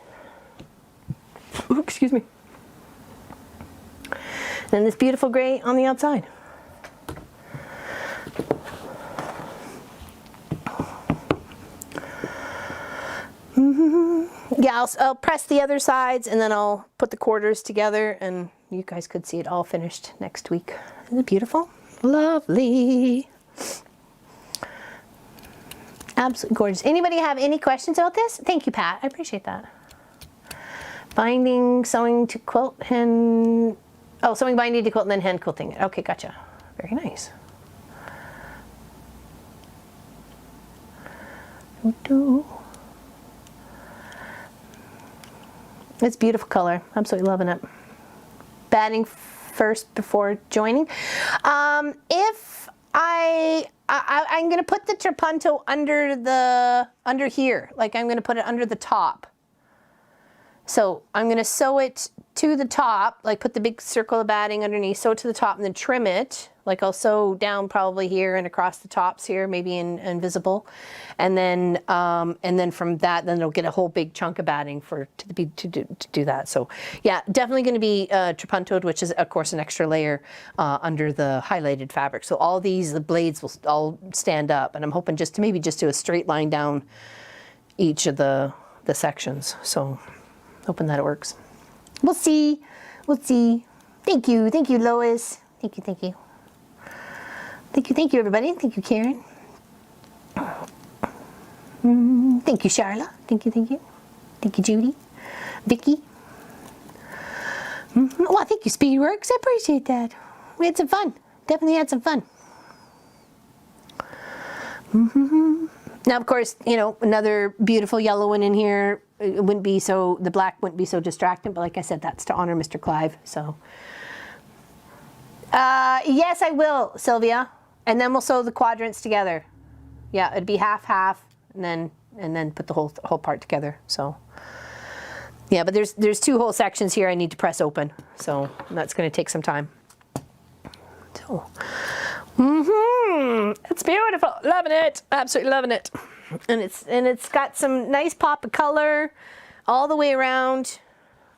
Ooh, excuse me. Then this beautiful gray on the outside. Yeah, I'll press the other sides and then I'll put the quarters together and you guys could see it all finished next week. Isn't it beautiful? Lovely. Absolutely gorgeous. Anybody have any questions about this? Thank you, Pat. I appreciate that. Binding, sewing to quilt, hand... Oh, sewing, binding to quilt, and then hand quilting it. Okay, gotcha. Very nice. It's beautiful color. Absolutely loving it. Batting first before joining. If I'm going to put the trapunto under here, like I'm going to put it under the top. So I'm going to sew it to the top, like put the big circle of batting underneath, sew it to the top, and then trim it. Like I'll sew down probably here and across the tops here, maybe invisible, and then from that, then it'll get a whole big chunk of batting to do that. So yeah, definitely going to be trapuntoed, which is of course an extra layer under the highlighted fabric. So all these, the blades will all stand up, and I'm hoping just to maybe just do a straight line down each of the sections. So hoping that it works. We'll see. We'll see. Thank you, Lois. Thank you. Thank you, everybody. Thank you, Karen. Thank you, Charla. Thank you. Thank you, Judy. Vicky. Well, thank you, Speedworks. I appreciate that. We had some fun. Definitely had some fun. Now, of course, you know, another beautiful yellow one in here. It wouldn't be so, the black wouldn't be so distracting, but like I said, that's to honor Mr. Clive, so. Yes, I will, Sylvia. And then we'll sew the quadrants together. Yeah, it'd be half, and then put the whole part together. So, yeah, but there's two whole sections here I need to press open, so that's going to take some time. So, it's beautiful. Loving it. Absolutely loving it. And it's got some nice pop of color all the way around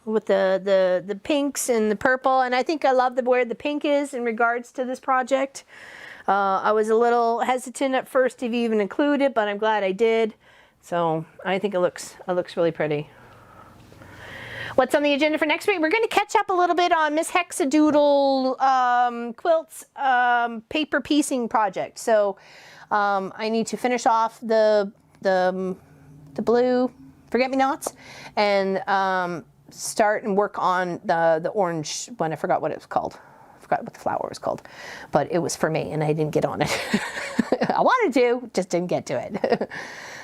with the pinks and the purple. And I think I love where the pink is in regards to this project. I was a little hesitant at first to even include it, but I'm glad I did. So I think it looks really pretty. What's on the agenda for next week? We're going to catch up a little bit on Miss Hexadoodle Quilt's paper piecing project. So I need to finish off the blue forget-me-nots and start and work on the orange one. I forgot what it was called. I forgot what the flower was called, but it was for me and I didn't get on it. I wanted to, just didn't get to it.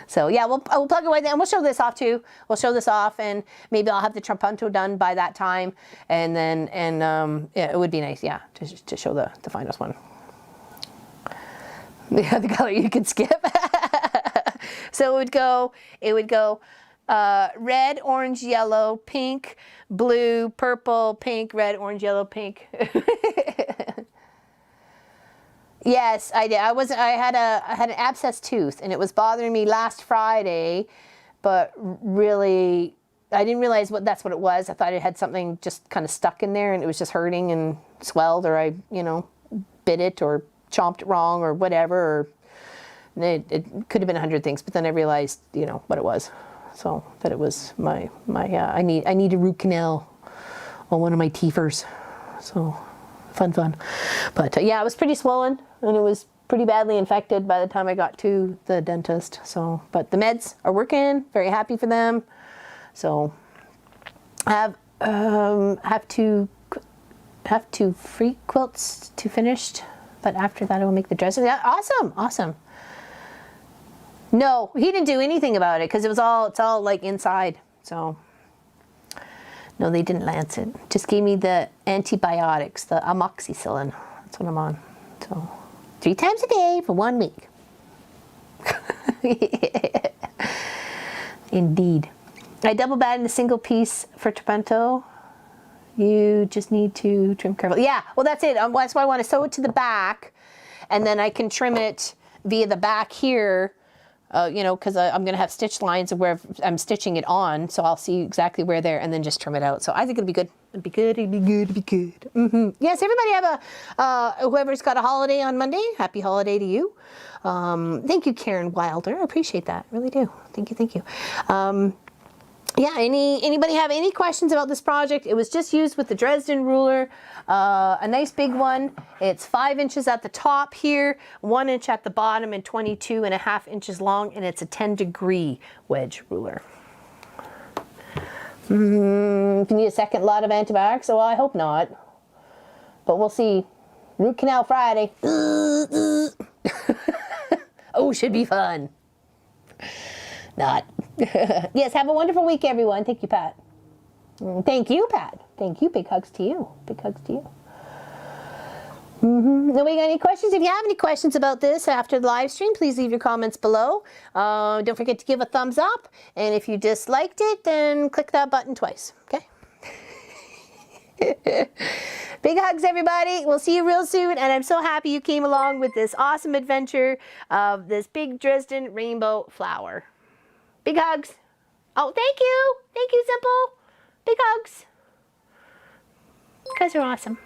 So yeah, we'll plug away there and we'll show this off too. We'll show this off and maybe I'll have the trapunto done by that time. And then, yeah, it would be nice, yeah, to show the finest one. Yeah, the color you could skip. So it would go red, orange, yellow, pink, blue, purple, pink, red, orange, yellow, pink. Yes, I did. I had an abscessed tooth and it was bothering me last Friday, but really I didn't realize that's what it was. I thought it had something just kind of stuck in there and it was just hurting and swelled, or I, bit it or chomped it wrong or whatever, or it could have been 100 things, but then I realized, what it was. So that it was my I need a root canal on one of my teethers. So fun. But yeah, it was pretty swollen and it was pretty badly infected by the time I got to the dentist. So, but the meds are working, very happy for them. So I have two free quilts to finished, but after that I will make the Dresden. Yeah, awesome. No, he didn't do anything about it because it's all like inside. So no, they didn't lance it. Just gave me the antibiotics, the amoxicillin. That's what I'm on. So 3 times a day for 1 week. Indeed. I double batted in a single piece for trapunto. You just need to trim carefully. Yeah, well that's it. That's why I want to sew it to the back, and then I can trim it via the back here. Because I'm going to have stitch lines of where I'm stitching it on, so I'll see exactly where there, and then just trim it out. So I think it'll be good. It'll be good. Yes, everybody have whoever's got a holiday on Monday, happy holiday to you. Thank you, Karen Wilder. I appreciate that. Really do. Thank you. Yeah, anybody have any questions about this project? It was just used with the Dresden ruler, a nice big one. It's 5 inches at the top here, 1 inch at the bottom, and 22.5 inches long, and it's a 10-degree wedge ruler. If you need a second lot of antibiotics, well, I hope not, but we'll see. Root Canal Friday. Oh, should be fun. Not. Yes, have a wonderful week, everyone. Thank you, Pat. Thank you, Pat. Thank you. Big hugs to you. Big hugs to you. Nobody got any questions? If you have any questions about this after the live stream, please leave your comments below. Don't forget to give a thumbs up. And if you disliked it, then click that button twice. Okay? Big hugs, everybody. We'll see you real soon. And I'm so happy you came along with this awesome adventure of this big Dresden rainbow flower. Big hugs. Oh, thank you. Thank you, Simple. Big hugs. You guys are awesome.